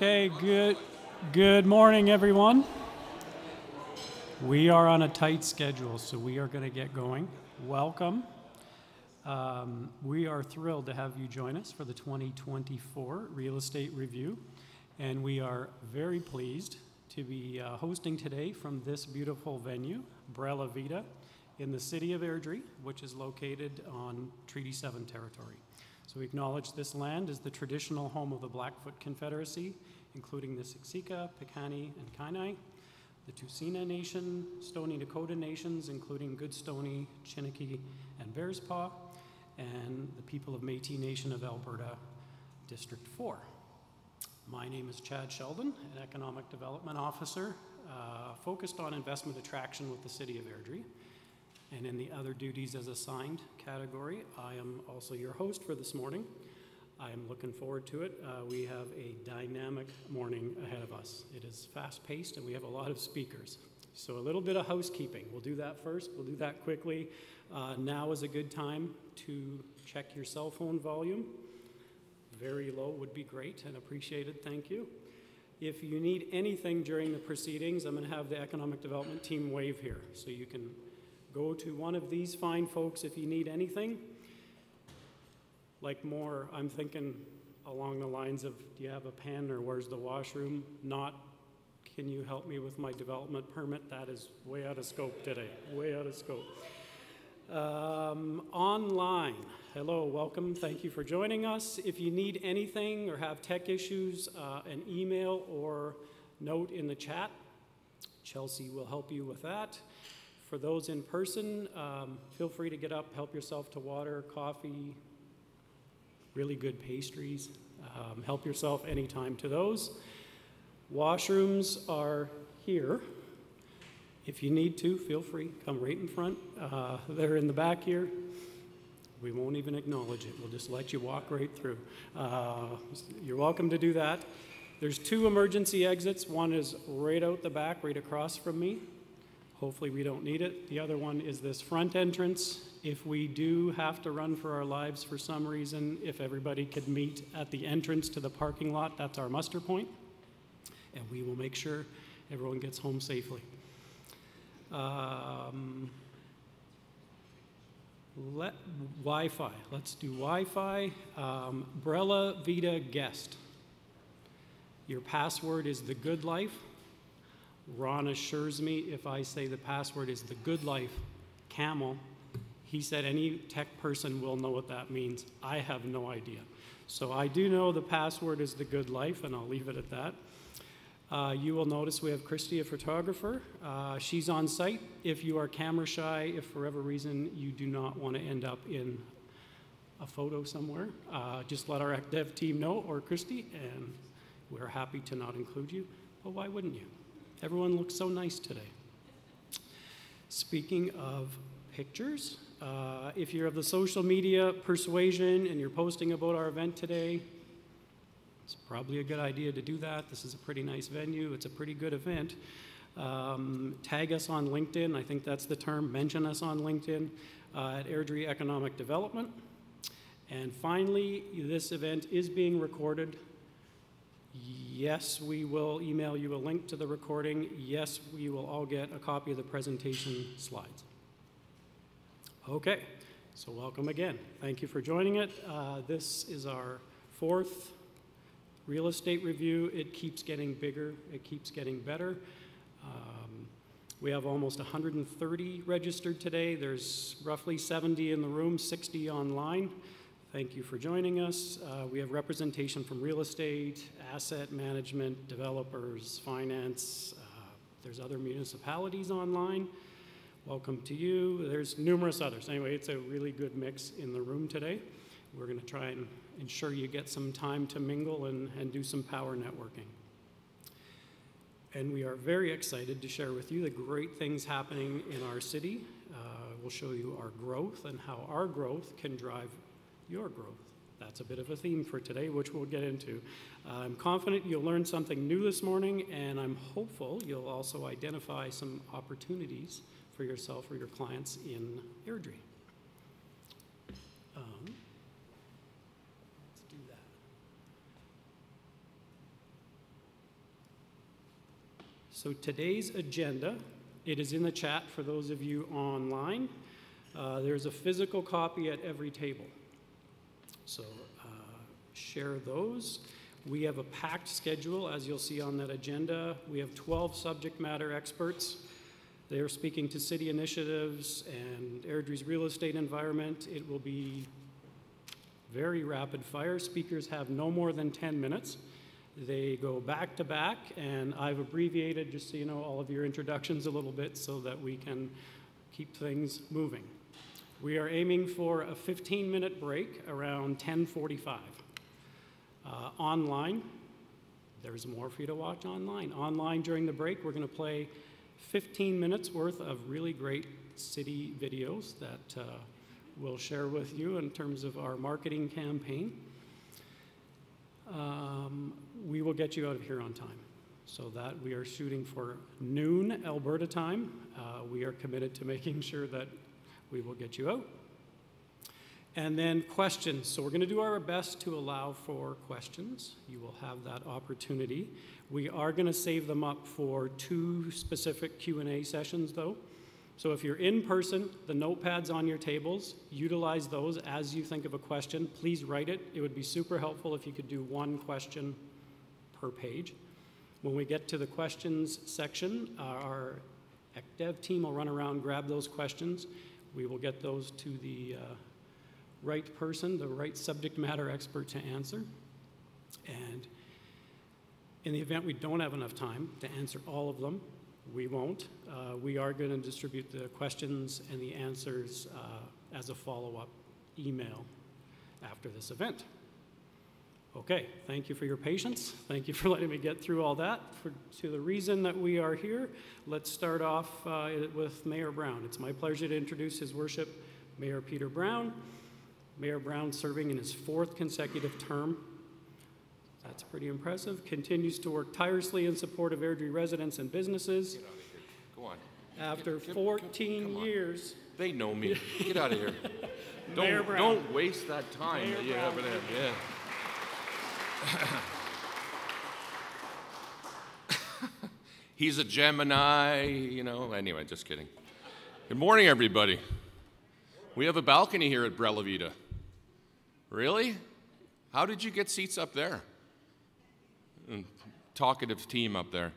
Okay, good morning, everyone. We are on a tight schedule, so we are going to get going. Welcome. We are thrilled to have you join us for the 2024 Real Estate Review, and we are very pleased to be hosting today from this beautiful venue, Bella Vita, in the city of Airdrie, which is located on Treaty 7 territory. So we acknowledge this land is the traditional home of the Blackfoot Confederacy, including the Siksika, Piikani, and Kainai, the Tsuut'ina Nation, Stoney Nakoda Nations, including Goodstoney, Chiniki, and Bearspaw, and the people of Métis Nation of Alberta, District 4. My name is Chad Sheldon, an Economic Development Officer, focused on investment attraction with the City of Airdrie. And in the other duties as assigned category, I am also your host for this morning. I am looking forward to it. We have a dynamic morning ahead of us. It is fast-paced and we have a lot of speakers. So a little bit of housekeeping. We'll do that first. We'll do that quickly. Now is a good time to check your cell phone volume. Very low would be great and appreciated. Thank you. If you need anything during the proceedings, I'm going to have the Economic Development team wave here. So you can go to one of these fine folks if you need anything. Like more, I'm thinking along the lines of, do you have a pen or where's the washroom? Not, can you help me with my development permit? That is way out of scope today, way out of scope. Online, hello, welcome, thank you for joining us. If you need anything or have tech issues, an email or note in the chat. Chelsea will help you with that. For those in person, feel free to get up, help yourself to water, coffee, really good pastries. Help yourself anytime to those. Washrooms are here. If you need to, feel free, come right in front. They're in the back here. We won't even acknowledge it. We'll just let you walk right through. You're welcome to do that. There's two emergency exits. One is right out the back, right across from me. Hopefully we don't need it. The other one is this front entrance. If we do have to run for our lives for some reason, if everybody could meet at the entrance to the parking lot, that's our muster point. And we will make sure everyone gets home safely. Wi-Fi. Let's do Wi-Fi. Bella Vita Guest. Your password is the good life. Ron assures me if I say the password is the good life camel, he said any tech person will know what that means. I have no idea. So I do know the password is the good life, and I'll leave it at that. You will notice we have Christy, a photographer. She's on site. If you are camera shy, if for whatever reason you do not want to end up in a photo somewhere, just let our dev team know, or Christy, and we're happy to not include you. But why wouldn't you? Everyone looks so nice today. Speaking of pictures, if you're of the social media persuasion and you're posting about our event today, it's probably a good idea to do that. This is a pretty nice venue. It's a pretty good event. Tag us on LinkedIn. I think that's the term. Mention us on LinkedIn at Airdrie Economic Development. And finally, this event is being recorded. Yes, we will email you a link to the recording. Yes, we will all get a copy of the presentation slides. Okay, so welcome again. Thank you for joining it. This is our fourth real estate review. It keeps getting bigger. It keeps getting better. We have almost 130 registered today. There's roughly 70 in the room, 60 online. Thank you for joining us. We have representation from real estate, asset management, developers, finance. There's other municipalities online. Welcome to you. There's numerous others. Anyway, it's a really good mix in the room today. We're going to try and ensure you get some time to mingle and do some power networking. And we are very excited to share with you the great things happening in our city. We'll show you our growth and how our growth can drive your growth. That's a bit of a theme for today, which we'll get into. I'm confident you'll learn something new this morning, and I'm hopeful you'll also identify some opportunities for yourself or your clients in Airdrie. Let's do that. So today's agenda, it is in the chat for those of you online. There's a physical copy at every table. So share those. We have a packed schedule, as you'll see on that agenda. We have 12 subject matter experts. They are speaking to city initiatives and Airdrie's real estate environment. It will be very rapid fire. Speakers have no more than 10 minutes. They go back to back, and I've abbreviated, just so you know, all of your introductions a little bit so that we can keep things moving. We are aiming for a 15-minute break around 10:45. Online, there's more for you to watch online. Online during the break, we're going to play 15 minutes worth of really great city videos that we'll share with you in terms of our marketing campaign. We will get you out of here on time. So that we are shooting for noon Alberta time. We are committed to making sure that we will get you out. And then questions. So we're going to do our best to allow for questions. You will have that opportunity. We are going to save them up for 2 specific Q&A sessions, though. So if you're in person, the notepads on your tables, utilize those as you think of a question. Please write it. It would be super helpful if you could do 1 question per page. When we get to the questions section, our ECDev team will run around, grab those questions. We will get those to the right person, the right subject matter expert to answer. And in the event we don't have enough time to answer all of them, we won't. We are going to distribute the questions and the answers as a follow-up email after this event. Okay, thank you for your patience. Thank you for letting me get through all that. To the reason that we are here, let's start off with Mayor Brown. It's my pleasure to introduce His Worship, Mayor Peter Brown. Mayor Brown, serving in his 4th consecutive term. That's pretty impressive. Continues to work tirelessly in support of Airdrie residents and businesses. Get out of here. Go on. After 14 years. They know me. Get out of here. Don't waste that time Mayor that you Brown. haven't had. Yeah. He's a Gemini, you know. Anyway, just kidding. Good morning, everybody. We have a balcony here at Bella Vita. Really? How did you get seats up there? Talkative team up there.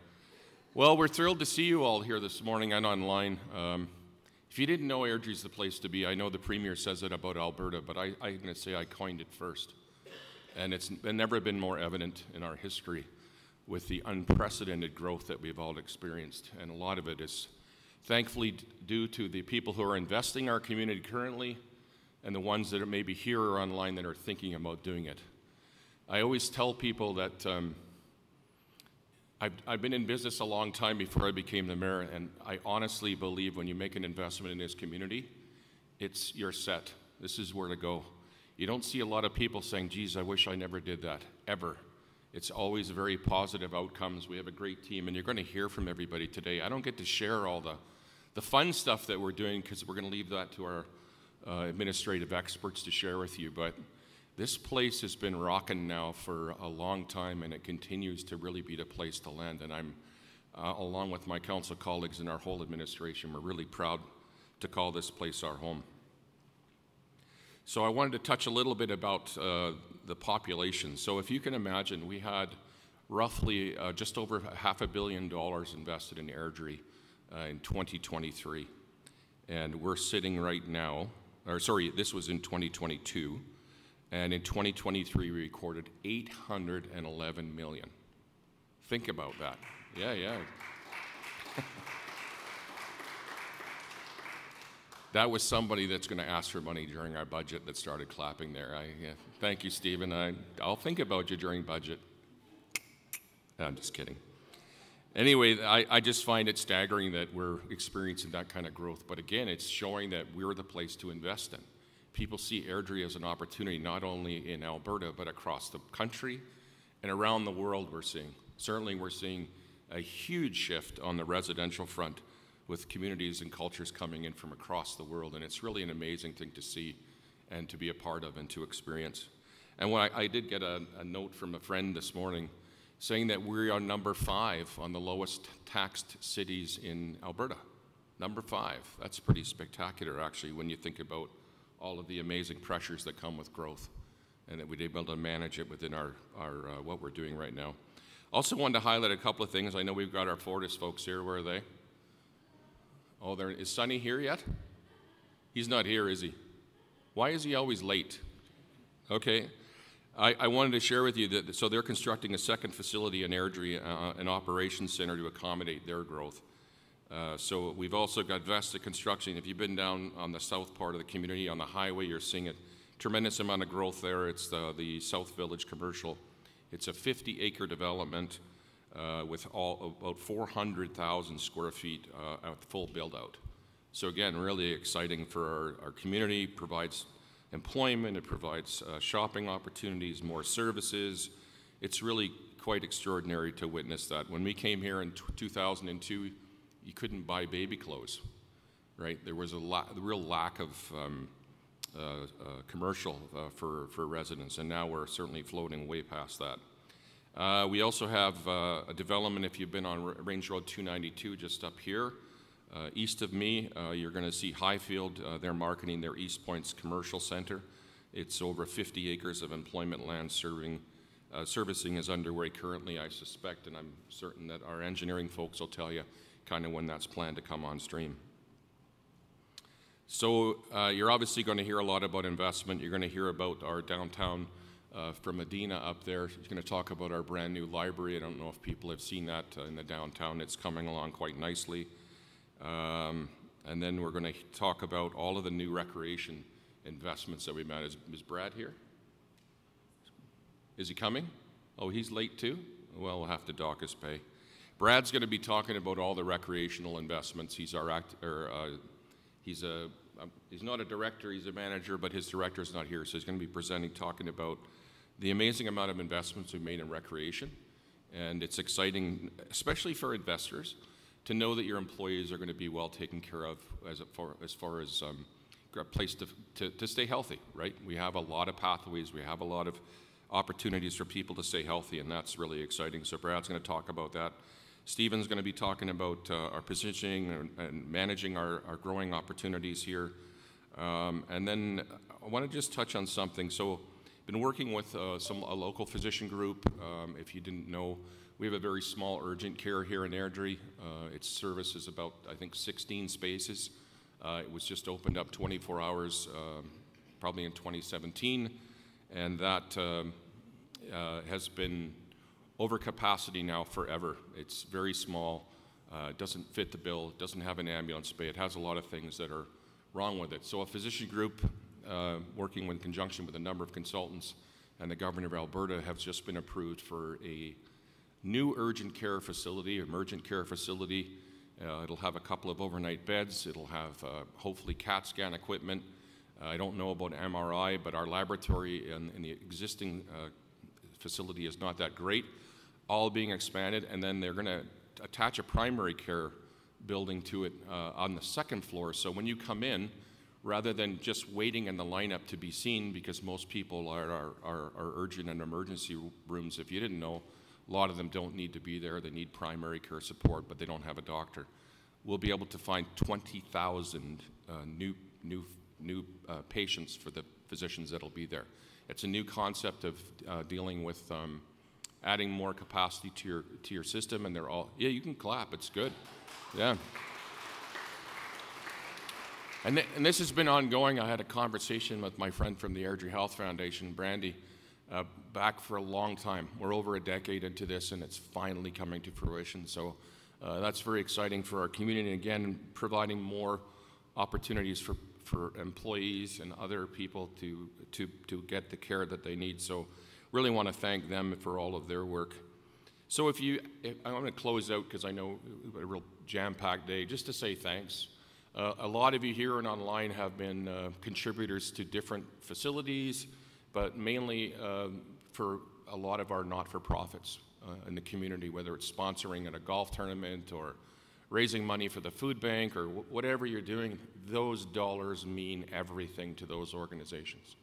Well, we're thrilled to see you all here this morning and online. If you didn't know Airdrie's the place to be, I know the Premier says it about Alberta, but I'm going to say I coined it first. And it's never been more evident in our history with the unprecedented growth that we've all experienced. And a lot of it is thankfully due to the people who are investing in our community currently and the ones that are maybe here or online that are thinking about doing it. I always tell people that I've been in business a long time before I became the mayor, and I honestly believe when you make an investment in this community, you're set. This is where to go. You don't see a lot of people saying, geez, I wish I never did that, ever. It's always very positive outcomes. We have a great team, and you're going to hear from everybody today. I don't get to share all the fun stuff that we're doing because we're going to leave that to our administrative experts to share with you, but this place has been rocking now for a long time, and it continues to really be the place to land. And I'm, along with my council colleagues and our whole administration, we're really proud to call this place our home. So I wanted to touch a little bit about the population. So if you can imagine, we had roughly just over $500 million invested in Airdrie in 2023. And we're sitting right now, or sorry, this was in 2022. And in 2023, we recorded $811 million. Think about that. Yeah. That was somebody that's going to ask for money during our budget that started clapping there. Thank you, Stephen. I'll think about you during budget. No, I'm just kidding. Anyway, I just find it staggering that we're experiencing that kind of growth. But again, it's showing that we're the place to invest in. People see Airdrie as an opportunity not only in Alberta, but across the country and around the world we're seeing. Certainly we're seeing a huge shift on the residential front with communities and cultures coming in from across the world, and it's really an amazing thing to see and to be a part of and to experience. And when I did get a note from a friend this morning, saying that we are number 5 on the lowest taxed cities in Alberta. Number 5. That's pretty spectacular, actually, when you think about all of the amazing pressures that come with growth, and that we'd be able to manage it within our what we're doing right now. Also wanted to highlight a couple of things. I know we've got our Fortis folks here. Where are they? Oh, there is Sonny here yet? He's not here, is he? Why is he always late? Okay. I wanted to share with you that, so they're constructing a second facility in Airdrie, an operations center to accommodate their growth. So we've also got Vesta Construction. If you've been down on the south part of the community on the highway, you're seeing a tremendous amount of growth there. It's the South Village Commercial. It's a 50-acre development with about 400,000 square feet at full build-out. So again, really exciting for our community. Provides employment, it provides shopping opportunities, more services. It's really quite extraordinary to witness that. When we came here in 2002, you couldn't buy baby clothes, right? There was a real lack of commercial for residents, and now we're certainly floating way past that. We also have a development, if you've been on Range Road 292, just up here. East of me, you're going to see Highfield. They're marketing their East Points Commercial Center. It's over 50 acres of employment land servicing is underway currently, I suspect, and I'm certain that our engineering folks will tell you kind of when that's planned to come on stream. So you're obviously going to hear a lot about investment. You're going to hear about our downtown from Medina up there. He's going to talk about our brand new library. I don't know if people have seen that in the downtown. It's coming along quite nicely. And then we're going to talk about all of the new recreation investments that we've made. Is Brad here? Is he coming? Oh, he's late too? Well, we'll have to dock his pay. Brad's going to be talking about all the recreational investments. He's not a director, he's a manager, but his director is not here. So he's going to be presenting, talking about the amazing amount of investments we've made in recreation. And it's exciting, especially for investors, to know that your employees are going to be well taken care of as far as a place to stay healthy, right? We have a lot of pathways, we have a lot of opportunities for people to stay healthy, and that's really exciting. So Brad's going to talk about that. Stephen's going to be talking about our positioning and managing our growing opportunities here. And then I want to just touch on something. So I've been working with a local physician group. If you didn't know, we have a very small urgent care here in Airdrie. Its service is about, I think, 16 spaces. It was just opened up 24 hours, probably in 2017, and that has been over capacity now forever. It's very small, doesn't fit the bill, doesn't have an ambulance bay. It has a lot of things that are wrong with it. So a physician group working in conjunction with a number of consultants and the governor of Alberta have just been approved for a new urgent care facility, emergent care facility. It'll have a couple of overnight beds. It'll have hopefully CAT scan equipment. I don't know about MRI, but our laboratory in the existing facility is not that great. All being expanded, and then they're going to attach a primary care building to it on the second floor. So when you come in, rather than just waiting in the lineup to be seen, because most people are urgent and emergency rooms, if you didn't know, a lot of them don't need to be there. They need primary care support, but they don't have a doctor. We'll be able to find 20,000 new patients for the physicians that'll be there. It's a new concept of dealing with adding more capacity to your system, and they're all, yeah, you can clap, it's good. Yeah. And this has been ongoing. I had a conversation with my friend from the Airdrie Health Foundation, Brandy, back for a long time. We're over a decade into this, and it's finally coming to fruition. So that's very exciting for our community, and again, providing more opportunities for employees and other people to get the care that they need. So really want to thank them for all of their work. So I want to close out, because I know a real jam-packed day, just to say thanks. A lot of you here and online have been contributors to different facilities, but mainly for a lot of our not-for-profits in the community, whether it's sponsoring at a golf tournament or raising money for the food bank or whatever you're doing. Those dollars mean everything to those organizations.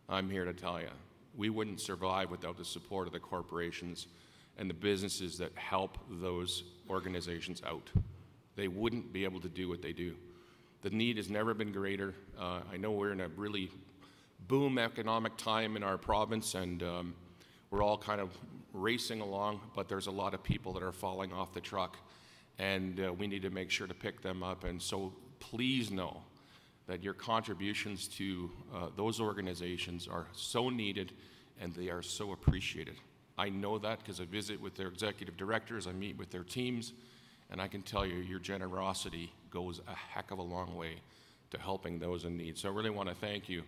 I'm here to tell you, we wouldn't survive without the support of the corporations and the businesses that help those organizations out. They wouldn't be able to do what they do. The need has never been greater. I know we're in a really boom economic time in our province, and we're all kind of racing along, but there's a lot of people that are falling off the truck, and we need to make sure to pick them up. And so please know that your contributions to those organizations are so needed, and they are so appreciated. I know that because I visit with their executive directors, I meet with their teams, and I can tell you your generosity goes a heck of a long way to helping those in need. So I really want to thank you.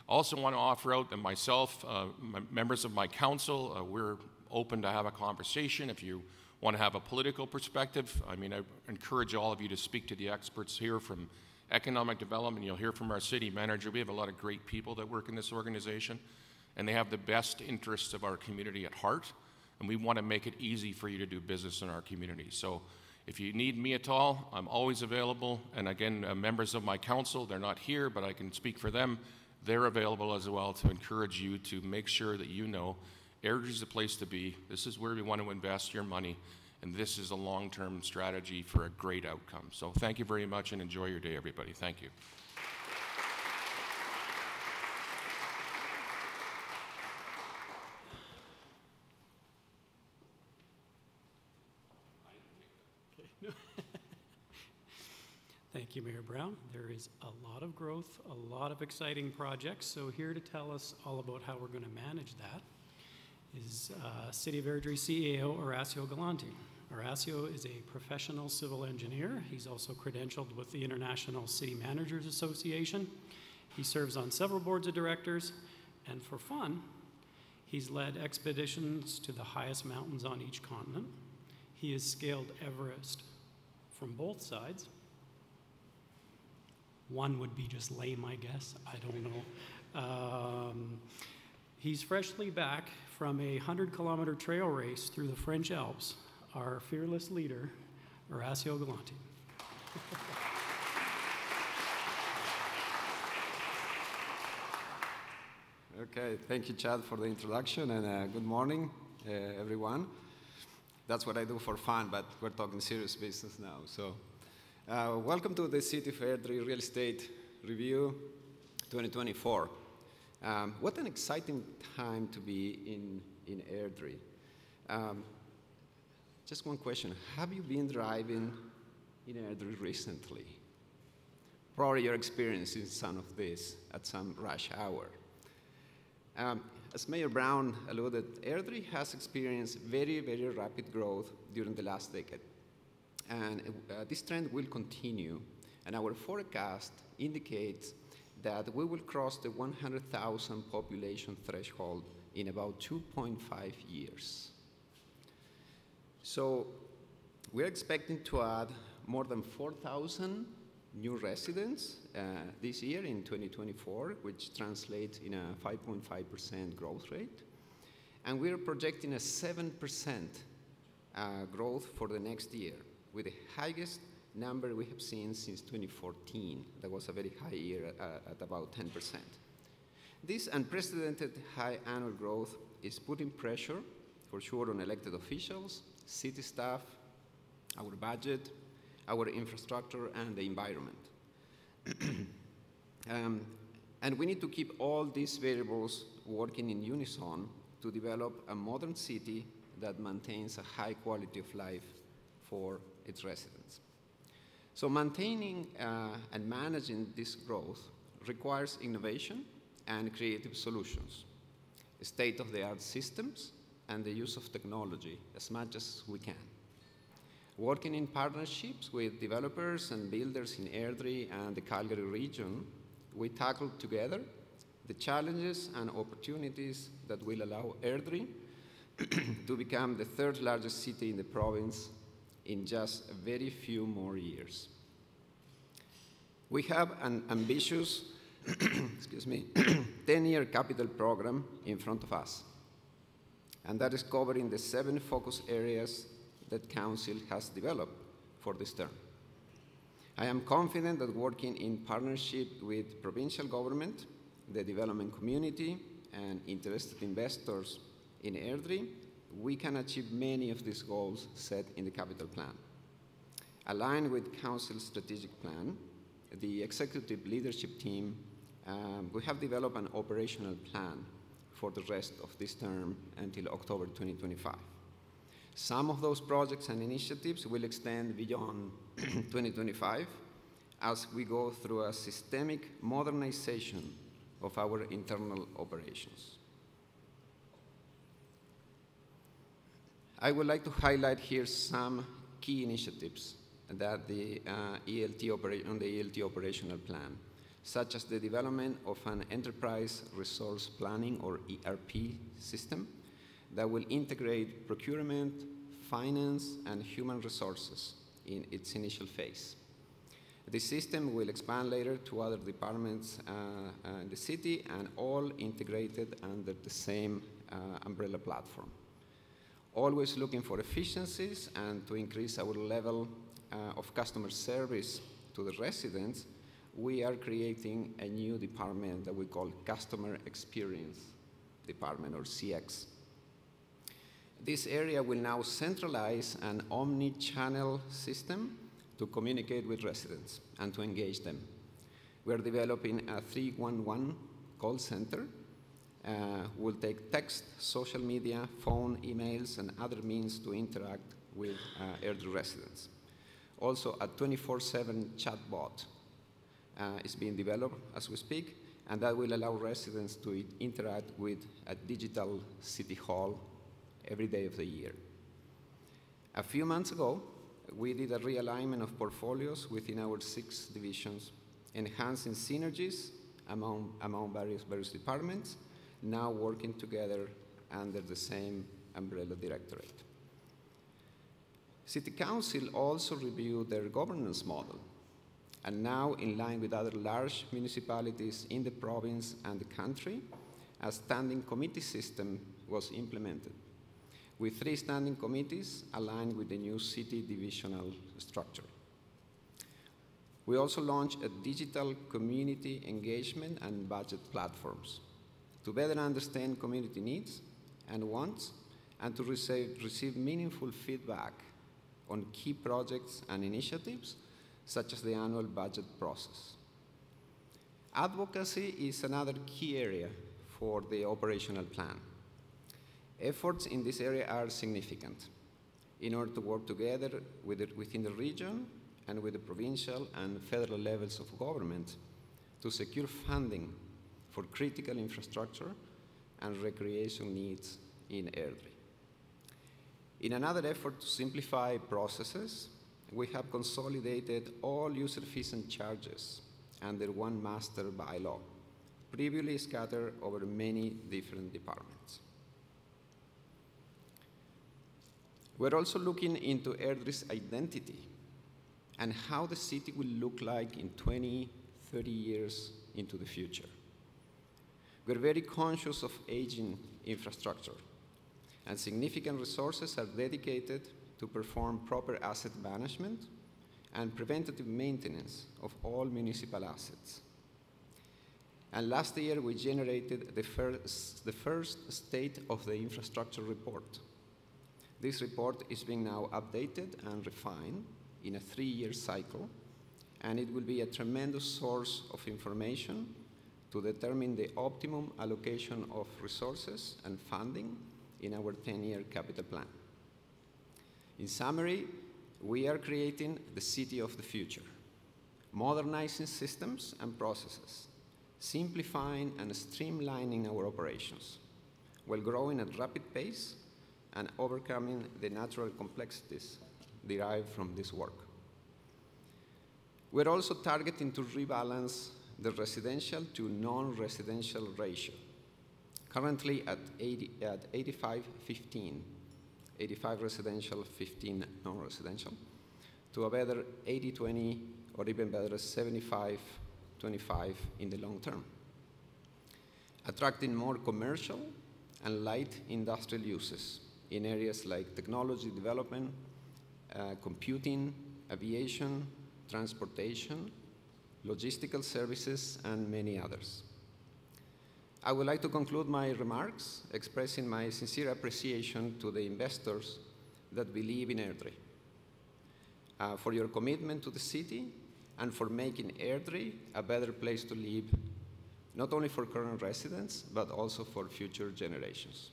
I also want to offer out that myself, members of my council, we're open to have a conversation. If you want to have a political perspective, I mean, I encourage all of you to speak to the experts here from economic development. You'll hear from our city manager. We have a lot of great people that work in this organization, and they have the best interests of our community at heart, and we want to make it easy for you to do business in our community. So if you need me at all, I'm always available. And again, members of my council, they're not here, but I can speak for them. They're available as well to encourage you to make sure that you know Airdrie is the place to be. This is where we want to invest your money, and this is a long-term strategy for a great outcome. So thank you very much, and enjoy your day, everybody. Thank you. Thank you, Mayor Brown. There is a lot of growth, a lot of exciting projects. So here to tell us all about how we're going to manage that is City of Airdrie CEO Horacio Galante. Horacio is a professional civil engineer. He's also credentialed with the International City Managers Association. He serves on several boards of directors, and for fun, he's led expeditions to the highest mountains on each continent. He has scaled Everest from both sides. One would be just lame, I guess. I don't know. He's freshly back from a 100-kilometer trail race through the French Alps. Our fearless leader, Horacio Galante. Okay, thank you, Chad, for the introduction, and good morning, everyone. That's what I do for fun, but we're talking serious business now. So, welcome to the City of Airdrie Real Estate Review 2024. What an exciting time to be in Airdrie. Just one question. Have you been driving in Airdrie recently? Probably you're experiencing some of this at some rush hour. As Mayor Brown alluded, Airdrie has experienced very, very rapid growth during the last decade. And this trend will continue, and our forecast indicates that we will cross the 100,000 population threshold in about 2.5 years. So we're expecting to add more than 4,000 new residents this year in 2024, which translates in a 5.5% growth rate. And we're projecting a 7% growth for the next year, with the highest number we have seen since 2014. That was a very high year at about 10%. This unprecedented high annual growth is putting pressure, for sure, on elected officials, city staff, our budget, our infrastructure, and the environment. And we need to keep all these variables working in unison to develop a modern city that maintains a high quality of life for its residents. So maintaining and managing this growth requires innovation and creative solutions, state-of-the-art systems, and the use of technology as much as we can. Working in partnerships with developers and builders in Airdrie and the Calgary region, we tackled together the challenges and opportunities that will allow Airdrie to become the third largest city in the province in just a very few more years. We have an ambitious 10-year capital program in front of us, and that is covering the 7 focus areas that Council has developed for this term. I am confident that working in partnership with provincial government, the development community, and interested investors in Airdrie, we can achieve many of these goals set in the capital plan. Aligned with Council's strategic plan, the executive leadership team, we have developed an operational plan for the rest of this term until October 2025. Some of those projects and initiatives will extend beyond 2025 as we go through a systemic modernization of our internal operations. I would like to highlight here some key initiatives that the ELT operational plan, such as the development of an enterprise resource planning or ERP system that will integrate procurement, finance, and human resources in its initial phase. This system will expand later to other departments in the city and all integrated under the same umbrella platform. Always looking for efficiencies and to increase our level of customer service to the residents, we are creating a new department that we call Customer Experience Department, or CX. This area will now centralize an omni-channel system to communicate with residents and to engage them. We are developing a 311 call center. We'll take text, social media, phone, emails, and other means to interact with Airdrie residents. Also, a 24/7 chatbot is being developed as we speak, and that will allow residents to interact with a digital city hall every day of the year. A few months ago, we did a realignment of portfolios within our 6 divisions, enhancing synergies among various departments, now working together under the same umbrella directorate. City Council also reviewed their governance model, and now, in line with other large municipalities in the province and the country, a standing committee system was implemented, with 3 standing committees aligned with the new city divisional structure. We also launched a digital community engagement and budget platforms to better understand community needs and wants, and to receive meaningful feedback on key projects and initiatives, such as the annual budget process. Advocacy is another key area for the operational plan. Efforts in this area are significant in order to work together within the region and with the provincial and federal levels of government to secure funding for critical infrastructure and recreation needs in Airdrie. In another effort to simplify processes, we have consolidated all user fees and charges under one master bylaw, previously scattered over many different departments. We're also looking into Airdrie's identity and how the city will look like in 20, 30 years into the future. We're very conscious of aging infrastructure, and significant resources are dedicated to perform proper asset management and preventative maintenance of all municipal assets. And last year, we generated the first State of the Infrastructure report. This report is being now updated and refined in a 3-year cycle, and it will be a tremendous source of information to determine the optimum allocation of resources and funding in our 10-year capital plan. In summary, we are creating the city of the future, modernizing systems and processes, simplifying and streamlining our operations, while growing at rapid pace and overcoming the natural complexities derived from this work. We're also targeting to rebalance the residential to non-residential ratio, currently at 85-15, 85 residential, 15 non-residential, to a better 80-20, or even better 75-25 in the long term, attracting more commercial and light industrial uses in areas like technology development, computing, aviation, transportation, logistical services, and many others. I would like to conclude my remarks expressing my sincere appreciation to the investors that believe in Airdrie, for your commitment to the city and for making Airdrie a better place to live, not only for current residents, but also for future generations.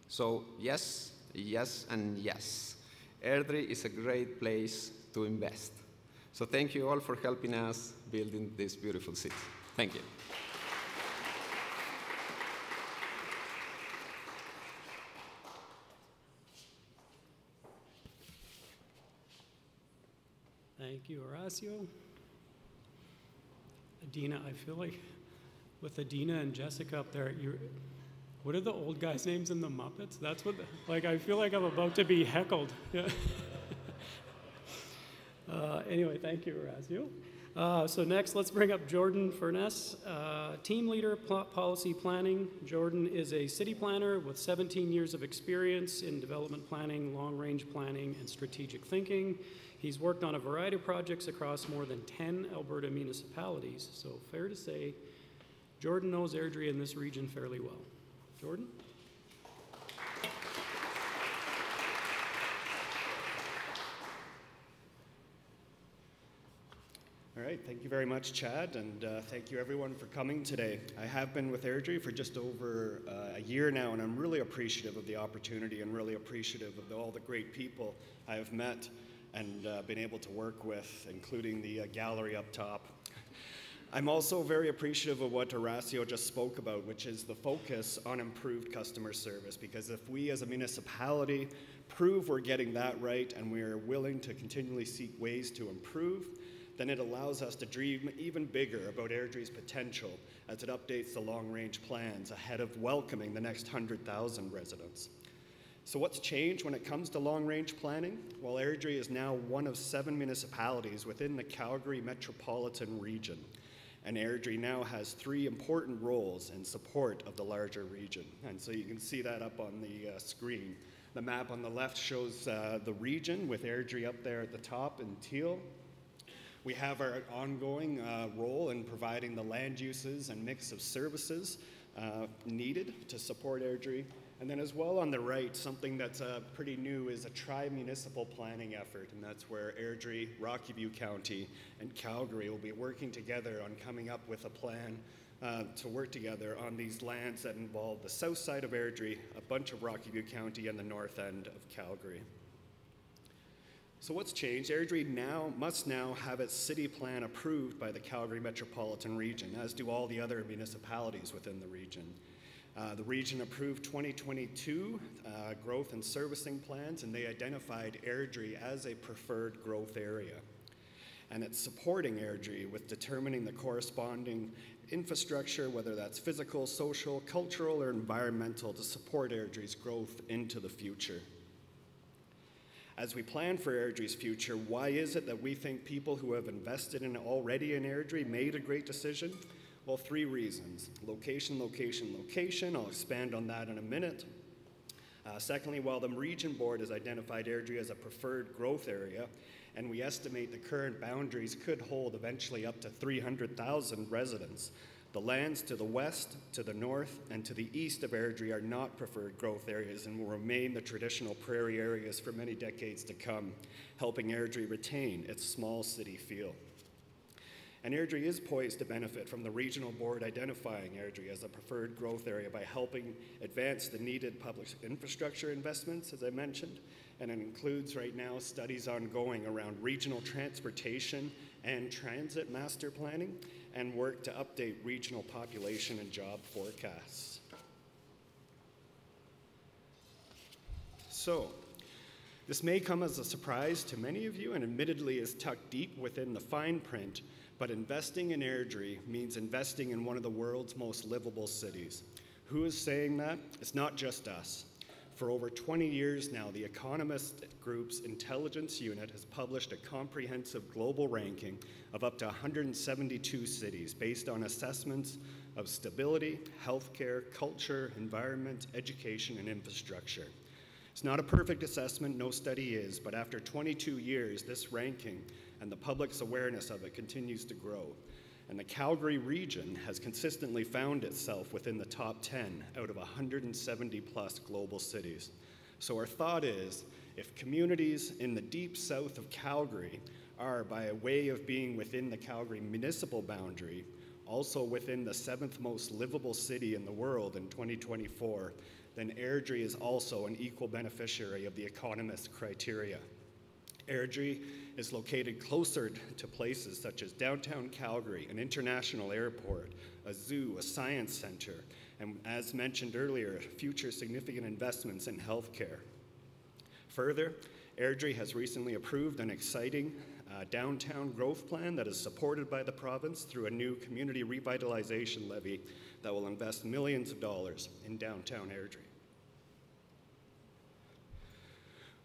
So yes, yes, and yes. Airdrie is a great place to invest. So thank you all for helping us building this beautiful city. Thank you. Thank you, Horacio. Adina, I feel like with Adina and Jessica up there, what are the old guys' names in the Muppets? That's what, I feel like I'm about to be heckled. Yeah. Anyway, thank you, Horacio. So next, let's bring up Jordan Furness, Team Leader Policy Planning. Jordan is a city planner with 17 years of experience in development planning, long-range planning, and strategic thinking. He's worked on a variety of projects across more than 10 Alberta municipalities, so fair to say, Jordan knows Airdrie in this region fairly well. Jordan? All right, thank you very much, Chad, and thank you everyone for coming today. I have been with Airdrie for just over a year now, and I'm really appreciative of the opportunity and really appreciative of all the great people I have met and been able to work with, including the gallery up top. I'm also very appreciative of what Horacio just spoke about, which is the focus on improved customer service, because if we as a municipality prove we're getting that right and we're willing to continually seek ways to improve, then it allows us to dream even bigger about Airdrie's potential as it updates the long-range plans ahead of welcoming the next 100,000 residents. So what's changed when it comes to long-range planning? Well, Airdrie is now one of 7 municipalities within the Calgary metropolitan region. And Airdrie now has 3 important roles in support of the larger region. And so you can see that up on the screen. The map on the left shows the region with Airdrie up there at the top in teal. We have our ongoing role in providing the land uses and mix of services needed to support Airdrie. And then as well on the right, something that's pretty new is a tri-municipal planning effort, and that's where Airdrie, Rocky View County, and Calgary will be working together on coming up with a plan to work together on these lands that involve the south side of Airdrie, a bunch of Rocky View County, and the north end of Calgary. So what's changed? Airdrie must now have its city plan approved by the Calgary metropolitan region, as do all the other municipalities within the region. The region approved 2022 growth and servicing plans, and they identified Airdrie as a preferred growth area. And it's supporting Airdrie with determining the corresponding infrastructure, whether that's physical, social, cultural, or environmental, to support Airdrie's growth into the future. As we plan for Airdrie's future, why is it that we think people who have invested already in Airdrie made a great decision? Well, 3 reasons. Location, location, location. I'll expand on that in a minute. Secondly, while the region board has identified Airdrie as a preferred growth area, and we estimate the current boundaries could hold eventually up to 300,000 residents, the lands to the west, to the north, and to the east of Airdrie are not preferred growth areas and will remain the traditional prairie areas for many decades to come, helping Airdrie retain its small city feel. And Airdrie is poised to benefit from the regional board identifying Airdrie as a preferred growth area by helping advance the needed public infrastructure investments, as I mentioned, and it includes right now studies ongoing around regional transportation and transit master planning, and work to update regional population and job forecasts. So, this may come as a surprise to many of you, and admittedly is tucked deep within the fine print, but investing in Airdrie means investing in one of the world's most livable cities. Who is saying that? It's not just us. For over 20 years now, the Economist Group's intelligence unit has published a comprehensive global ranking of up to 172 cities based on assessments of stability, healthcare, culture, environment, education, and infrastructure. It's not a perfect assessment, no study is, but after 22 years, this ranking and the public's awareness of it continues to grow. And the Calgary region has consistently found itself within the top 10 out of 170 plus global cities. So our thought is, if communities in the deep south of Calgary are, by a way of being within the Calgary municipal boundary, also within the 7th most livable city in the world in 2024, then Airdrie is also an equal beneficiary of the economist criteria. Airdrie is located closer to places such as downtown Calgary, an international airport, a zoo, a science center, and as mentioned earlier, future significant investments in healthcare. Further, Airdrie has recently approved an exciting downtown growth plan that is supported by the province through a new Community Revitalization Levy that will invest millions of dollars in downtown Airdrie.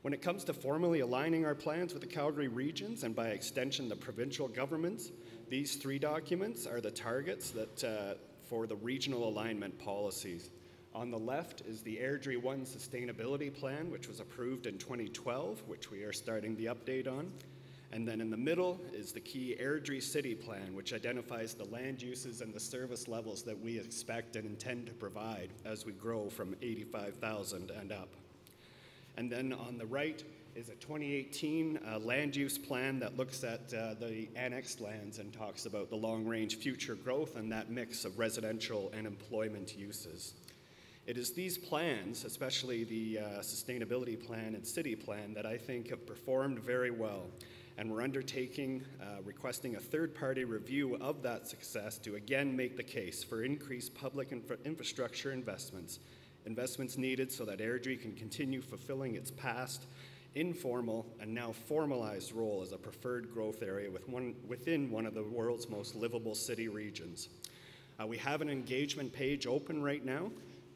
When it comes to formally aligning our plans with the Calgary regions and by extension the provincial governments, these 3 documents are the targets that, for the regional alignment policies. On the left is the Airdrie 1 Sustainability Plan, which was approved in 2012, which we are starting the update on. And then in the middle is the key Airdrie City Plan, which identifies the land uses and the service levels that we expect and intend to provide as we grow from 85,000 and up. And then on the right is a 2018 land use plan that looks at the annexed lands and talks about the long-range future growth and that mix of residential and employment uses. It is these plans, especially the sustainability plan and city plan, that I think have performed very well. And we're requesting a third-party review of that success to again make the case for increased public infrastructure investments needed so that Airdrie can continue fulfilling its past informal and now formalized role as a preferred growth area within one of the world's most livable city regions. We have an engagement page open right now,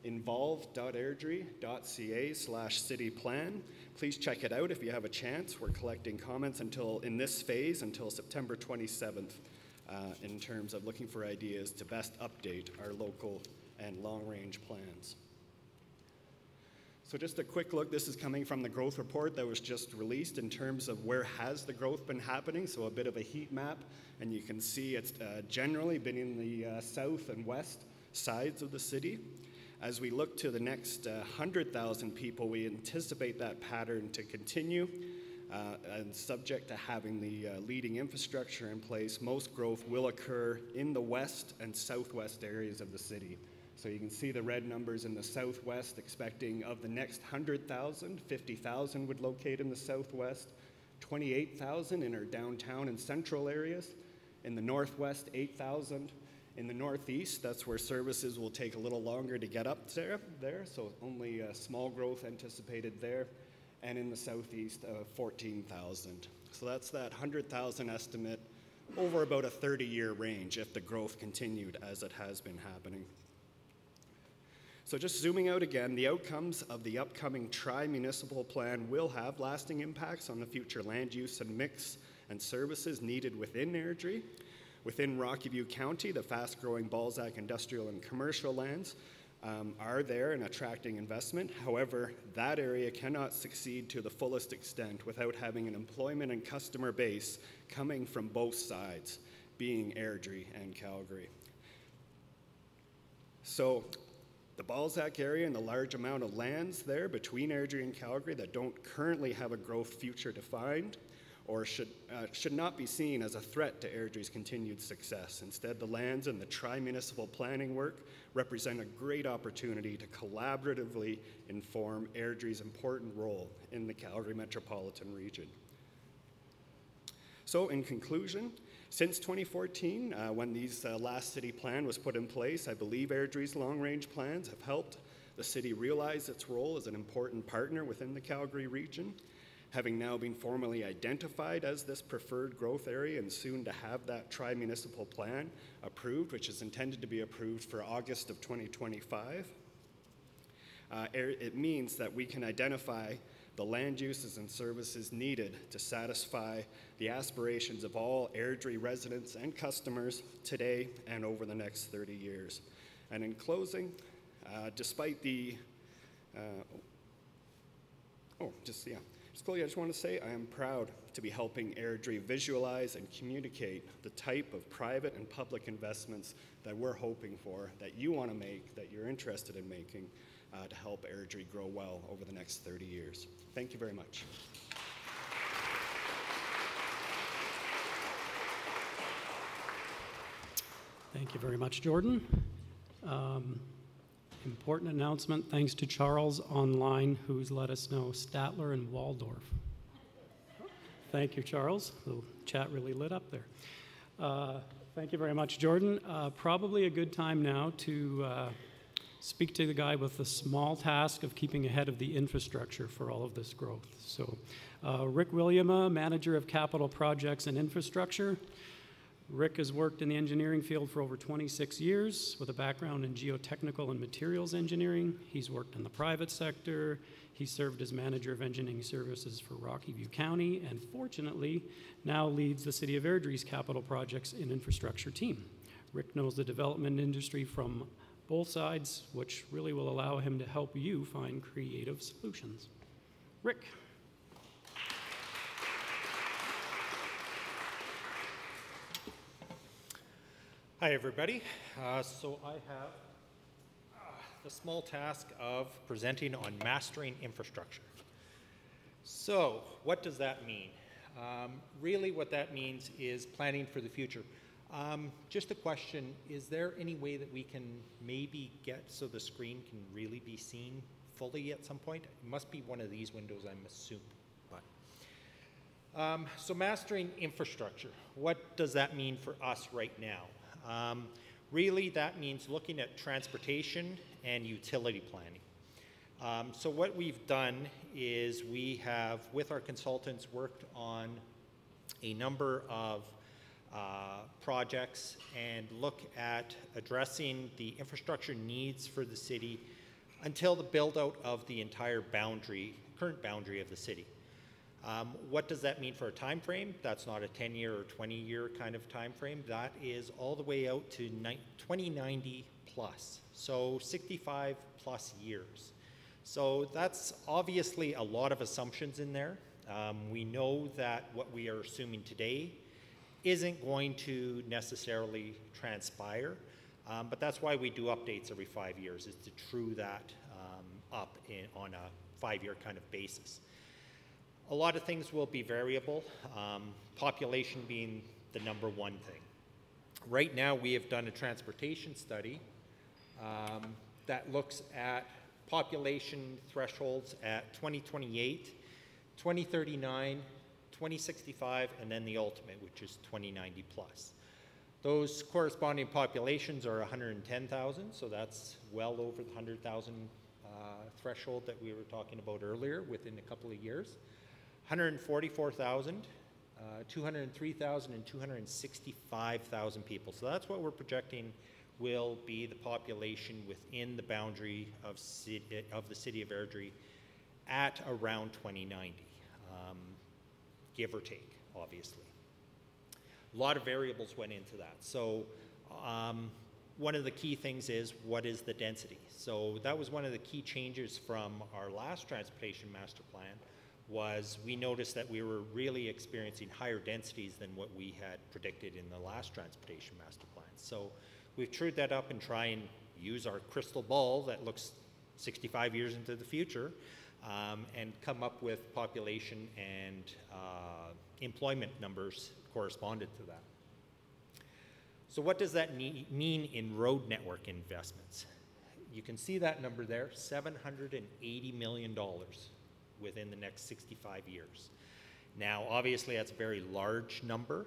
involve.airdrie.ca/cityplan. Please check it out if you have a chance. We're collecting comments in this phase until September 27th in terms of looking for ideas to best update our local and long-range plans. So just a quick look, this is coming from the growth report that was just released in terms of where has the growth been happening, so a bit of a heat map, and you can see it's generally been in the south and west sides of the city. As we look to the next 100,000 people, we anticipate that pattern to continue, and subject to having the leading infrastructure in place, most growth will occur in the west and southwest areas of the city. So you can see the red numbers in the southwest, expecting of the next 100,000, 50,000 would locate in the southwest, 28,000 in our downtown and central areas. In the northwest, 8,000. In the northeast, that's where services will take a little longer to get up there, so only small growth anticipated there. And in the southeast, 14,000. So that's that 100,000 estimate over about a 30-year range if the growth continued as it has been happening. So just zooming out again, the outcomes of the upcoming tri-municipal plan will have lasting impacts on the future land use and mix and services needed within Airdrie. Within Rocky View County, the fast-growing Balzac industrial and commercial lands are there and attracting investment. However, that area cannot succeed to the fullest extent without having an employment and customer base coming from both sides, being Airdrie and Calgary. So the Balzac area and the large amount of lands there between Airdrie and Calgary that don't currently have a growth future defined or should not be seen as a threat to Airdrie's continued success. Instead, the lands and the tri-municipal planning work represent a great opportunity to collaboratively inform Airdrie's important role in the Calgary metropolitan region. So in conclusion, since 2014, when these last city plan was put in place, I believe Airdrie's long-range plans have helped the city realize its role as an important partner within the Calgary region. Having now been formally identified as this preferred growth area and soon to have that tri-municipal plan approved, which is intended to be approved for August of 2025, it means that we can identify the land uses and services needed to satisfy the aspirations of all Airdrie residents and customers today and over the next 30 years. And in closing, despite the Scully, I just want to say I am proud to be helping Airdrie visualize and communicate the type of private and public investments that we're hoping for, that you want to make, that you're interested in making, to help Airdrie grow well over the next 30 years. Thank you very much. Thank you very much, Jordan. Important announcement, thanks to Charles online, who's let us know Statler and Waldorf. Thank you, Charles. The chat really lit up there. Thank you very much, Jordan. Probably a good time now to speak to the guy with the small task of keeping ahead of the infrastructure for all of this growth. So, Rick Williama, Manager of Capital Projects and Infrastructure. Rick has worked in the engineering field for over 26 years with a background in geotechnical and materials engineering. He's worked in the private sector. He served as Manager of Engineering Services for Rocky View County, and fortunately now leads the City of Airdrie's capital projects and infrastructure team. Rick knows the development industry from both sides, which really will allow him to help you find creative solutions. Rick. Hi, everybody. So I have the small task of presenting on mastering infrastructure. So what does that mean? Really what that means is planning for the future. Just a question, is there any way that we can maybe get so the screen can really be seen fully at some point? It must be one of these windows, I'm assuming. So mastering infrastructure, what does that mean for us right now? Really, that means looking at transportation and utility planning. So what we've done is we have, with our consultants, worked on a number of projects and look at addressing the infrastructure needs for the city until the build out of the entire current boundary of the city. What does that mean for a time frame? That's not a 10-year or 20-year kind of time frame. That is all the way out to 2090 plus, so 65 plus years. So that's obviously a lot of assumptions in there. We know that what we are assuming today isn't going to necessarily transpire, but that's why we do updates every 5 years, is to true that up on a 5-year kind of basis. A lot of things will be variable, population being the number one thing. Right now, we have done a transportation study that looks at population thresholds at 2028, 2039, 2065, and then the ultimate, which is 2090 plus. Those corresponding populations are 110,000, so that's well over the 100,000 threshold that we were talking about earlier within a couple of years. 144,000, 203,000, and 265,000 people. So that's what we're projecting will be the population within the boundary of the city of Airdrie at around 2090, give or take, obviously. A lot of variables went into that. So one of the key things is, what is the density? So that was one of the key changes from our last transportation master plan, was we noticed that we were really experiencing higher densities than what we had predicted in the last transportation master plan. So we've trued that up and try and use our crystal ball that looks 65 years into the future and come up with population and employment numbers corresponded to that. So what does that mean in road network investments? You can see that number there, $780 million within the next 65 years. Now, obviously, that's a very large number.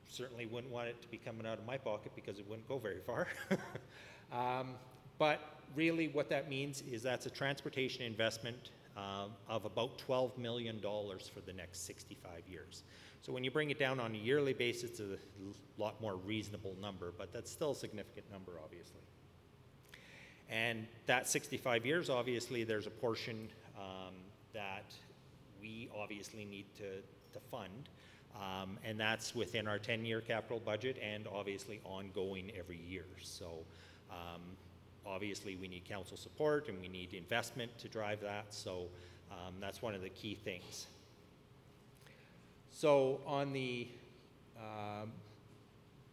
Certainly wouldn't want it to be coming out of my pocket because it wouldn't go very far. But really what that means is that's a transportation investment of about $12 million for the next 65 years. So when you bring it down on a yearly basis, it's a lot more reasonable number, but that's still a significant number, obviously. And that 65 years, obviously, there's a portion that we obviously need to fund, and that's within our 10-year capital budget and obviously ongoing every year. So obviously we need council support and we need investment to drive that, so that's one of the key things. So on the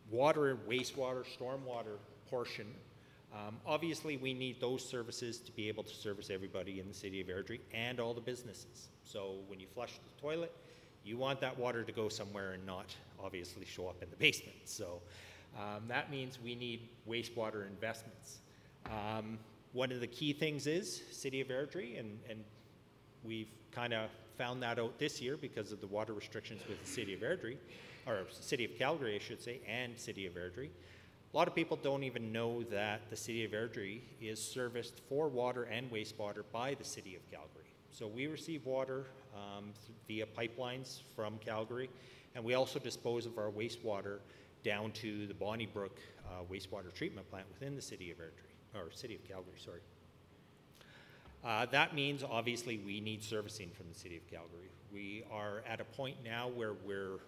water, wastewater, stormwater portion, obviously we need those services to be able to service everybody in the city of Airdrie and all the businesses. So when you flush the toilet, you want that water to go somewhere and not obviously show up in the basement. So that means we need wastewater investments. One of the key things is City of Airdrie, and we've kind of found that out this year because of the water restrictions with the City of Airdrie, or City of Calgary, I should say, and City of Airdrie. A lot of people don't even know that the City of Airdrie is serviced for water and wastewater by the City of Calgary. So we receive water via pipelines from Calgary, and we also dispose of our wastewater down to the Bonnybrook wastewater treatment plant within the City of Airdrie, or City of Calgary, sorry. That means obviously we need servicing from the City of Calgary. We are at a point now where we're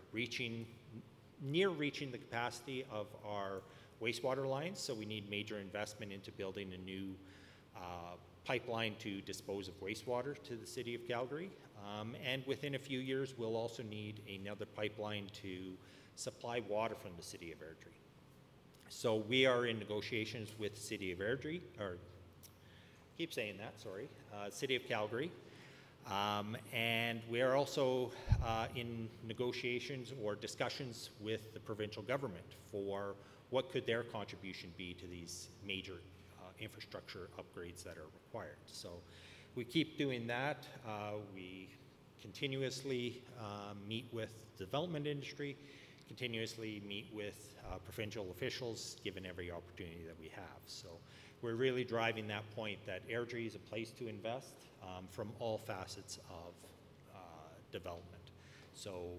near reaching the capacity of our wastewater lines, so we need major investment into building a new pipeline to dispose of wastewater to the City of Calgary. And within a few years, we'll also need another pipeline to supply water from the City of Airdrie. So we are in negotiations with the City of Airdrie, or keep saying that, sorry, City of Calgary. And we are also in negotiations or discussions with the provincial government for what could their contribution be to these major infrastructure upgrades that are required. So we keep doing that. We continuously meet with the development industry, continuously meet with provincial officials, given every opportunity that we have. So we're really driving that point that Airdrie is a place to invest from all facets of development. So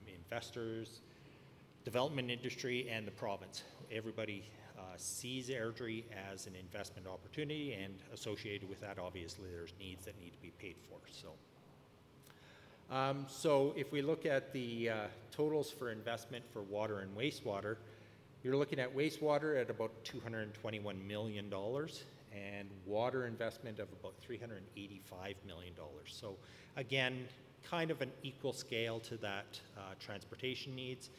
investors, development industry, and the province. Everybody sees Airdrie as an investment opportunity, and associated with that, obviously, there's needs that need to be paid for. So if we look at the totals for investment for water and wastewater, you're looking at wastewater at about $221 million and water investment of about $385 million. So again, kind of an equal scale to that transportation needs,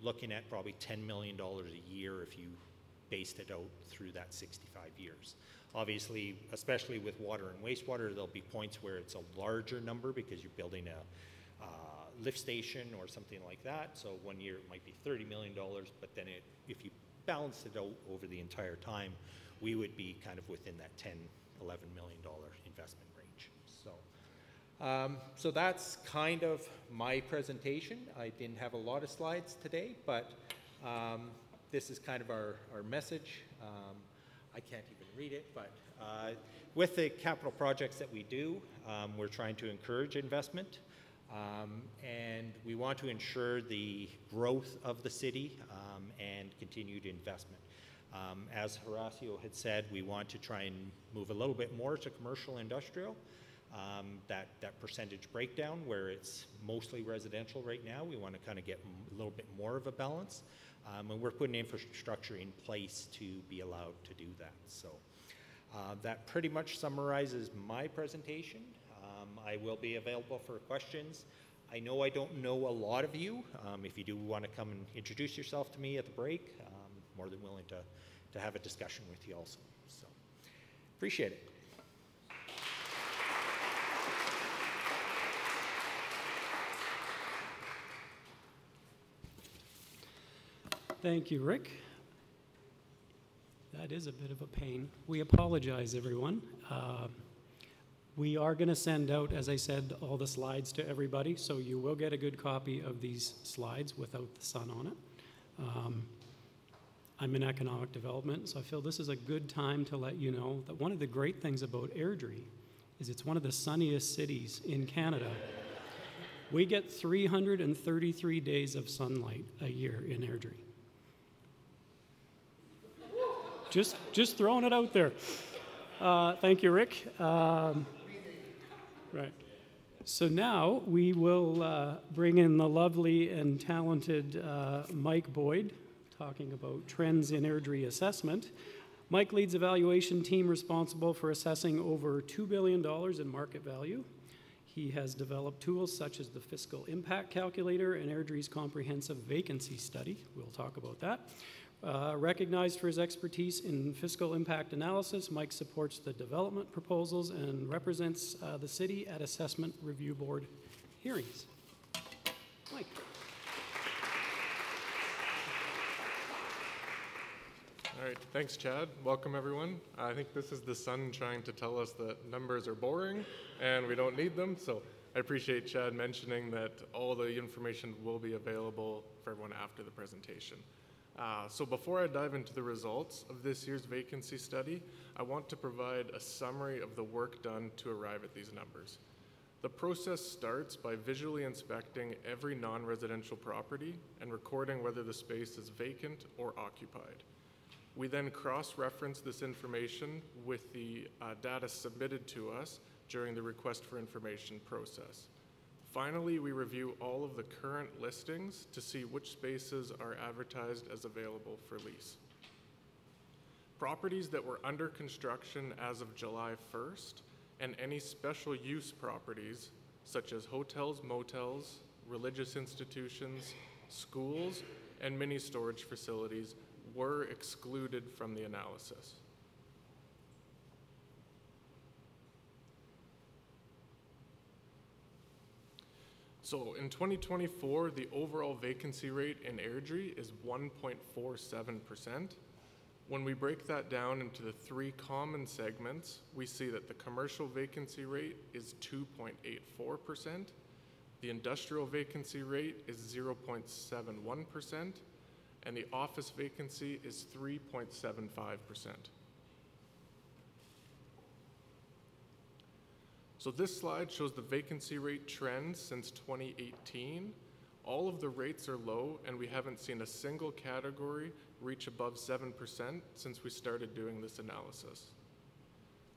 looking at probably $10 million a year if you based it out through that 65 years. Obviously, especially with water and wastewater, there'll be points where it's a larger number because you're building a lift station or something like that. So 1 year it might be $30 million, but then if you balance it out over the entire time, we would be kind of within that $10, $11 million investment range. So that's kind of my presentation. I didn't have a lot of slides today, but this is kind of our message. I can't even read it, but with the capital projects that we do, we're trying to encourage investment, and we want to ensure the growth of the city and continued investment. As Horacio had said, we want to try and move a little bit more to commercial industrial. That percentage breakdown where it's mostly residential right now, we want to kind of get a little bit more of a balance. And we're putting infrastructure in place to be allowed to do that. So that pretty much summarizes my presentation. I will be available for questions. I know I don't know a lot of you. If you do want to come and introduce yourself to me at the break, I'm more than willing to have a discussion with you also. So appreciate it. Thank you, Rick. That is a bit of a pain. We apologize, everyone. We are going to send out, as I said, all the slides to everybody, so you will get a good copy of these slides without the sun on it. I'm in economic development, so I feel this is a good time to let you know that one of the great things about Airdrie is it's one of the sunniest cities in Canada. We get 333 days of sunlight a year in Airdrie. Just throwing it out there. Thank you, Rick. Right. So now we will bring in the lovely and talented Mike Boyd, talking about trends in Airdrie Assessment. Mike leads evaluation team responsible for assessing over $2 billion in market value. He has developed tools such as the Fiscal Impact Calculator and Airdrie's Comprehensive Vacancy Study. We'll talk about that. Recognized for his expertise in fiscal impact analysis, Mike supports the development proposals and represents the city at Assessment Review Board hearings. Mike. All right, thanks, Chad. Welcome, everyone. I think this is the sun trying to tell us that numbers are boring and we don't need them, so I appreciate Chad mentioning that all the information will be available for everyone after the presentation. So before I dive into the results of this year's vacancy study, I want to provide a summary of the work done to arrive at these numbers. The process starts by visually inspecting every non-residential property and recording whether the space is vacant or occupied. We then cross-reference this information with the data submitted to us during the request for information process. Finally, we review all of the current listings to see which spaces are advertised as available for lease. Properties that were under construction as of July 1st and any special use properties such as hotels, motels, religious institutions, schools, and mini storage facilities were excluded from the analysis. So in 2024, the overall vacancy rate in Airdrie is 1.47%. When we break that down into the three common segments, we see that the commercial vacancy rate is 2.84%, the industrial vacancy rate is 0.71%, and the office vacancy is 3.75%. So this slide shows the vacancy rate trends since 2018. All of the rates are low, and we haven't seen a single category reach above 7% since we started doing this analysis.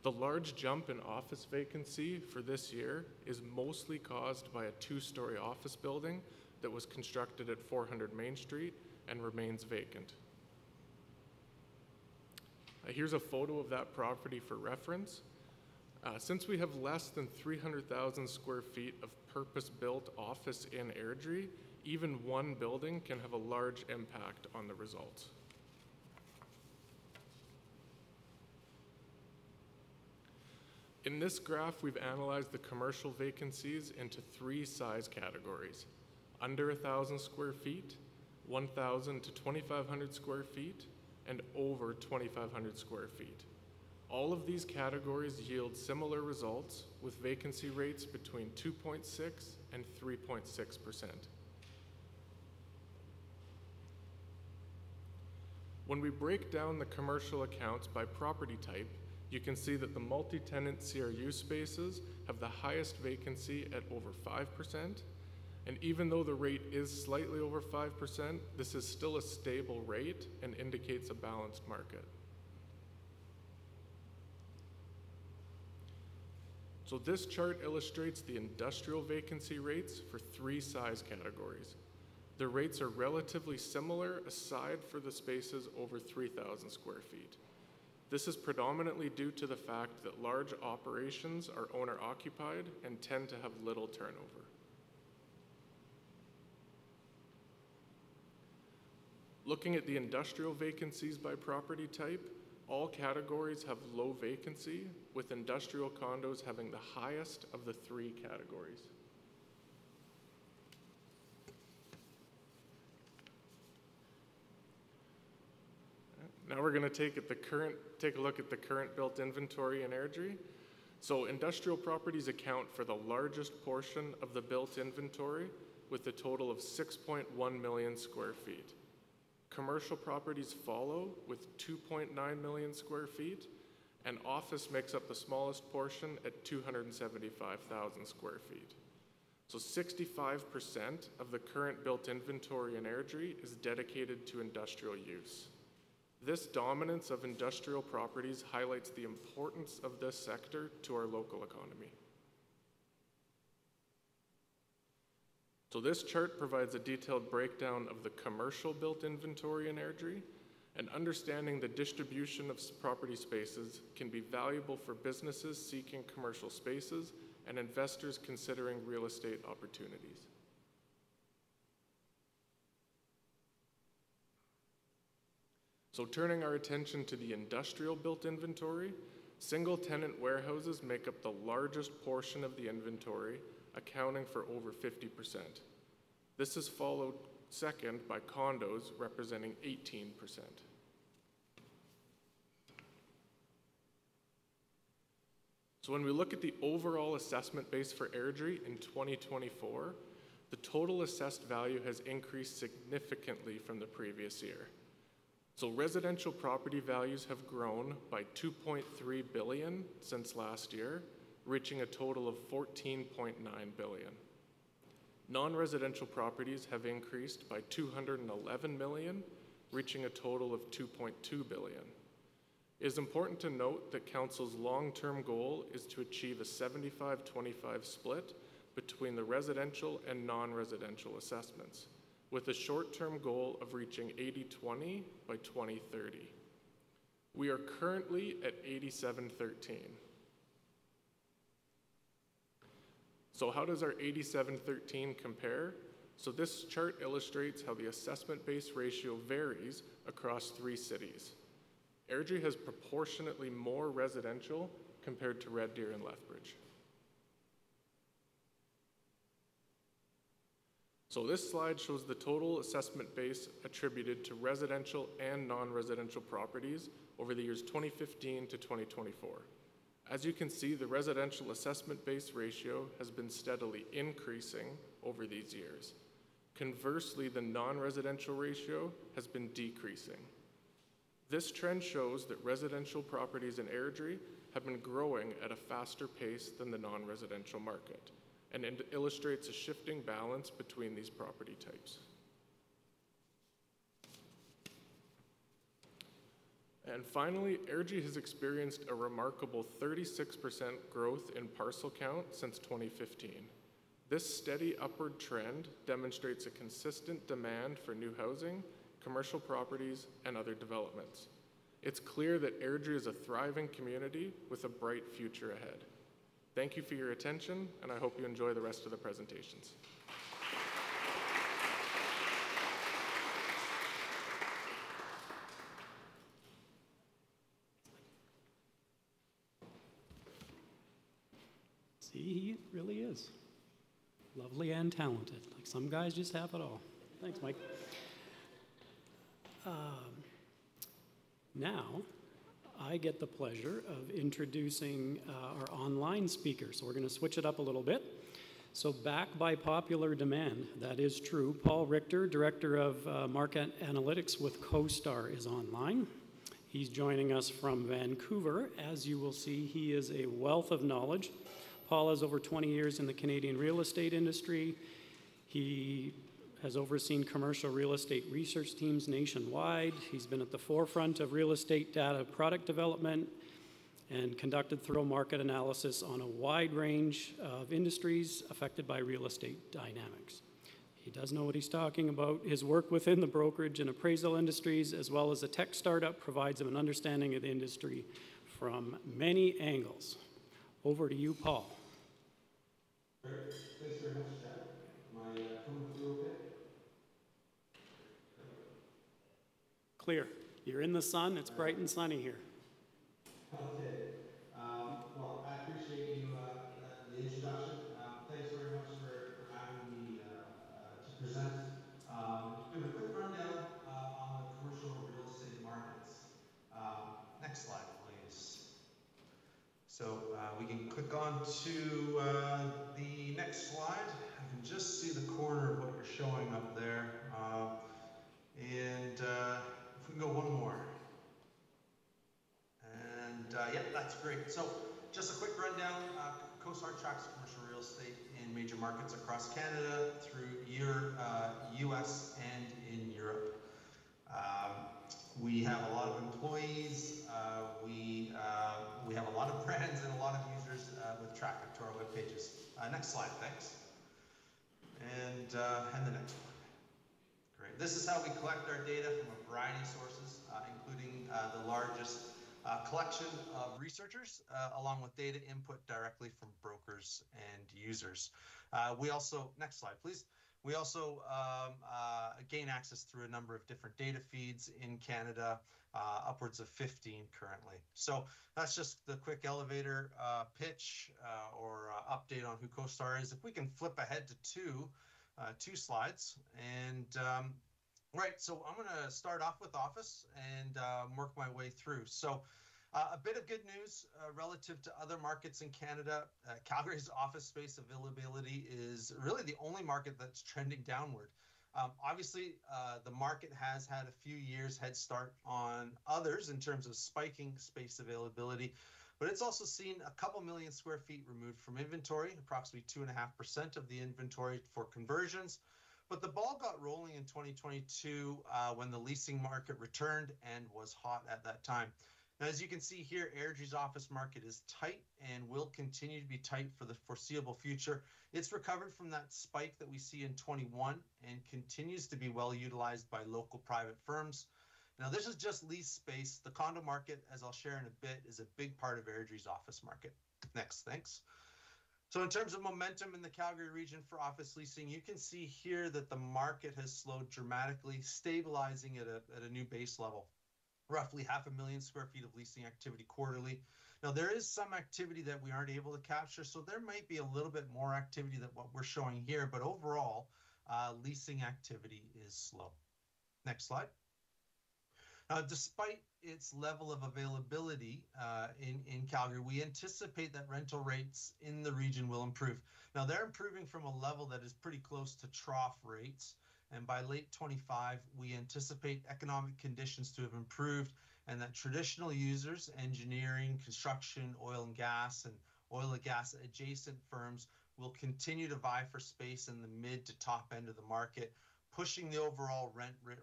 The large jump in office vacancy for this year is mostly caused by a two-story office building that was constructed at 400 Main Street and remains vacant. Here's a photo of that property for reference. Since we have less than 300,000 square feet of purpose-built office in Airdrie, even one building can have a large impact on the results. In this graph, we've analyzed the commercial vacancies into three size categories: under 1,000 square feet, 1,000 to 2,500 square feet, and over 2,500 square feet. All of these categories yield similar results with vacancy rates between 2.6 and 3.6%. When we break down the commercial accounts by property type, you can see that the multi-tenant CRU spaces have the highest vacancy at over 5%, and even though the rate is slightly over 5%, this is still a stable rate and indicates a balanced market. So this chart illustrates the industrial vacancy rates for three size categories. The rates are relatively similar aside for the spaces over 3,000 square feet. This is predominantly due to the fact that large operations are owner occupied and tend to have little turnover. Looking at the industrial vacancies by property type, all categories have low vacancy, with industrial condos having the highest of the three categories. Now we're going to take a look at the current built inventory in Airdrie. So industrial properties account for the largest portion of the built inventory, with a total of 6.1 million square feet. Commercial properties follow with 2.9 million square feet, and office makes up the smallest portion at 275,000 square feet. So 65% of the current built inventory in Airdrie is dedicated to industrial use. This dominance of industrial properties highlights the importance of this sector to our local economy. So this chart provides a detailed breakdown of the commercial built inventory in Airdrie. and understanding the distribution of property spaces can be valuable for businesses seeking commercial spaces and investors considering real estate opportunities. So turning our attention to the industrial built inventory, single-tenant warehouses make up the largest portion of the inventory, accounting for over 50%. This is followed second by condos, representing 18%. So when we look at the overall assessment base for Airdrie in 2024, the total assessed value has increased significantly from the previous year. So residential property values have grown by $2.3 billion since last year, reaching a total of $14.9 billion. Non-residential properties have increased by $211 million, reaching a total of $2.2 billion. It is important to note that Council's long-term goal is to achieve a 75-25 split between the residential and non-residential assessments, with a short-term goal of reaching 80-20 by 2030. We are currently at 87-13. So how does our 87-13 compare? So this chart illustrates how the assessment base ratio varies across 3 cities. Airdrie has proportionately more residential compared to Red Deer and Lethbridge. So this slide shows the total assessment base attributed to residential and non-residential properties over the years 2015 to 2024. As you can see, the residential assessment base ratio has been steadily increasing over these years. Conversely, the non-residential ratio has been decreasing. This trend shows that residential properties in Airdrie have been growing at a faster pace than the non-residential market, and it illustrates a shifting balance between these property types. And finally, Airdrie has experienced a remarkable 36% growth in parcel count since 2015. This steady upward trend demonstrates a consistent demand for new housing, commercial properties, and other developments. It's clear that Airdrie is a thriving community with a bright future ahead. Thank you for your attention, and I hope you enjoy the rest of the presentations. See, he really is. Lovely and talented. Like some guys just have it all. Thanks, Mike. Now, I get the pleasure of introducing our online speaker. So we're going to switch it up a little bit. So back by popular demand, that is true. Paul Richter, Director of Market Analytics with CoStar, is online. He's joining us from Vancouver. As you will see, he is a wealth of knowledge. Paul has over 20 years in the Canadian real estate industry. He has overseen commercial real estate research teams nationwide. He's been at the forefront of real estate data product development and conducted thorough market analysis on a wide range of industries affected by real estate dynamics. He does know what he's talking about. His work within the brokerage and appraisal industries, as well as a tech startup, provides him an understanding of the industry from many angles. Over to you, Paul. Great. Thanks very much, Chad. Am I coming through okay? Clear. You're in the sun. It's bright and sunny here. Okay. Well, I appreciate you the introduction. Thanks very much for having me to present. Give a quick rundown on the commercial real estate markets. Next slide, please. So we can click on to the next slide. I can just see the corner of what you're showing up there. And if we can go one more. And yeah, that's great. So just a quick rundown. CoStar tracks commercial real estate in major markets across Canada, through US and in Europe. We have a lot of employees. We have a lot of brands and a lot of users with traffic to our web pages. Next slide, thanks. And the next one. Great. This is how we collect our data from a variety of sources, including the largest collection of researchers, along with data input directly from brokers and users. We also, next slide, please. We also gain access through a number of different data feeds in Canada, upwards of 15 currently. So that's just the quick elevator pitch or update on who CoStar is. If we can flip ahead to two slides. And right, so I'm going to start off with office and work my way through. So a bit of good news relative to other markets in Canada. Calgary's office space availability is really the only market that's trending downward. Obviously, the market has had a few years head start on others in terms of spiking space availability, but it's also seen a couple million square feet removed from inventory, approximately 2.5% of the inventory for conversions. But the ball got rolling in 2022 when the leasing market returned and was hot at that time. Now, as you can see here, Airdrie's office market is tight and will continue to be tight for the foreseeable future. It's recovered from that spike that we see in 21 and continues to be well utilized by local private firms. Now, this is just lease space. The condo market, as I'll share in a bit, is a big part of Airdrie's office market. Next, thanks. So in terms of momentum in the Calgary region for office leasing, you can see here that the market has slowed dramatically, stabilizing at a new base level. Roughly 500,000 square feet of leasing activity quarterly. Now, there is some activity that we aren't able to capture, so there might be a little bit more activity than what we're showing here, but overall, leasing activity is slow. Next slide. Despite its level of availability in Calgary, we anticipate that rental rates in the region will improve. Now, they're improving from a level that is pretty close to trough rates. And by late 25, we anticipate economic conditions to have improved and that traditional users, engineering, construction, oil and gas adjacent firms will continue to vie for space in the mid to top end of the market, pushing the overall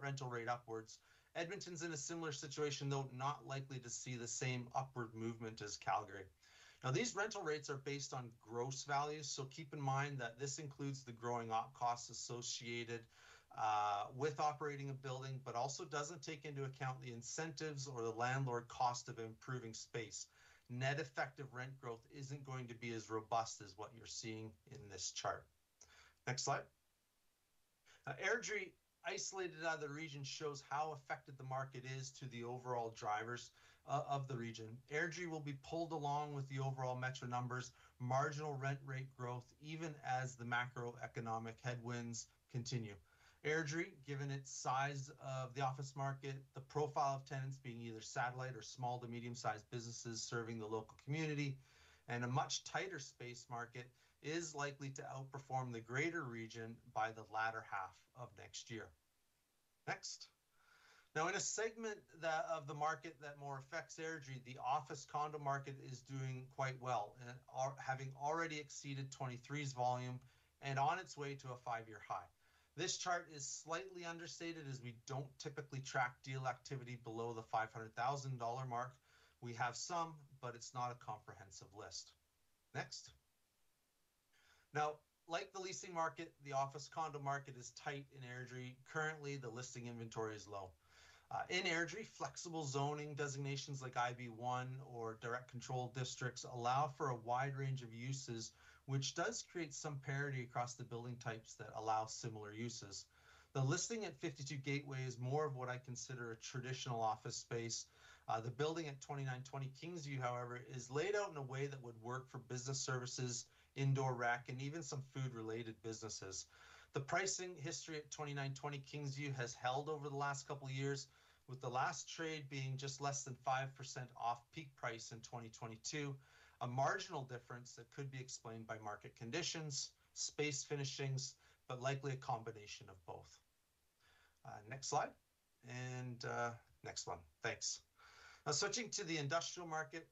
rental rate upwards. Edmonton's in a similar situation, though not likely to see the same upward movement as Calgary. Now, these rental rates are based on gross values, so keep in mind that this includes the growing op costs associated with operating a building, but also doesn't take into account the incentives or the landlord cost of improving space. Net effective rent growth isn't going to be as robust as what you're seeing in this chart. Next slide. Airdrie, isolated out of the region, shows how affected the market is to the overall drivers of the region. Airdrie will be pulled along with the overall metro numbers, marginal rent rate growth, even as the macroeconomic headwinds continue. Airdrie, given its size of the office market, the profile of tenants being either satellite or small to medium-sized businesses serving the local community, and a much tighter space market, is likely to outperform the greater region by the latter half of next year. Next. Now, in a segment of the market that more affects Airdrie, the office condo market is doing quite well, having already exceeded 23's volume and on its way to a 5-year high. This chart is slightly understated as we don't typically track deal activity below the $500,000 mark. We have some, but it's not a comprehensive list. Next. Now, like the leasing market, the office condo market is tight in Airdrie. Currently, the listing inventory is low. In Airdrie, flexible zoning designations like IB1 or direct control districts allow for a wide range of uses, which does create some parity across the building types that allow similar uses. The listing at 52 Gateway is more of what I consider a traditional office space. The building at 2920 Kingsview, however, is laid out in a way that would work for business services, indoor rec, and even some food-related businesses. The pricing history at 2920 Kingsview has held over the last couple of years, with the last trade being just less than 5% off peak price in 2022, a marginal difference that could be explained by market conditions, space finishings, but likely a combination of both. Next slide, and next one, thanks. Now, switching to the industrial market,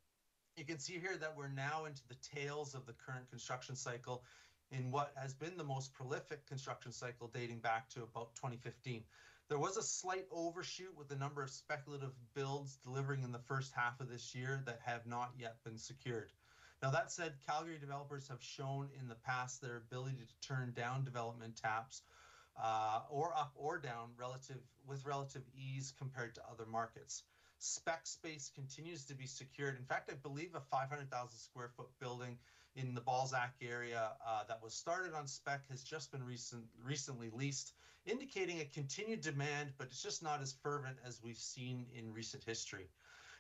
you can see here that we're now into the tails of the current construction cycle in what has been the most prolific construction cycle dating back to about 2015. There was a slight overshoot with the number of speculative builds delivering in the first half of this year that have not yet been secured. Now, that said, Calgary developers have shown in the past their ability to turn down development taps or up or down with relative ease compared to other markets. Spec space continues to be secured. In fact, I believe a 500,000 square foot building in the Balzac area that was started on spec has just been recently leased, indicating a continued demand, but it's just not as fervent as we've seen in recent history.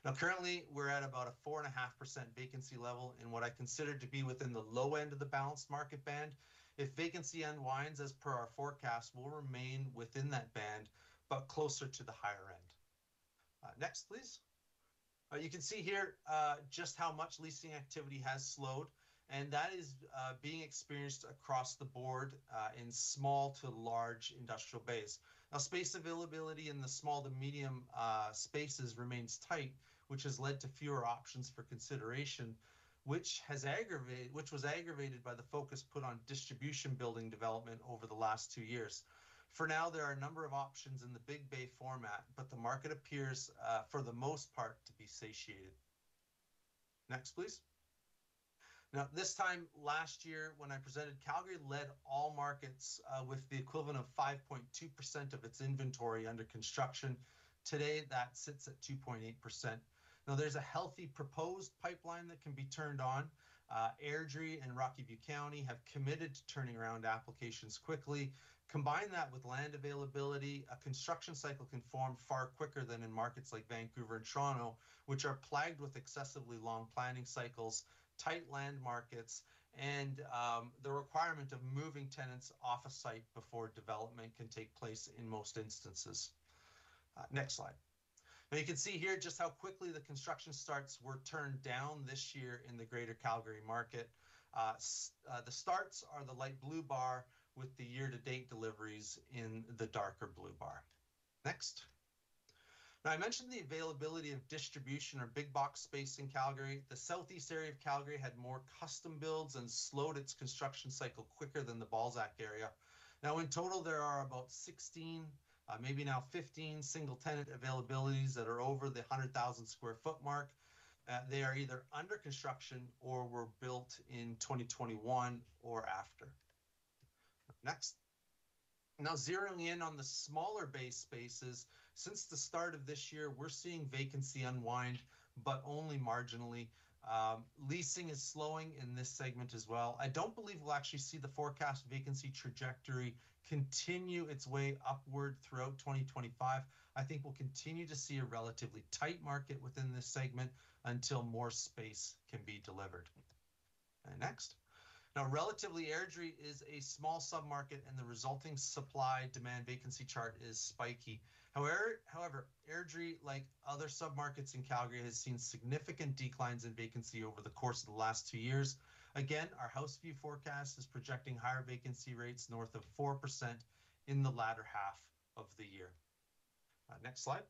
Now, currently, we're at about a 4.5% vacancy level in what I consider to be within the low end of the balanced market band. If vacancy unwinds as per our forecast, we'll remain within that band, but closer to the higher end. Next, please. You can see here just how much leasing activity has slowed, and that is being experienced across the board in small to large industrial bays. Now, space availability in the small to medium spaces remains tight, which has led to fewer options for consideration, which was aggravated by the focus put on distribution building development over the last 2 years. For now, there are a number of options in the big bay format, but the market appears, for the most part, to be satiated. Next, please. Now, this time last year, when I presented, Calgary led all markets with the equivalent of 5.2% of its inventory under construction. Today, that sits at 2.8%. Now, there's a healthy proposed pipeline that can be turned on. Airdrie and Rocky View County have committed to turning around applications quickly. Combine that with land availability, a construction cycle can form far quicker than in markets like Vancouver and Toronto, which are plagued with excessively long planning cycles, tight land markets, and the requirement of moving tenants off a site before development can take place in most instances. Next slide. Now you can see here just how quickly the construction starts were turned down this year in the greater Calgary market. The starts are the light blue bar with the year-to-date deliveries in the darker blue bar. Next. Now I mentioned the availability of distribution or big box space in Calgary. The southeast area of Calgary had more custom builds and slowed its construction cycle quicker than the Balzac area. Now in total, there are about 16 maybe now 15 single tenant availabilities that are over the 100,000 square foot mark. They are either under construction or were built in 2021 or after. Next. Now, zeroing in on the smaller bay spaces, since the start of this year, we're seeing vacancy unwind, but only marginally. Leasing is slowing in this segment as well. I don't believe we'll actually see the forecast vacancy trajectory continue its way upward throughout 2025. I think we'll continue to see a relatively tight market within this segment until more space can be delivered. And next. Now, relatively, Airdrie is a small submarket, and the resulting supply-demand vacancy chart is spiky. However, Airdrie, like other submarkets in Calgary, has seen significant declines in vacancy over the course of the last 2 years. Again, our house view forecast is projecting higher vacancy rates north of 4% in the latter half of the year. Next slide.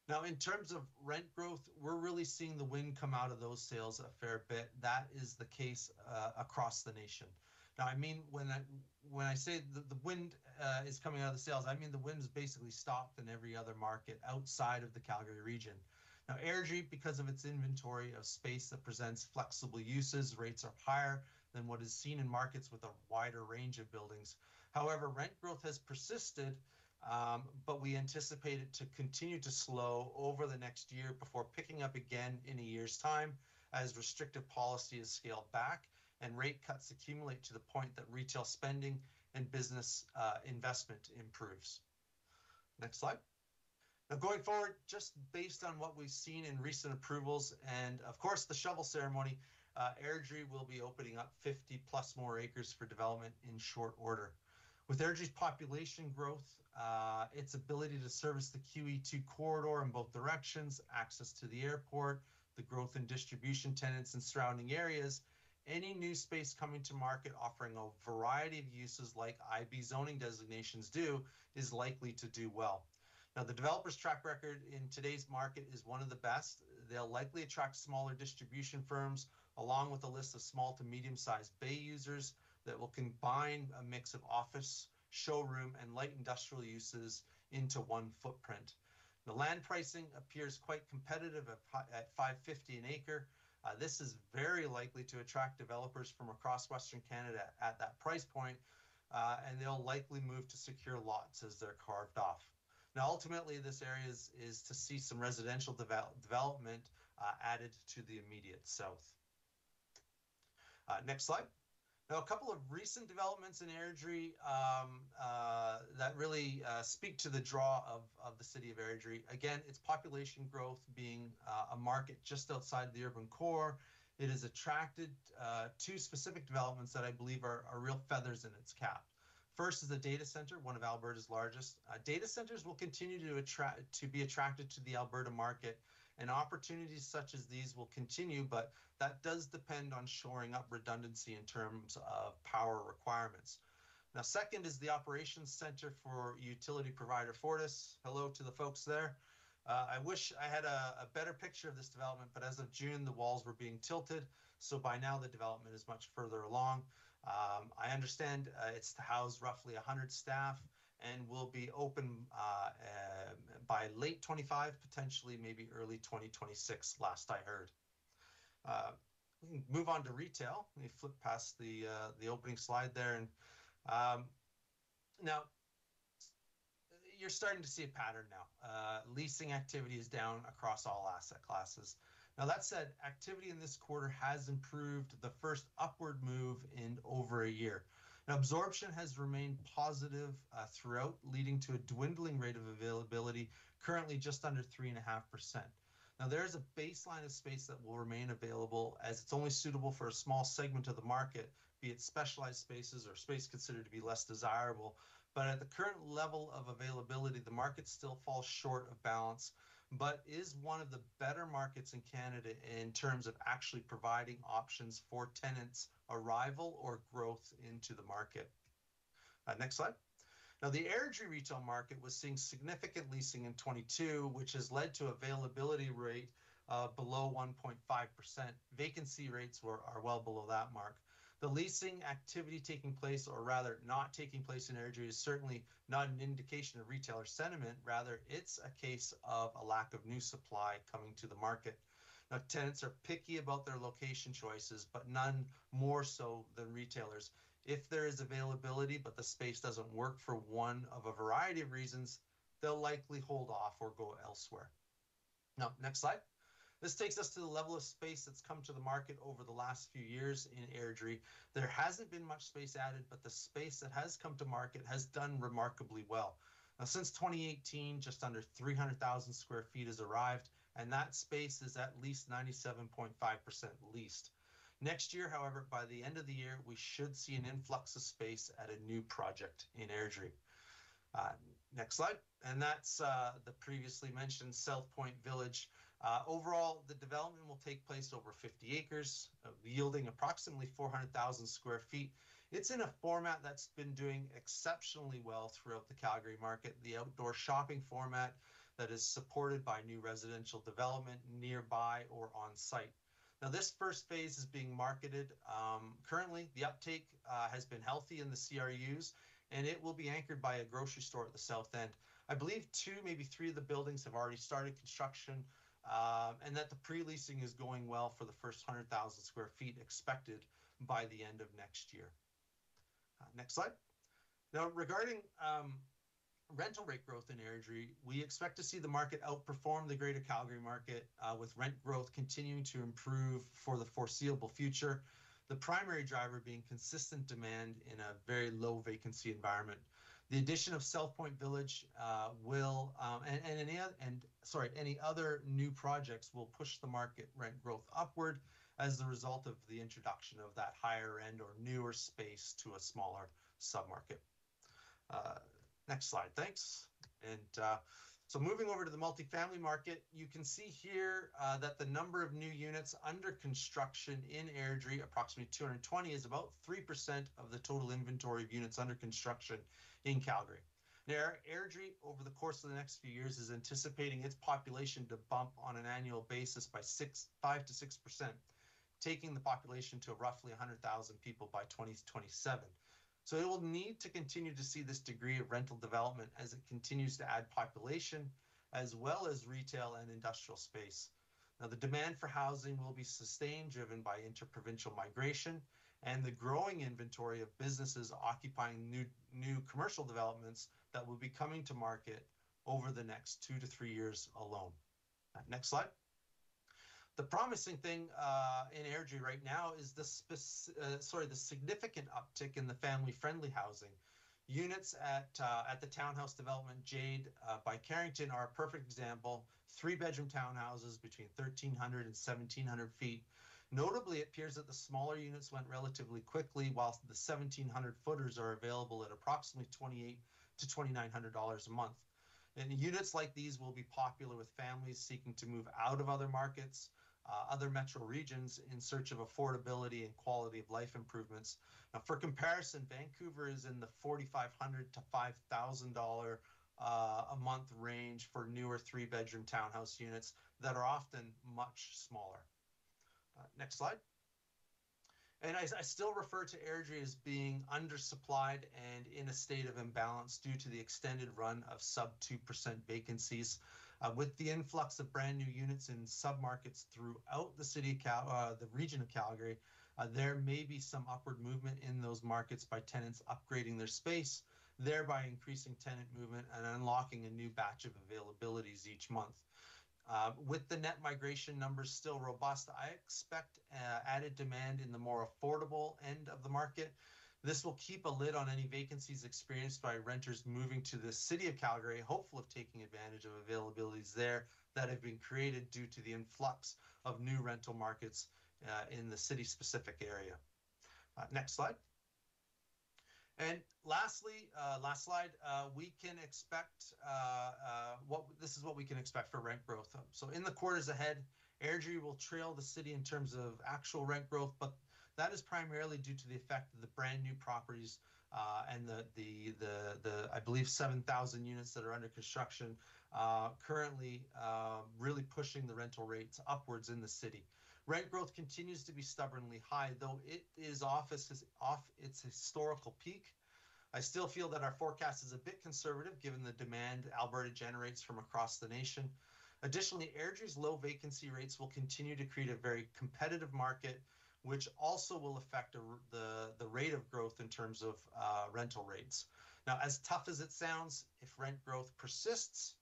Now, in terms of rent growth, we're really seeing the wind come out of those sails a fair bit. That is the case across the nation. Now, I mean, when I say the wind is coming out of the sails, I mean the wind is basically stopped in every other market outside of the Calgary region. Now, Airdrie, because of its inventory of space that presents flexible uses, rates are higher than what is seen in markets with a wider range of buildings. However, rent growth has persisted, but we anticipate it to continue to slow over the next year before picking up again in a year's time as restrictive policy is scaled back and rate cuts accumulate to the point that retail spending and business investment improves. Next slide. Now, going forward, just based on what we've seen in recent approvals and, of course, the shovel ceremony, Airdrie will be opening up 50 plus more acres for development in short order. With Airdrie's population growth, its ability to service the QE2 corridor in both directions, access to the airport, the growth in distribution tenants in surrounding areas, any new space coming to market offering a variety of uses like IB zoning designations do is likely to do well. Now, the developer's track record in today's market is one of the best. They'll likely attract smaller distribution firms along with a list of small to medium-sized bay users that will combine a mix of office, showroom, and light industrial uses into one footprint. The land pricing appears quite competitive at $550 an acre. This is very likely to attract developers from across Western Canada at that price point. and they'll likely move to secure lots as they're carved off. Now, ultimately, this area is to see some residential development added to the immediate south. Next slide. Now, a couple of recent developments in Airdrie that really speak to the draw of the city of Airdrie. Again, its population growth being a market just outside the urban core. It has attracted two specific developments that I believe are real feathers in its cap. First is the data center, one of Alberta's largest. Data centers will continue to be attracted to the Alberta market, and opportunities such as these will continue, but that does depend on shoring up redundancy in terms of power requirements. Now, second is the operations center for utility provider Fortis. Hello to the folks there. I wish I had a better picture of this development, but as of June, the walls were being tilted, so by now the development is much further along. I understand it's to house roughly 100 staff and will be open by late 25, potentially maybe early 2026, last I heard. We can move on to retail. Let me flip past the opening slide there. And now, you're starting to see a pattern now. Leasing activity is down across all asset classes. Now, that said, activity in this quarter has improved, the first upward move in over a year. Now, absorption has remained positive throughout, leading to a dwindling rate of availability, currently just under 3.5%. Now, there's a baseline of space that will remain available as it's only suitable for a small segment of the market, be it specialized spaces or space considered to be less desirable. But at the current level of availability, the market still falls short of balance, but is one of the better markets in Canada in terms of actually providing options for tenants' arrival or growth into the market. Next slide. Now, the Airdrie retail market was seeing significant leasing in 22, which has led to availability rate below 1.5%. Vacancy rates are well below that mark. The leasing activity taking place, or rather not taking place in Airdrie, is certainly not an indication of retailer sentiment. Rather, it's a case of a lack of new supply coming to the market. Now, tenants are picky about their location choices, but none more so than retailers. If there is availability, but the space doesn't work for one of a variety of reasons, they'll likely hold off or go elsewhere. Now, next slide. This takes us to the level of space that's come to the market over the last few years in Airdrie. There hasn't been much space added, but the space that has come to market has done remarkably well. Now, since 2018, just under 300,000 square feet has arrived, and that space is at least 97.5% leased. Next year, however, by the end of the year, we should see an influx of space at a new project in Airdrie. Next slide. And that's the previously mentioned South Point Village. Overall, the development will take place over 50 acres, yielding approximately 400,000 square feet. It's in a format that's been doing exceptionally well throughout the Calgary market, the outdoor shopping format that is supported by new residential development nearby or on site. Now, this first phase is being marketed. Currently, the uptake has been healthy in the CRUs, and it will be anchored by a grocery store at the south end. I believe 2, maybe 3 of the buildings have already started construction, and that the pre-leasing is going well for the first 100,000 square feet expected by the end of next year. Next slide. Now, regarding rental rate growth in Airdrie, we expect to see the market outperform the greater Calgary market, with rent growth continuing to improve for the foreseeable future. The primary driver being consistent demand in a very low vacancy environment. The addition of South Point Village any other new projects will push the market rent growth upward as the result of the introduction of that higher end or newer space to a smaller submarket. Next slide, thanks. And so moving over to the multifamily market, you can see here that the number of new units under construction in Airdrie, approximately 220, is about 3% of the total inventory of units under construction in Calgary. Now, Airdrie, over the course of the next few years, is anticipating its population to bump on an annual basis by 5 to 6%, taking the population to roughly 100,000 people by 2027. So it will need to continue to see this degree of rental development as it continues to add population, as well as retail and industrial space. Now, the demand for housing will be sustained, driven by interprovincial migration and the growing inventory of businesses occupying new commercial developments that will be coming to market over the next 2 to 3 years alone. Next slide. The promising thing in Airdrie right now is the significant uptick in the family-friendly housing. Units at the townhouse development Jade by Carrington are a perfect example. 3-bedroom townhouses between 1,300 and 1,700 feet. Notably, it appears that the smaller units went relatively quickly, whilst the 1,700 footers are available at approximately $2,800 to $2,900 a month. And units like these will be popular with families seeking to move out of other markets, other metro regions in search of affordability and quality of life improvements. Now, for comparison, Vancouver is in the $4,500 to $5,000 a month range for newer 3-bedroom townhouse units that are often much smaller. Next slide. And I still refer to Airdrie as being undersupplied and in a state of imbalance due to the extended run of sub 2% vacancies. With the influx of brand new units in submarkets throughout the city of the region of Calgary, there may be some upward movement in those markets by tenants upgrading their space, thereby increasing tenant movement and unlocking a new batch of availabilities each month. With the net migration numbers still robust, I expect added demand in the more affordable end of the market. This will keep a lid on any vacancies experienced by renters moving to the city of Calgary, hopeful of taking advantage of availabilities there that have been created due to the influx of new rental markets in the city-specific area. Next slide. And lastly, last slide, we can expect, this is what we can expect for rent growth. So in the quarters ahead, Airdrie will trail the city in terms of actual rent growth, but that is primarily due to the effect of the brand new properties and the I believe 7,000 units that are under construction currently really pushing the rental rates upwards in the city. Rent growth continues to be stubbornly high, though it is off its historical peak. I still feel that our forecast is a bit conservative given the demand Alberta generates from across the nation. Additionally, Airdrie's low vacancy rates will continue to create a very competitive market, which also will affect the rate of growth in terms of rental rates. Now, as tough as it sounds, if rent growth persists,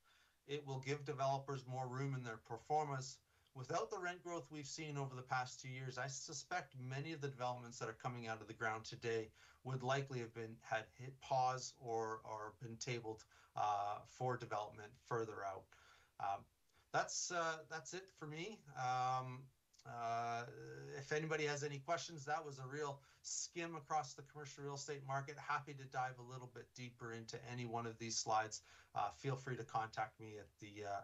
it will give developers more room in their pro formas. Without the rent growth we've seen over the past 2 years, I suspect many of the developments that are coming out of the ground today would likely have had hit pause or been tabled for development further out. That's it for me. If anybody has any questions, that was a real skim across the commercial real estate market. Happy to dive a little bit deeper into any one of these slides. Feel free to contact me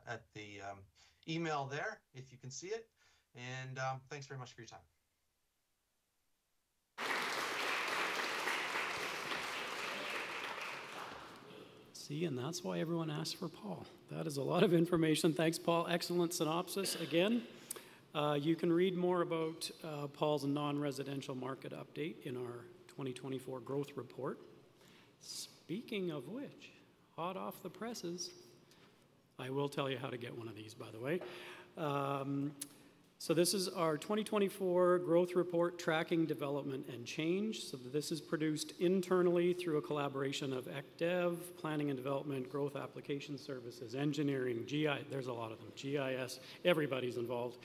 at the email there if you can see it. And thanks very much for your time. See, and that's why everyone asks for Paul. That is a lot of information. Thanks, Paul. Excellent synopsis again. You can read more about Paul's non-residential market update in our 2024 growth report. Speaking of which, hot off the presses, I will tell you how to get one of these, by the way. So this is our 2024 growth report, tracking development and change. So this is produced internally through a collaboration of ECDev, planning and development, growth application services, engineering, there's a lot of them, GIS, everybody's involved.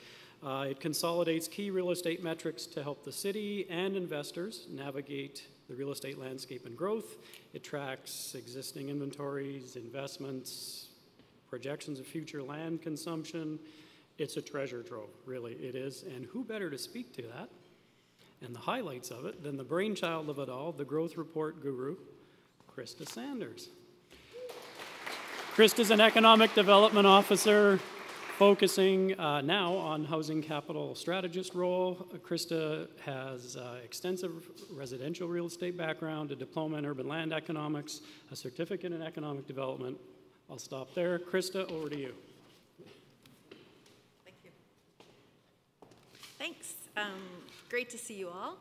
It consolidates key real estate metrics to help the city and investors navigate the real estate landscape and growth. It tracks existing inventories, investments, projections of future land consumption. It's a treasure trove, really, it is. And who better to speak to that and the highlights of it than the brainchild of it all, the growth report guru, Krista Sanders. Krista's an economic development officer focusing now on housing capital strategist role. Krista has extensive residential real estate background, a diploma in urban land economics, a certificate in economic development. I'll stop there. Krista, over to you. Thank you. Thanks. Great to see you all.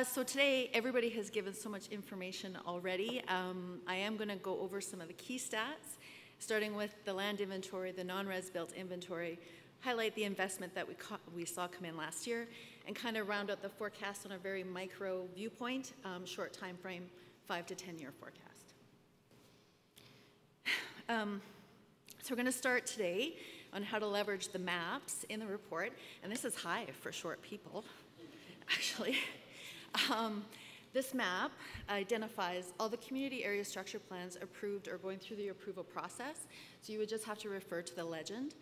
So today, everybody has given so much information already. I am going to go over some of the key stats, starting with the land inventory, the non-res built inventory, highlight the investment that we saw come in last year, and kind of round out the forecast on a very micro viewpoint, short time frame, 5 to 10 year forecast. So we're going to start today on how to leverage the maps in the report, and this is high for short people, actually. This map identifies all the community area structure plans approved or going through the approval process, so you would just have to refer to the legend.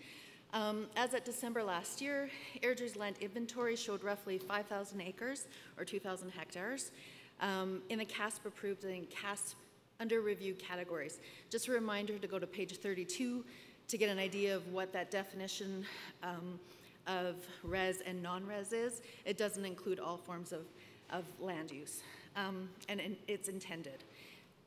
As at December last year, Airdrie's land inventory showed roughly 5,000 acres or 2,000 hectares in the CASP approved and CASP under review categories. Just a reminder to go to page 32 to get an idea of what that definition of res and non-res is. It doesn't include all forms of land use, and it's intended.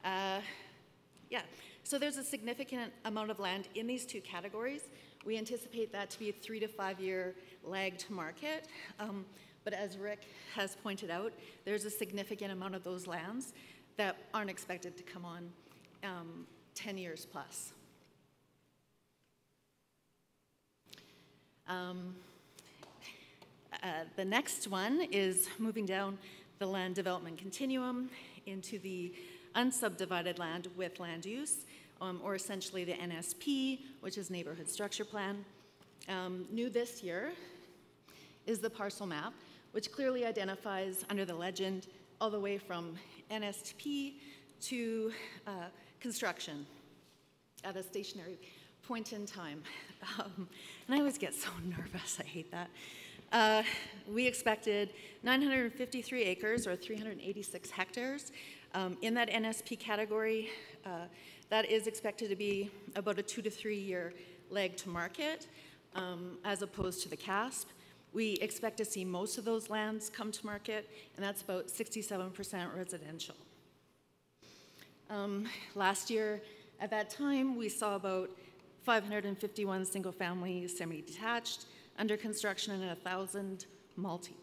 Yeah, so there's a significant amount of land in these two categories. We anticipate that to be a 3 to 5 year lag to market, but as Rick has pointed out, there's a significant amount of those lands that aren't expected to come on 10 years plus. The next one is moving down the land development continuum into the unsubdivided land with land use, or essentially the NSP, which is Neighborhood Structure Plan. New this year is the parcel map, which clearly identifies under the legend all the way from NSP to construction at a stationary point in time. And I always get so nervous, I hate that. We expected 953 acres or 386 hectares in that NSP category. That is expected to be about a 2 to 3 year lag to market as opposed to the CASP. We expect to see most of those lands come to market, and that's about 67% residential. Last year, at that time, we saw about 551 single-family semi-detached under construction and 1,000 multi.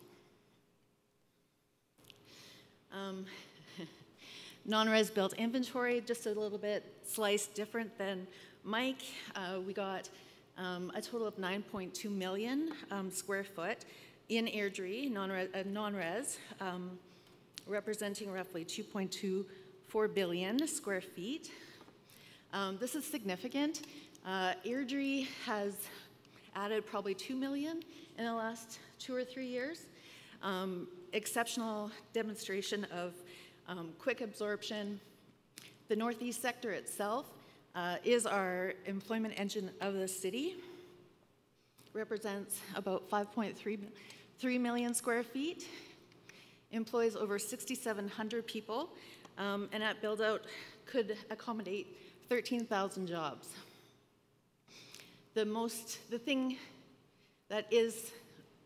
Non-res built inventory, just a little bit sliced different than Mike. We got a total of 9.2 million square foot in Airdrie, non-res, representing roughly 2.24 billion square feet. This is significant. Airdrie has added probably 2 million in the last 2 or 3 years. Exceptional demonstration of quick absorption. The Northeast sector itself is our employment engine of the city. Represents about 5.3 million square feet. Employs over 6,700 people, and that build-out could accommodate 13,000 jobs. The thing that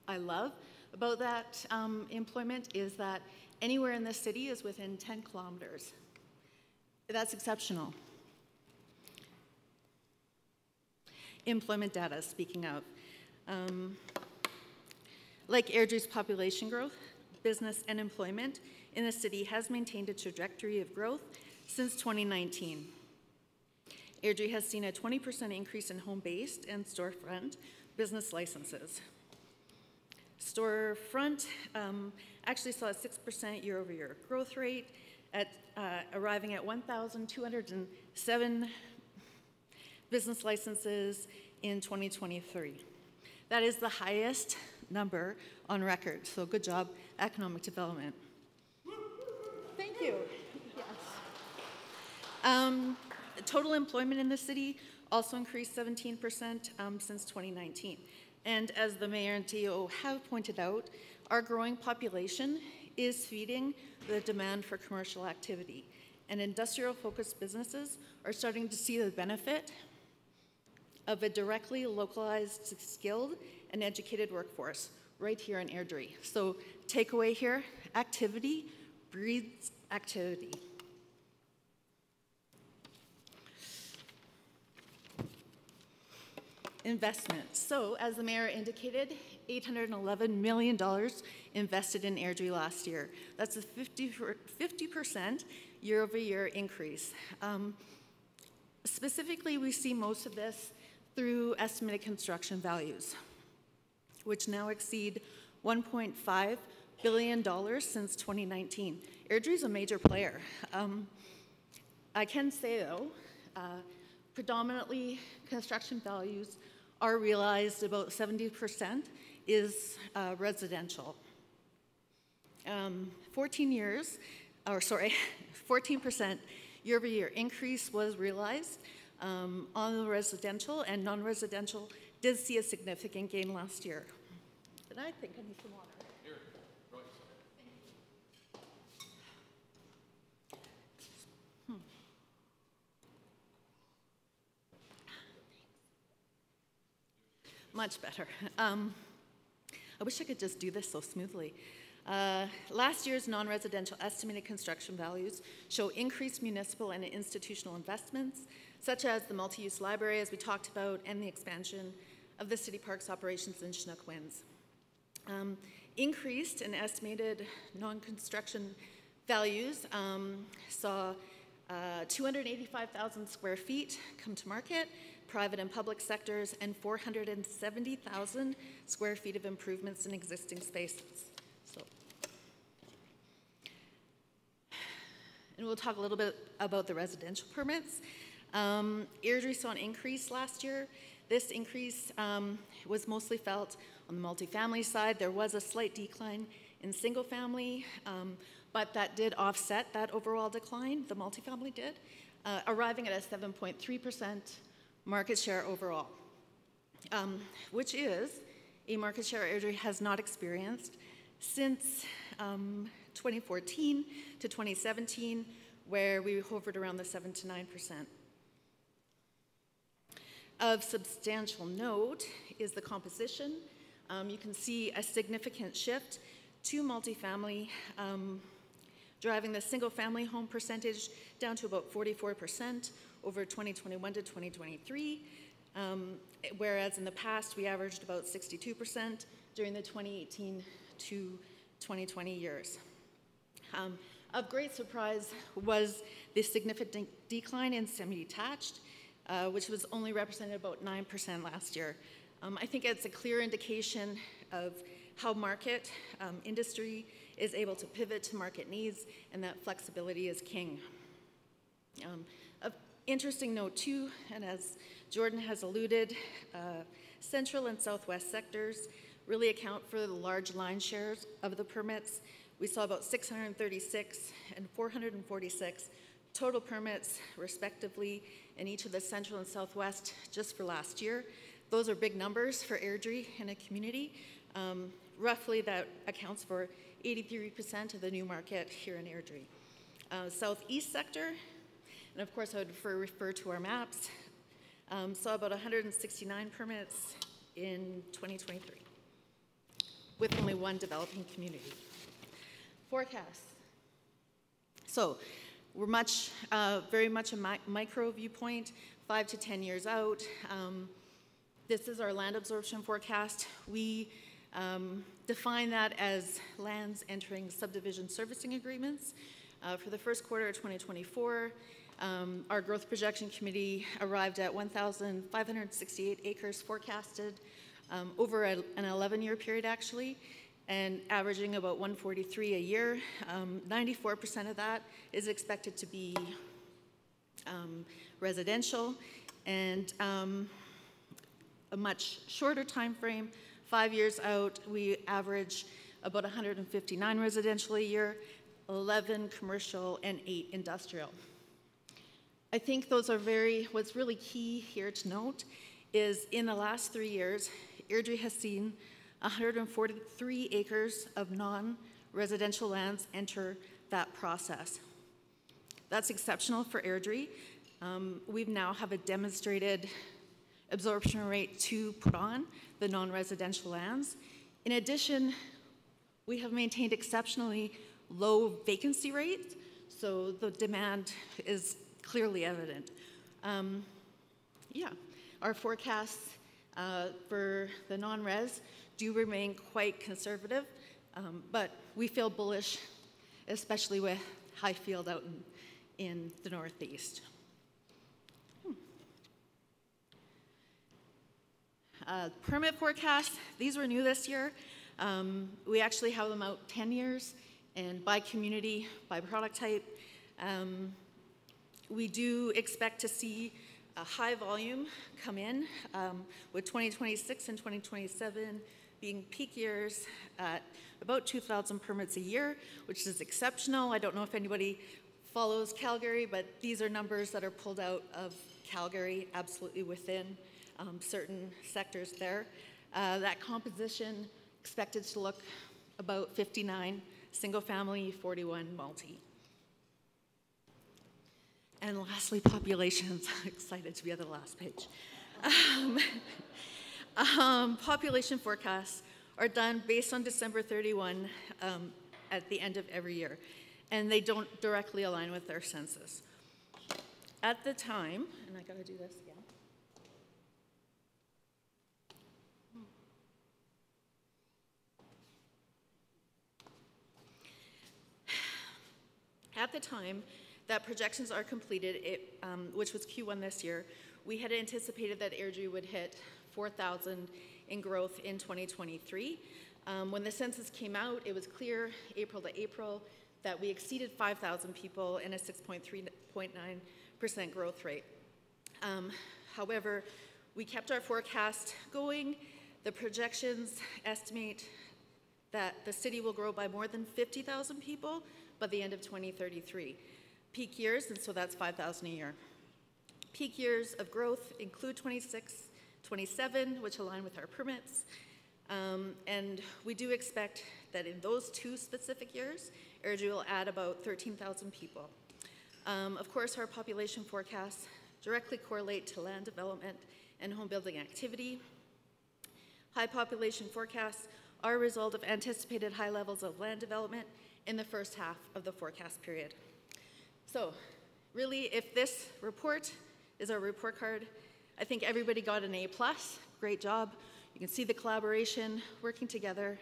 I love about that employment is that anywhere in the city is within 10 kilometers. That's exceptional. Employment data, speaking of. Like Airdrie's population growth, business and employment in the city has maintained a trajectory of growth since 2019. Airdrie has seen a 20% increase in home-based and storefront business licenses. Storefront actually saw a 6% year-over-year growth rate, arriving at 1,207 business licenses in 2023. That is the highest number on record, so good job, Economic Development. Thank you. Yes. Total employment in the city also increased 17% since 2019. And as the Mayor and CEO have pointed out, our growing population is feeding the demand for commercial activity. And industrial-focused businesses are starting to see the benefit of a directly localized, skilled, and educated workforce right here in Airdrie. So takeaway here, activity breeds activity. Investment. So as the Mayor indicated, $811 million invested in Airdrie last year. That's a 50% year-over-year increase. Specifically, we see most of this through estimated construction values. which now exceed $1.5 billion since 2019. Airdrie is a major player. I can say, though, predominantly construction values are realized, about 70% is residential. 14% year-over-year increase was realized on the residential, and non-residential did see a significant gain last year. And I think I need some water. Here, Royce. Much better. I wish I could just do this so smoothly. Last year's non-residential estimated construction values show increased municipal and institutional investments, such as the multi-use library, as we talked about, and the expansion of the city parks operations in Chinook Winds. Increased and estimated non-construction values saw 285,000 square feet come to market, private and public sectors, and 470,000 square feet of improvements in existing spaces. And we'll talk a little bit about the residential permits. Airdrie saw an increase last year. This increase was mostly felt on the multifamily side. There was a slight decline in single family, but that did offset that overall decline, the multifamily did, arriving at a 7.3% market share overall, which is a market share Airdrie has not experienced since 2014 to 2017, where we hovered around the 7 to 9%. Of substantial note is the composition. You can see a significant shift to multifamily, driving the single-family home percentage down to about 44% over 2021 to 2023, whereas in the past we averaged about 62% during the 2018 to 2020 years. Of great surprise was the significant decline in semi-detached, which was only represented about 9% last year. I think it's a clear indication of how market industry is able to pivot to market needs, and that flexibility is king. Of interesting note too, and as Jordan has alluded, central and southwest sectors really account for the large line shares of the permits. We saw about 636 and 446 total permits, respectively, in each of the central and southwest just for last year. Those are big numbers for Airdrie in a community. Roughly, that accounts for 83% of the new market here in Airdrie. Southeast sector, and of course I would refer to our maps, saw about 169 permits in 2023, with only one developing community. Forecasts. So we're very much a micro viewpoint, 5 to 10 years out. This is our land absorption forecast. We define that as lands entering subdivision servicing agreements. For the first quarter of 2024, our growth projection committee arrived at 1,568 acres forecasted over an 11-year period, actually, and averaging about 143 a year. 94% of that is expected to be residential, and a much shorter time frame, 5 years out, we average about 159 residential a year, 11 commercial, and 8 industrial. I think those are what's really key here to note is in the last 3 years, Airdrie has seen 143 acres of non-residential lands enter that process. That's exceptional for Airdrie. We now have a demonstrated absorption rate to put on the non-residential lands. In addition, we have maintained exceptionally low vacancy rates, so the demand is clearly evident. Our forecasts for the non-res do remain quite conservative, but we feel bullish, especially with Highfield out in the northeast. Permit forecasts, these were new this year. We actually have them out 10 years, and by community, by product type. We do expect to see a high volume come in, with 2026 and 2027 being peak years at about 2,000 permits a year, which is exceptional. I don't know if anybody follows Calgary, but these are numbers that are pulled out of Calgary, absolutely within certain sectors there. That composition expected to look about 59 single family, 41 multi. And lastly, populations. Excited to be on the last page. Population forecasts are done based on December 31 at the end of every year, and they don't directly align with their census. At the time, and I gotta do this again. At the time that projections are completed, which was Q1 this year, we had anticipated that Airdrie would hit 4,000 in growth in 2023. When the census came out, it was clear, April to April, that we exceeded 5,000 people in a 6.9% growth rate. However, we kept our forecast going. The projections estimate that the city will grow by more than 50,000 people by the end of 2033. Peak years, and so that's 5,000 a year. Peak years of growth include 26, 27, which align with our permits. And we do expect that in those two specific years, Airdrie will add about 13,000 people. Of course, our population forecasts directly correlate to land development and home building activity. High population forecasts are a result of anticipated high levels of land development in the first half of the forecast period. So really, if this report is our report card, I think everybody got an A+. Great job. You can see the collaboration, working together.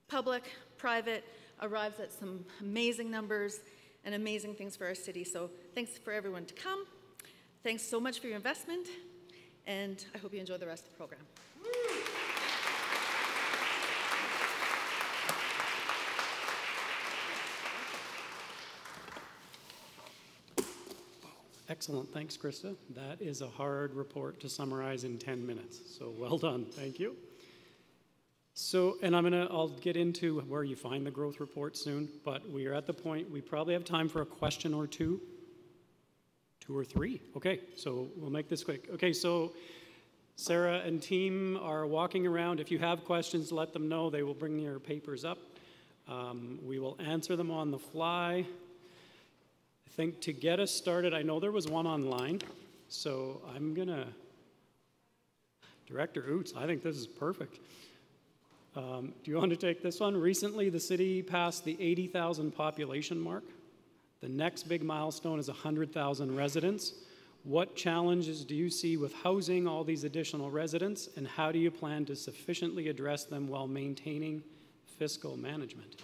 Public, private, arrives at some amazing numbers and amazing things for our city. So thanks for everyone to come. Thanks so much for your investment, and I hope you enjoy the rest of the program. Excellent, thanks Krista. That is a hard report to summarize in 10 minutes, so well done, thank you. So, and I'll get into where you find the growth report soon, but we are at the point, we probably have time for a question or two or three. Okay, so we'll make this quick. Okay, so Sarah and team are walking around. If you have questions, let them know. They will bring your papers up. We will answer them on the fly. I think to get us started, I know there was one online, so I'm gonna, Director Oots, I think this is perfect. Do you want to take this one? Recently, the city passed the 80,000 population mark. The next big milestone is 100,000 residents. What challenges do you see with housing all these additional residents, and how do you plan to sufficiently address them while maintaining fiscal management?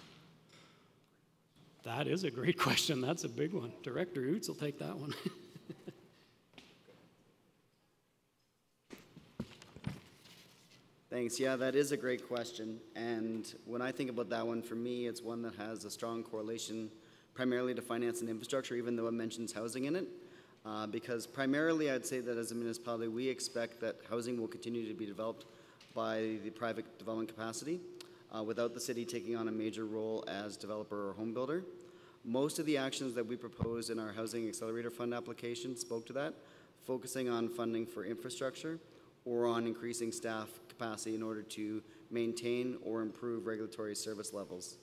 That is a great question. That's a big one. Director Oots will take that one. Thanks. Yeah, that is a great question. And when I think about that one, for me, it's one that has a strong correlation primarily to finance and infrastructure, even though it mentions housing in it. Because primarily, I'd say that as a municipality, we expect that housing will continue to be developed by the private development capacity, without the city taking on a major role as developer or home builder. Most of the actions that we proposed in our Housing Accelerator Fund application spoke to that, focusing on funding for infrastructure or on increasing staff capacity in order to maintain or improve regulatory service levels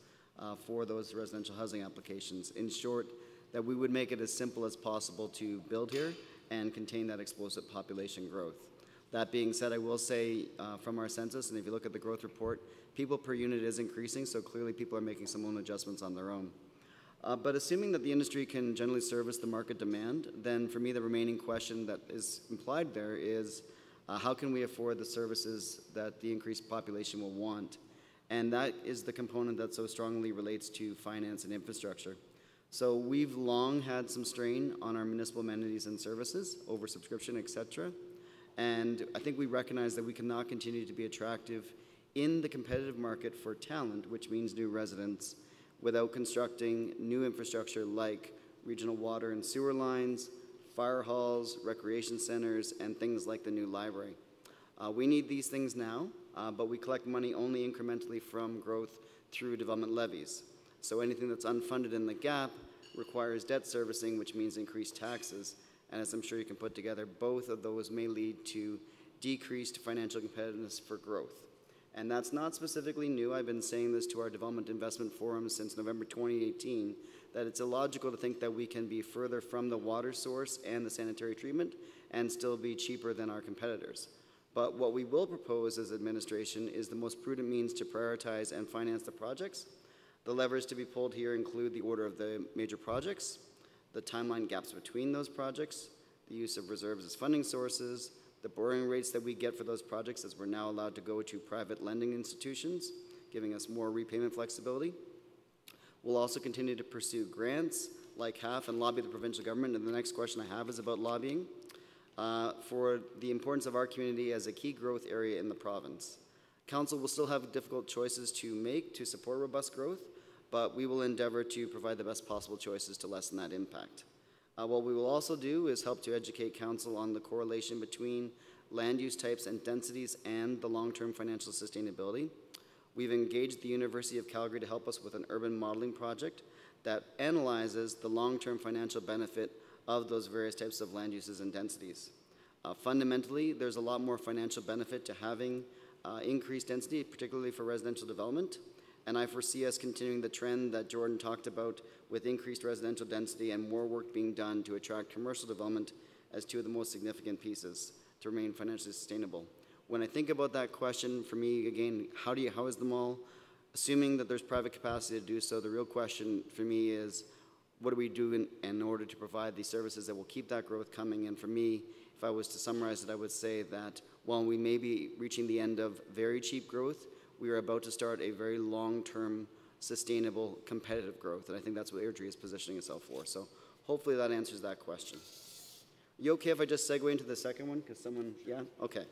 for those residential housing applications. In short, that we would make it as simple as possible to build here and contain that explosive population growth. That being said, I will say from our census, and if you look at the growth report, people per unit is increasing, so clearly people are making some own adjustments on their own. But assuming that the industry can generally service the market demand, then for me the remaining question that is implied there is how can we afford the services that the increased population will want? And that is the component that so strongly relates to finance and infrastructure. So we've long had some strain on our municipal amenities and services, oversubscription, etc. And I think we recognize that we cannot continue to be attractive in the competitive market for talent, which means new residents, without constructing new infrastructure like regional water and sewer lines, fire halls, recreation centers, and things like the new library. We need these things now, but we collect money only incrementally from growth through development levies. So anything that's unfunded in the gap requires debt servicing, which means increased taxes. And as I'm sure you can put together, both of those may lead to decreased financial competitiveness for growth. And that's not specifically new. I've been saying this to our Development Investment Forum since November 2018, that it's illogical to think that we can be further from the water source and the sanitary treatment and still be cheaper than our competitors. But what we will propose as administration is the most prudent means to prioritize and finance the projects. The levers to be pulled here include the order of the major projects, the timeline gaps between those projects, the use of reserves as funding sources, the borrowing rates that we get for those projects, as we're now allowed to go to private lending institutions, giving us more repayment flexibility. We'll also continue to pursue grants like HAF and lobby the provincial government. And the next question I have is about lobbying for the importance of our community as a key growth area in the province. Council will still have difficult choices to make to support robust growth, but we will endeavor to provide the best possible choices to lessen that impact. What we will also do is help to educate Council on the correlation between land use types and densities and the long-term financial sustainability. We've engaged the University of Calgary to help us with an urban modeling project that analyzes the long-term financial benefit of those various types of land uses and densities. Fundamentally, there's a lot more financial benefit to having increased density, particularly for residential development. And I foresee us continuing the trend that Jordan talked about with increased residential density and more work being done to attract commercial development as two of the most significant pieces to remain financially sustainable. When I think about that question, for me, again, how do you house them all? Assuming that there's private capacity to do so, the real question for me is, what do we do in order to provide the services that will keep that growth coming? And for me, if I was to summarize it, I would say that while we may be reaching the end of very cheap growth, we are about to start a very long-term, sustainable, competitive growth. And I think that's what Airdrie is positioning itself for. So hopefully that answers that question. You okay if I just segue into the second one? Because someone, yeah? Okay.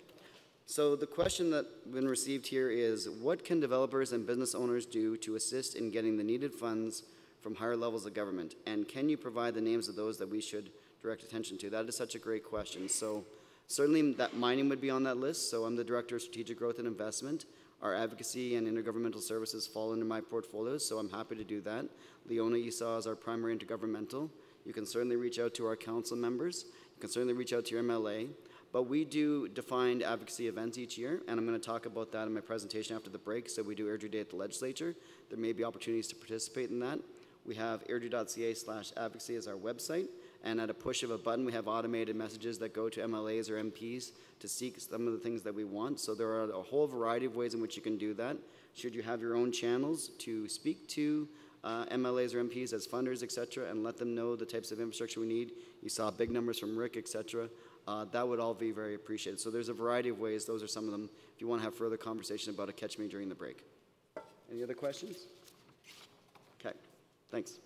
So the question that's been received here is, what can developers and business owners do to assist in getting the needed funds from higher levels of government? And can you provide the names of those that we should direct attention to? That is such a great question. So certainly that mining would be on that list. So I'm the Director of Strategic Growth and Investment. Our advocacy and intergovernmental services fall under my portfolio, so I'm happy to do that. Leona, you saw, is our primary intergovernmental. You can certainly reach out to our council members. You can certainly reach out to your MLA. But we do defined advocacy events each year, and I'm going to talk about that in my presentation after the break. So we do Airdrie Day at the Legislature. There may be opportunities to participate in that. We have airdrie.ca/advocacy as our website, and at a push of a button, we have automated messages that go to MLAs or MPs to seek some of the things that we want. So there are a whole variety of ways in which you can do that. Should you have your own channels to speak to MLAs or MPs as funders, et cetera, and let them know the types of infrastructure we need. You saw big numbers from Rick, et cetera. That would all be very appreciated. So there's a variety of ways. Those are some of them. If you want to have further conversation about it, catch me during the break. Any other questions? Okay, thanks.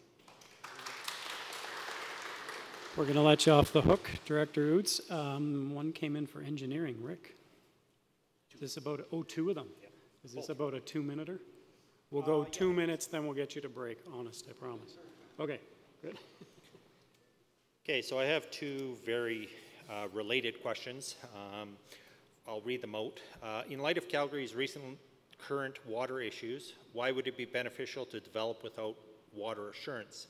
We're going to let you off the hook, Director Oots. One came in for engineering. Rick? Is this about, two of them? Yeah. Is this about a 2-minuter? We'll go 2 minutes, then we'll get you to break. Honest, I promise. Okay, good. Okay, so I have two very related questions. I'll read them out. In light of Calgary's recent current water issues, why would it be beneficial to develop without water assurance?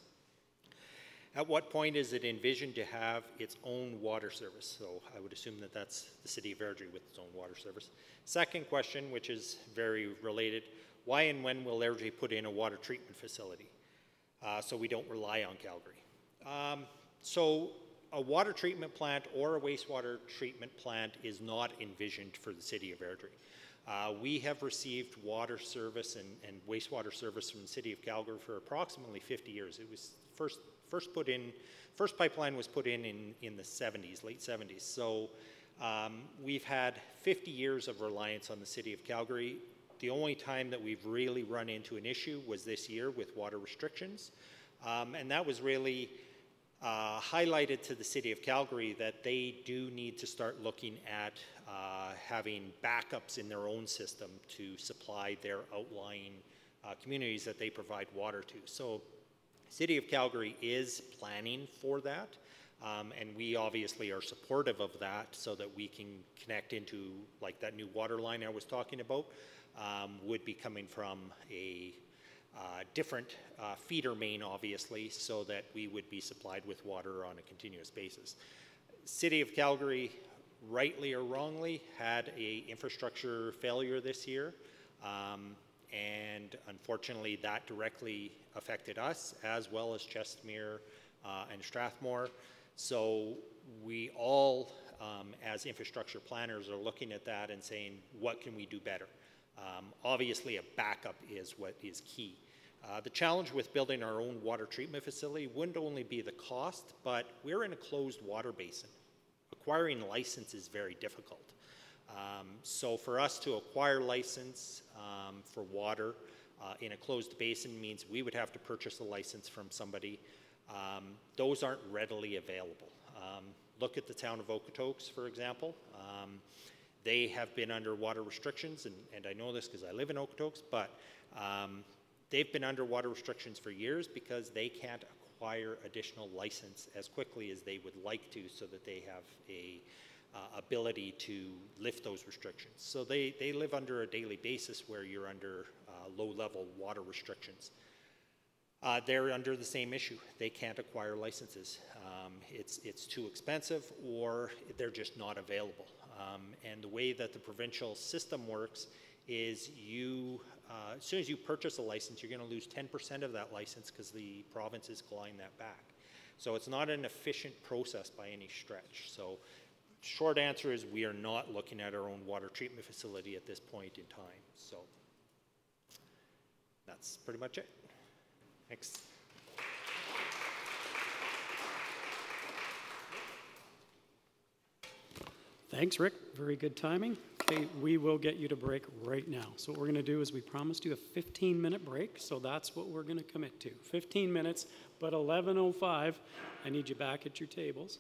At what point is it envisioned to have its own water service? So I would assume that that's the city of Airdrie with its own water service. Second question, which is very related, why and when will Airdrie put in a water treatment facility so we don't rely on Calgary? So a water treatment plant or a wastewater treatment plant is not envisioned for the city of Airdrie. We have received water service and wastewater service from the city of Calgary for approximately 50 years. It was first pipeline was put in the 70s, late 70s. So we've had 50 years of reliance on the city of Calgary. The only time that we've really run into an issue was this year with water restrictions. And that was really highlighted to the City of Calgary that they do need to start looking at having backups in their own system to supply their outlying communities that they provide water to. So City of Calgary is planning for that, and we obviously are supportive of that so that we can connect into, like that new water line I was talking about, would be coming from a different feeder main, obviously, so that we would be supplied with water on a continuous basis. City of Calgary, rightly or wrongly, had a infrastructure failure this year, and unfortunately that directly affected us as well as Chestermere and Strathmore. So we all, as infrastructure planners, are looking at that and saying, what can we do better? Obviously a backup is what is key. The challenge with building our own water treatment facility wouldn't only be the cost, but we're in a closed water basin. Acquiring license is very difficult. So for us to acquire license for water in a closed basin means we would have to purchase a license from somebody. Those aren't readily available. Look at the town of Okotoks, for example. They have been under water restrictions, and I know this because I live in Okotoks, but they've been under water restrictions for years because they can't acquire additional license as quickly as they would like to, so that they have a ability to lift those restrictions. So they live under a daily basis where you're under low-level water restrictions. They're under the same issue. They can't acquire licenses. It's too expensive, or they're just not available. And the way that the provincial system works is as soon as you purchase a license, you're going to lose 10% of that license because the province is clawing that back. So it's not an efficient process by any stretch. So short answer is we are not looking at our own water treatment facility at this point in time. So that's pretty much it. Thanks. Thanks, Rick. Very good timing. Okay, we will get you to break right now. So what we're going to do is we promised you a 15-minute break, so that's what we're going to commit to. 15 minutes, but 11:05, I need you back at your tables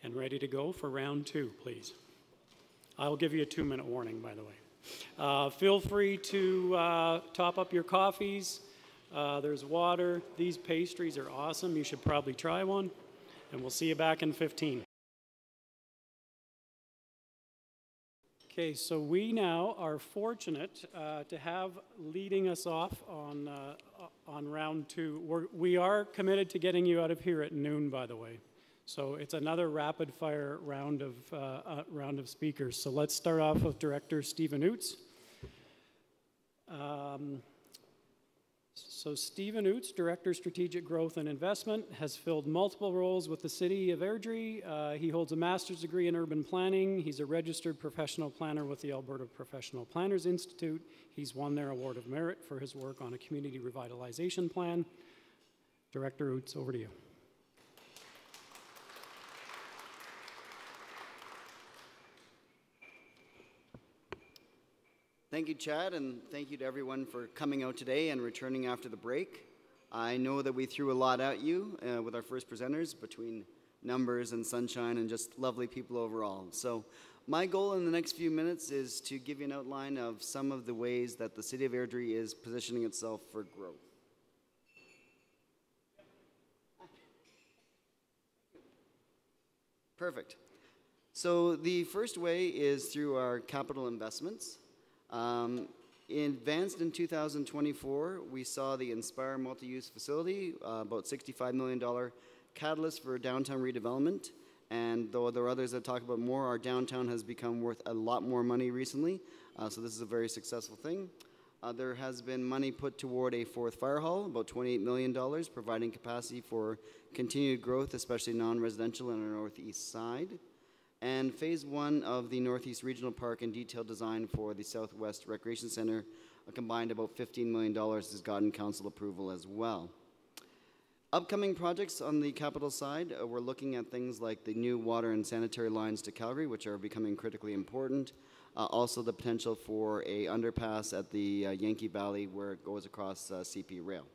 and ready to go for round 2, please. I'll give you a 2-minute warning, by the way. Feel free to top up your coffees. There's water. These pastries are awesome. You should probably try one, and we'll see you back in 15. Okay, so we now are fortunate to have leading us off on round 2. We are committed to getting you out of here at noon, by the way. So it's another rapid-fire round of speakers. So let's start off with Director Stephen Oots. So Stephen Oots, Director Strategic Growth and Investment, has filled multiple roles with the City of Airdrie. He holds a master's degree in urban planning. He's a registered professional planner with the Alberta Professional Planners Institute. He's won their Award of Merit for his work on a Community Revitalization Plan. Director Oots, over to you. Thank you, Chad, and thank you to everyone for coming out today and returning after the break. I know that we threw a lot at you with our first presenters, between numbers and sunshine and just lovely people overall. So my goal in the next few minutes is to give you an outline of some of the ways that the City of Airdrie is positioning itself for growth. Perfect. So the first way is through our capital investments. Advanced in 2024, we saw the Inspire multi-use facility, about $65 million catalyst for downtown redevelopment. And though there are others that talk about more, our downtown has become worth a lot more money recently. So this is a very successful thing. There has been money put toward a fourth fire hall, about $28 million, providing capacity for continued growth, especially non-residential on our northeast side. And phase 1 of the Northeast Regional Park and detailed design for the Southwest Recreation Center, a combined about $15 million, has gotten council approval as well. Upcoming projects on the capital side, we're looking at things like the new water and sanitary lines to Calgary, which are becoming critically important. Also the potential for a underpass at the Yankee Valley where it goes across CP Rail.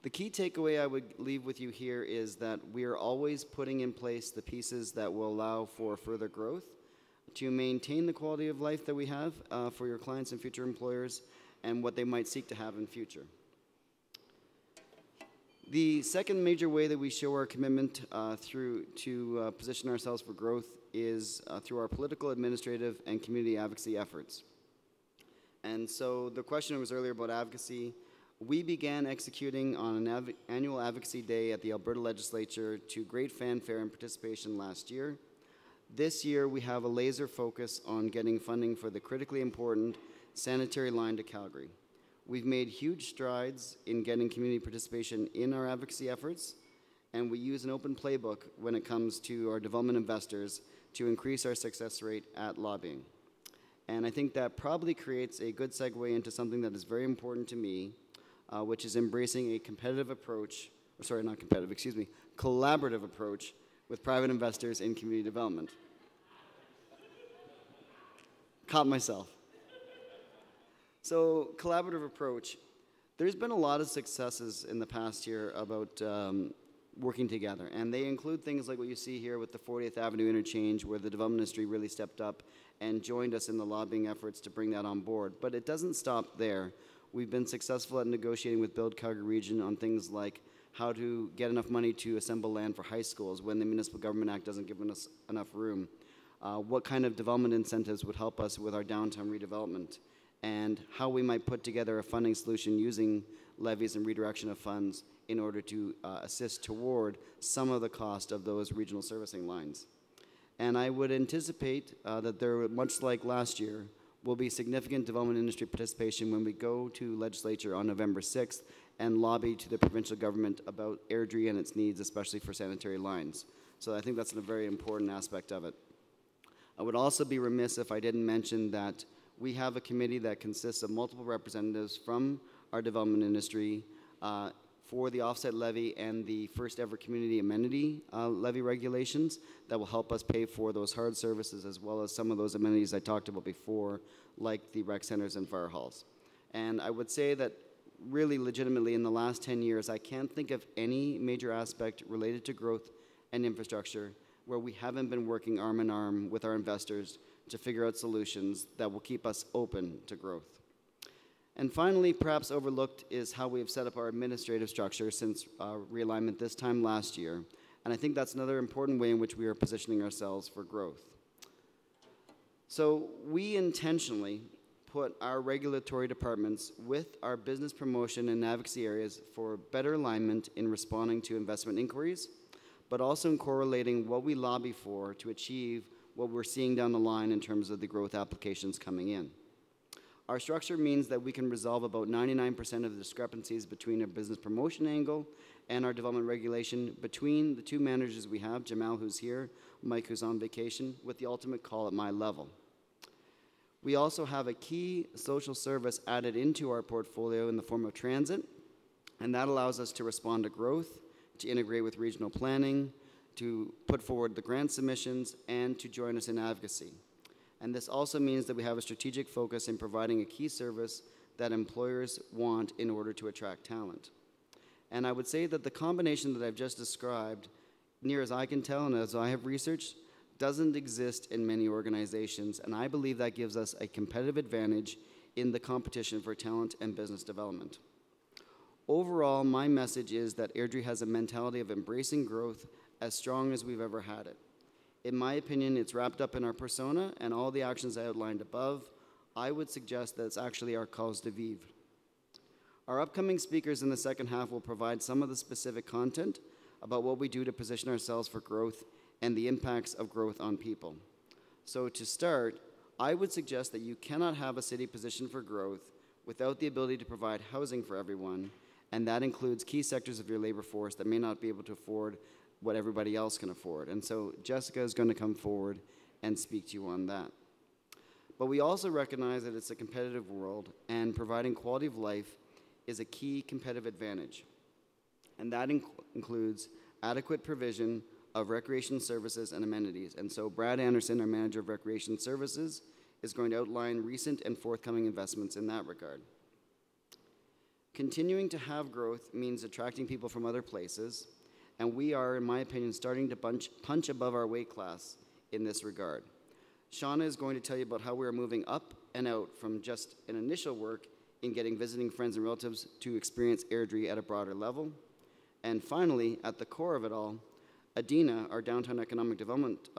The key takeaway I would leave with you here is that we are always putting in place the pieces that will allow for further growth to maintain the quality of life that we have for your clients and future employers and what they might seek to have in future. The second major way that we show our commitment to position ourselves for growth is through our political, administrative, and community advocacy efforts. And so the question was earlier about advocacy. We began executing on an annual advocacy day at the Alberta Legislature to great fanfare and participation last year. This year, we have a laser focus on getting funding for the critically important sanitary line to Calgary. We've made huge strides in getting community participation in our advocacy efforts, and we use an open playbook when it comes to our development investors to increase our success rate at lobbying. And I think that probably creates a good segue into something that is very important to me, which is embracing a competitive approach, or sorry, not competitive, excuse me, collaborative approach with private investors in community development. Caught myself. So, collaborative approach. There's been a lot of successes in the past year about working together, and they include things like what you see here with the 40th Avenue interchange, where the development industry really stepped up and joined us in the lobbying efforts to bring that on board. But it doesn't stop there. We've been successful at negotiating with Build Calgary Region on things like how to get enough money to assemble land for high schools when the Municipal Government Act doesn't give us enough room. What kind of development incentives would help us with our downtown redevelopment, and how we might put together a funding solution using levies and redirection of funds in order to assist toward some of the cost of those regional servicing lines. And I would anticipate that there, much like last year, will be significant development industry participation when we go to legislature on November 6th and lobby to the provincial government about Airdrie and its needs, especially for sanitary lines. So I think that's a very important aspect of it. I would also be remiss if I didn't mention that we have a committee that consists of multiple representatives from our development industry for the offset levy and the first ever community amenity levy regulations that will help us pay for those hard services, as well as some of those amenities I talked about before, like the rec centers and fire halls. And I would say that really legitimately in the last 10 years, I can't think of any major aspect related to growth and infrastructure where we haven't been working arm in arm with our investors to figure out solutions that will keep us open to growth. And finally, perhaps overlooked, is how we have set up our administrative structure since realignment this time last year. And I think that's another important way in which we are positioning ourselves for growth. So we intentionally put our regulatory departments with our business promotion and advocacy areas for better alignment in responding to investment inquiries, but also in correlating what we lobby for to achieve what we're seeing down the line in terms of the growth applications coming in. Our structure means that we can resolve about 99% of the discrepancies between our business promotion angle and our development regulation between the two managers we have, Jamal, who's here, Mike, who's on vacation, with the ultimate call at my level. We also have a key social service added into our portfolio in the form of transit, and that allows us to respond to growth, to integrate with regional planning, to put forward the grant submissions, and to join us in advocacy. And this also means that we have a strategic focus in providing a key service that employers want in order to attract talent. And I would say that the combination that I've just described, near as I can tell and as I have researched, doesn't exist in many organizations, and I believe that gives us a competitive advantage in the competition for talent and business development. Overall, my message is that Airdrie has a mentality of embracing growth as strong as we've ever had it. In my opinion, it's wrapped up in our persona and all the actions I outlined above. I would suggest that it's actually our cause de vivre. Our upcoming speakers in the second half will provide some of the specific content about what we do to position ourselves for growth and the impacts of growth on people. So to start, I would suggest that you cannot have a city positioned for growth without the ability to provide housing for everyone, and that includes key sectors of your labor force that may not be able to afford what everybody else can afford. And so Jessica is going to come forward and speak to you on that. But we also recognize that it's a competitive world, and providing quality of life is a key competitive advantage. And that includes adequate provision of recreation services and amenities. And so Brad Anderson, our Manager of Recreation Services, is going to outline recent and forthcoming investments in that regard. Continuing to have growth means attracting people from other places, and we are, in my opinion, starting to punch above our weight class in this regard. Shauna is going to tell you about how we are moving up and out from just an initial work in getting visiting friends and relatives to experience Airdrie at a broader level. And finally, at the core of it all, Adina, our Downtown Economic Development,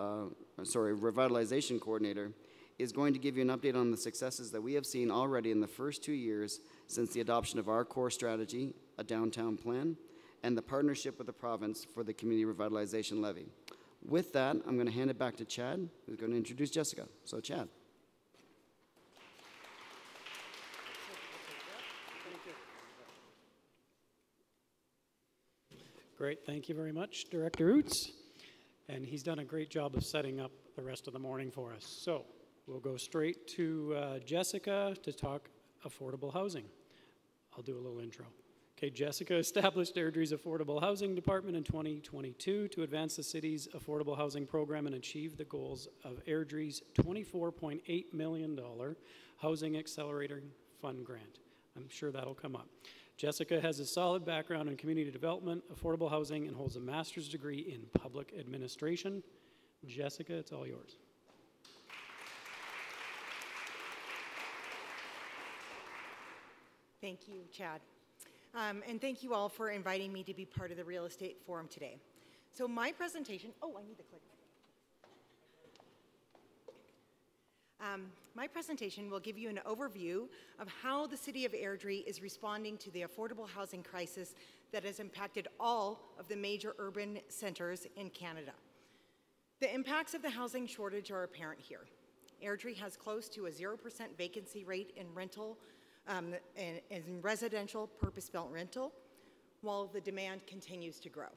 Revitalization Coordinator, is going to give you an update on the successes that we have seen already in the first 2 years since the adoption of our core strategy, a downtown plan, and the partnership with the province for the Community Revitalization Levy. With that, I'm going to hand it back to Chad, who's going to introduce Jessica. So, Chad. Great, thank you very much, Director Oots. And he's done a great job of setting up the rest of the morning for us. So we'll go straight to Jessica to talk affordable housing. I'll do a little intro. Okay, Jessica established Airdrie's Affordable Housing Department in 2022 to advance the city's affordable housing program and achieve the goals of Airdrie's $24.8 million Housing Accelerator Fund grant. I'm sure that'll come up. Jessica has a solid background in community development, affordable housing, and holds a master's degree in public administration. Jessica, it's all yours. Thank you, Chad. And thank you all for inviting me to be part of the Real Estate Forum today. So my presentation, I need the clicker. My presentation will give you an overview of how the City of Airdrie is responding to the affordable housing crisis that has impacted all of the major urban centers in Canada. The impacts of the housing shortage are apparent here. Airdrie has close to a 0% vacancy rate in rental, in residential purpose-built rental, while the demand continues to grow.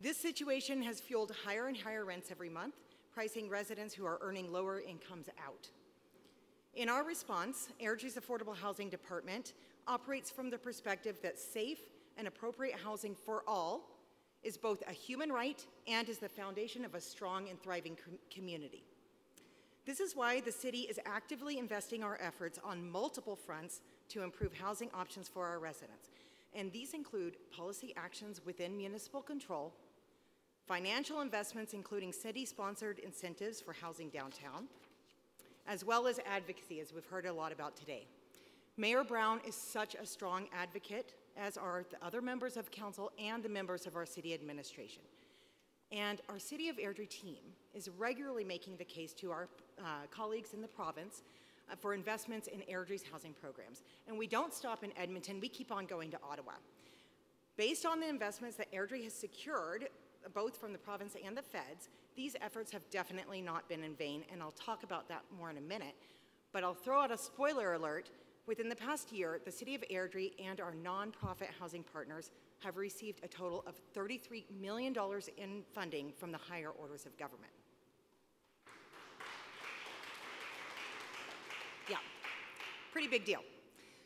This situation has fueled higher and higher rents every month, pricing residents who are earning lower incomes out. In our response, Airdrie's Affordable Housing Department operates from the perspective that safe and appropriate housing for all is both a human right and is the foundation of a strong and thriving community. This is why the city is actively investing our efforts on multiple fronts to improve housing options for our residents. And these include policy actions within municipal control, financial investments including city-sponsored incentives for housing downtown, as well as advocacy, as we've heard a lot about today. Mayor Brown is such a strong advocate, as are the other members of council and the members of our city administration. And our City of Airdrie team is regularly making the case to our colleagues in the province for investments in Airdrie's housing programs. And we don't stop in Edmonton, we keep on going to Ottawa. Based on the investments that Airdrie has secured, both from the province and the feds, these efforts have definitely not been in vain, and I'll talk about that more in a minute. But I'll throw out a spoiler alert. Within the past year, the City of Airdrie and our nonprofit housing partners have received a total of $33 million in funding from the higher orders of government. Yeah, pretty big deal.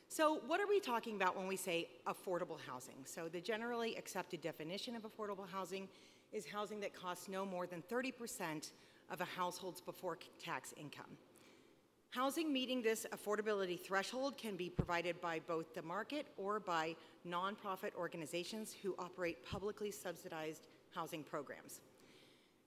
So what are we talking about when we say affordable housing? So the generally accepted definition of affordable housing is housing that costs no more than 30% of a household's before tax income. Housing meeting this affordability threshold can be provided by both the market or by nonprofit organizations who operate publicly subsidized housing programs.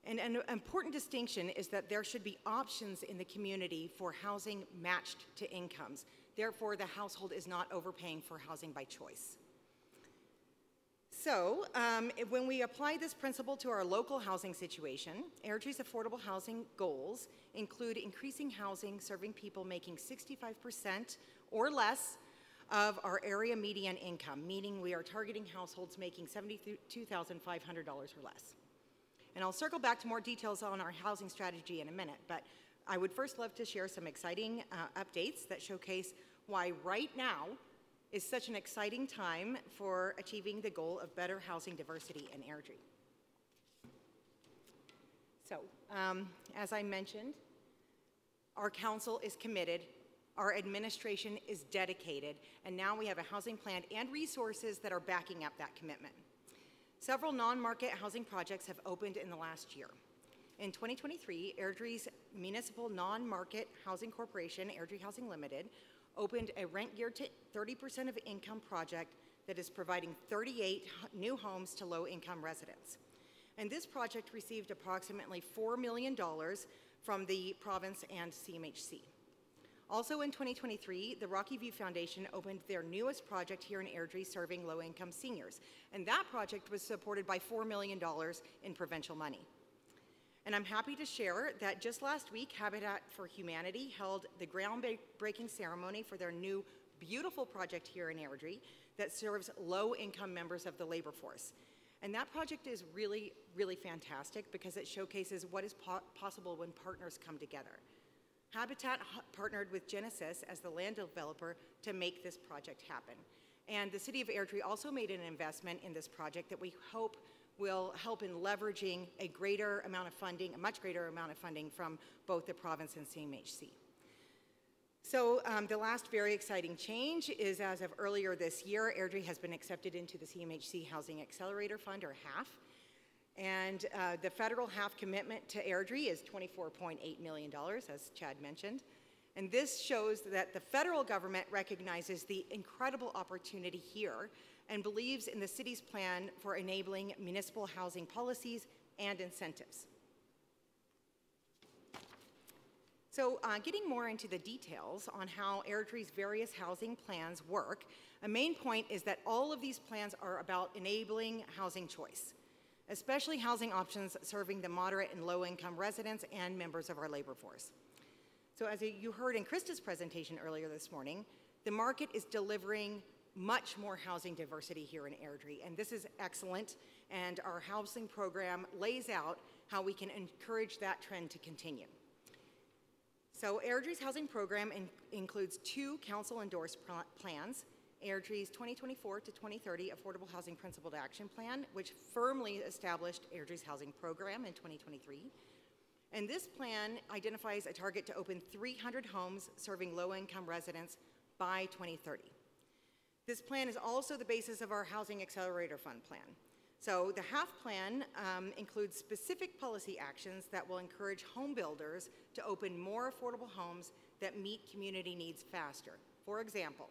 And an important distinction is that there should be options in the community for housing matched to incomes. Therefore, the household is not overpaying for housing by choice. So, when we apply this principle to our local housing situation, Airdrie's affordable housing goals include increasing housing serving people making 65% or less of our area median income, meaning we are targeting households making $72,500 or less. And I'll circle back to more details on our housing strategy in a minute, but I would first love to share some exciting updates that showcase why right now is such an exciting time for achieving the goal of better housing diversity in Airdrie. So, as I mentioned, our council is committed, our administration is dedicated, and now we have a housing plan and resources that are backing up that commitment. Several non-market housing projects have opened in the last year. In 2023, Airdrie's Municipal Non-Market Housing Corporation, Airdrie Housing Limited, opened a rent geared to 30% of income project that is providing 38 new homes to low-income residents. And this project received approximately $4 million from the province and CMHC. Also in 2023, the Rocky View Foundation opened their newest project here in Airdrie serving low-income seniors. And that project was supported by $4 million in provincial money. And I'm happy to share that just last week, Habitat for Humanity held the groundbreaking ceremony for their new beautiful project here in Airdrie that serves low-income members of the labor force. And that project is really, really fantastic because it showcases what is possible when partners come together. Habitat partnered with Genesis as the land developer to make this project happen. And the City of Airdrie also made an investment in this project that we hope will help in leveraging a greater amount of funding, a much greater amount of funding from both the province and CMHC. So the last very exciting change is as of earlier this year, Airdrie has been accepted into the CMHC Housing Accelerator Fund, or HAF. And the federal HAF commitment to Airdrie is $24.8 million, as Chad mentioned. And this shows that the federal government recognizes the incredible opportunity here and believes in the city's plan for enabling municipal housing policies and incentives. So getting more into the details on how Airdrie's various housing plans work, a main point is that all of these plans are about enabling housing choice, especially housing options serving the moderate and low-income residents and members of our labor force. So as you heard in Krista's presentation earlier this morning, the market is delivering much more housing diversity here in Airdrie, and this is excellent, and our housing program lays out how we can encourage that trend to continue. So Airdrie's housing program includes 2 council-endorsed plans, Airdrie's 2024 to 2030 Affordable Housing Principled Action Plan, which firmly established Airdrie's housing program in 2023. And this plan identifies a target to open 300 homes serving low-income residents by 2030. This plan is also the basis of our Housing Accelerator Fund plan. So the HAF plan includes specific policy actions that will encourage home builders to open more affordable homes that meet community needs faster. For example,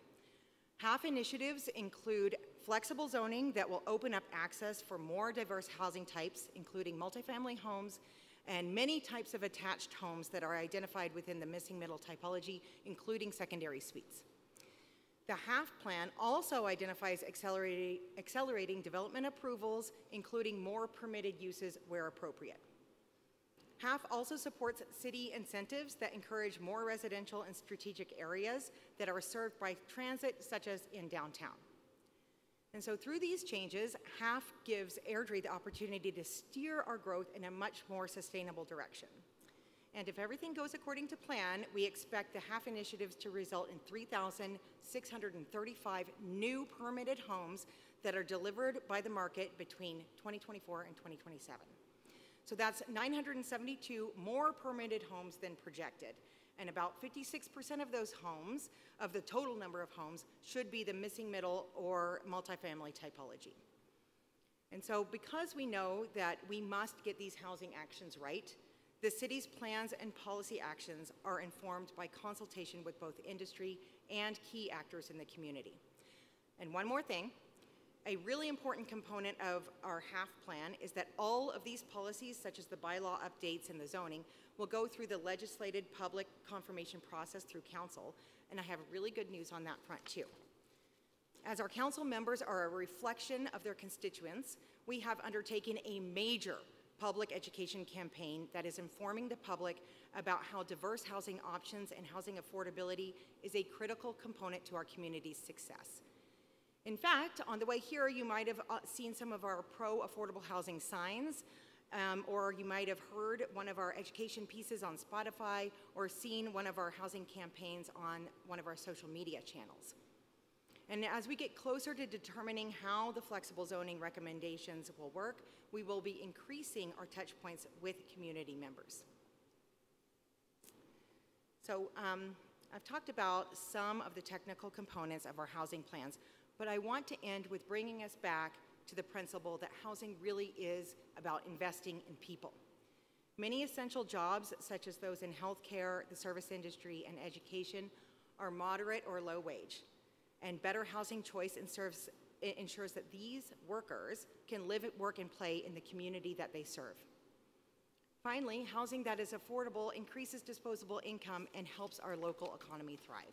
HAF initiatives include flexible zoning that will open up access for more diverse housing types, including multifamily homes and many types of attached homes that are identified within the missing middle typology, including secondary suites. The HAF plan also identifies accelerating development approvals, including more permitted uses where appropriate. HAF also supports city incentives that encourage more residential and strategic areas that are served by transit, such as in downtown. And so through these changes, HAF gives Airdrie the opportunity to steer our growth in a much more sustainable direction. And if everything goes according to plan, we expect the HAF initiatives to result in 3,635 new permitted homes that are delivered by the market between 2024 and 2027. So that's 972 more permitted homes than projected. And about 56% of those homes, of the total number of homes, should be the missing middle or multifamily typology. And so because we know that we must get these housing actions right, the city's plans and policy actions are informed by consultation with both industry and key actors in the community. And one more thing, a really important component of our HAF plan is that all of these policies, such as the bylaw updates and the zoning, will go through the legislated public confirmation process through council, and I have really good news on that front too. As our council members are a reflection of their constituents, we have undertaken a major public education campaign that is informing the public about how diverse housing options and housing affordability is a critical component to our community's success. In fact, on the way here, you might have seen some of our pro-affordable housing signs, or you might have heard one of our education pieces on Spotify, or seen one of our housing campaigns on one of our social media channels. And as we get closer to determining how the flexible zoning recommendations will work, we will be increasing our touch points with community members. So I've talked about some of the technical components of our housing plans, but I want to end with bringing us back to the principle that housing really is about investing in people. Many essential jobs, such as those in healthcare, the service industry, and education, are moderate or low wage. And better housing choice ensures that these workers can live, work, and play in the community that they serve. Finally, housing that is affordable increases disposable income and helps our local economy thrive.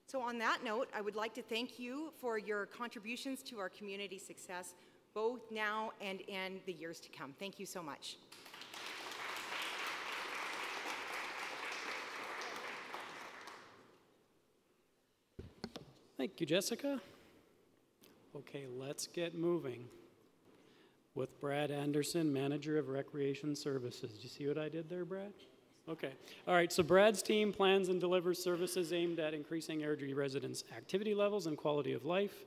So on that note, I would like to thank you for your contributions to our community success, both now and in the years to come. Thank you so much. Thank you, Jessica. Okay, let's get moving with Brad Anderson, Manager of Recreation Services. Did you see what I did there, Brad? Okay. All right, so Brad's team plans and delivers services aimed at increasing Airdrie residents' activity levels and quality of life.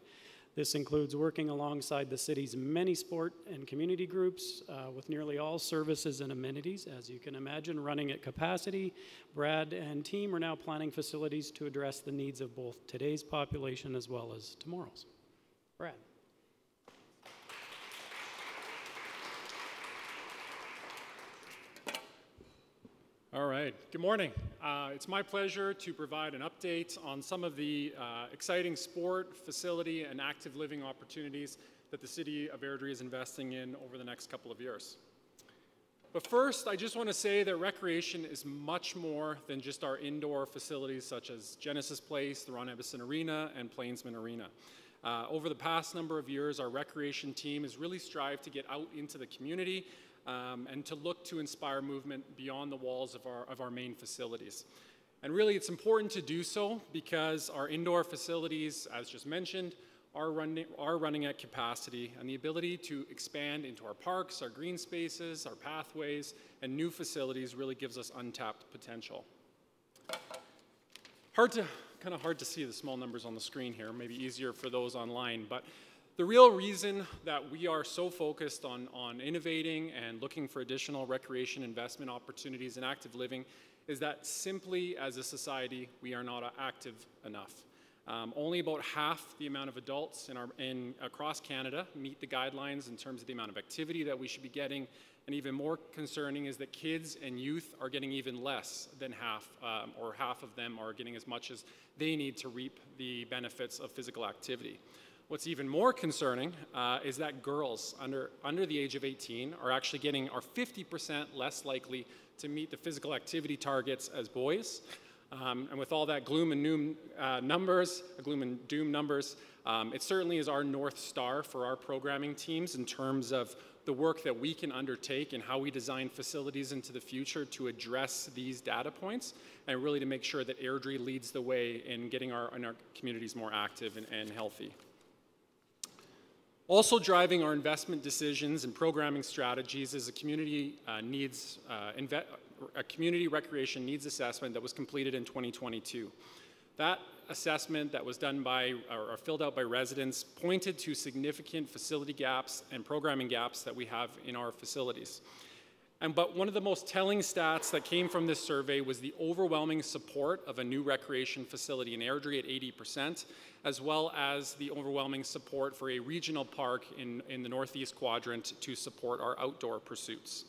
This includes working alongside the city's many sport and community groups with nearly all services and amenities. As you can imagine, running at capacity, Brad and team are now planning facilities to address the needs of both today's population as well as tomorrow's. Brad. All right, good morning. It's my pleasure to provide an update on some of the exciting sport, facility, and active living opportunities that the City of Airdrie is investing in over the next couple of years. But first, I just want to say that recreation is much more than just our indoor facilities such as Genesis Place, the Ron Ebbison Arena, and Plainsman Arena. Over the past number of years, our recreation team has really strived to get out into the community and to look to inspire movement beyond the walls of our main facilities. And really, it's important to do so because our indoor facilities, as just mentioned, are running at capacity, and the ability to expand into our parks, our green spaces, our pathways, and new facilities really gives us untapped potential. Kind of hard to see the small numbers on the screen here, maybe easier for those online, but the real reason that we are so focused on innovating and looking for additional recreation investment opportunities in active living is that simply as a society, we are not active enough. Only about half the amount of adults across Canada meet the guidelines in terms of the amount of activity that we should be getting, and even more concerning is that kids and youth are getting even less than half, or half of them are getting as much as they need to reap the benefits of physical activity. What's even more concerning is that girls under the age of 18 are 50% less likely to meet the physical activity targets as boys. And with all that gloom and doom numbers, it certainly is our North Star for our programming teams in terms of the work that we can undertake and how we design facilities into the future to address these data points and really to make sure that Airdrie leads the way in getting our communities more active and healthy. Also driving our investment decisions and programming strategies is a community recreation needs assessment that was completed in 2022. That assessment that was done by or filled out by residents pointed to significant facility gaps and programming gaps that we have in our facilities. But one of the most telling stats that came from this survey was the overwhelming support of a new recreation facility in Airdrie at 80%, as well as the overwhelming support for a regional park in the northeast quadrant to support our outdoor pursuits.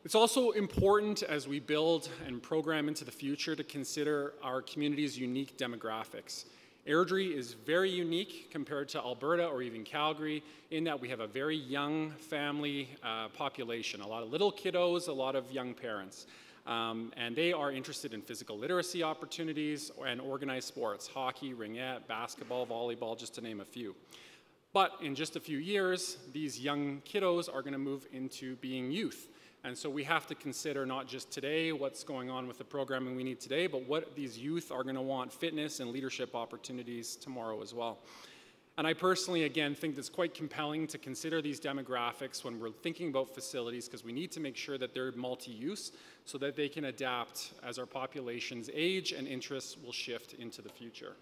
It's also important as we build and program into the future to consider our community's unique demographics. Airdrie is very unique compared to Alberta or even Calgary in that we have a very young family population, a lot of little kiddos, a lot of young parents. And they are interested in physical literacy opportunities and organized sports, hockey, ringette, basketball, volleyball, just to name a few. But in just a few years, these young kiddos are going to move into being youth. And so we have to consider not just today, what's going on with the programming we need today, but what these youth are going to want fitness and leadership opportunities tomorrow as well. And I personally, again, think it's quite compelling to consider these demographics when we're thinking about facilities because we need to make sure that they're multi-use so that they can adapt as our population's age and interests will shift into the future.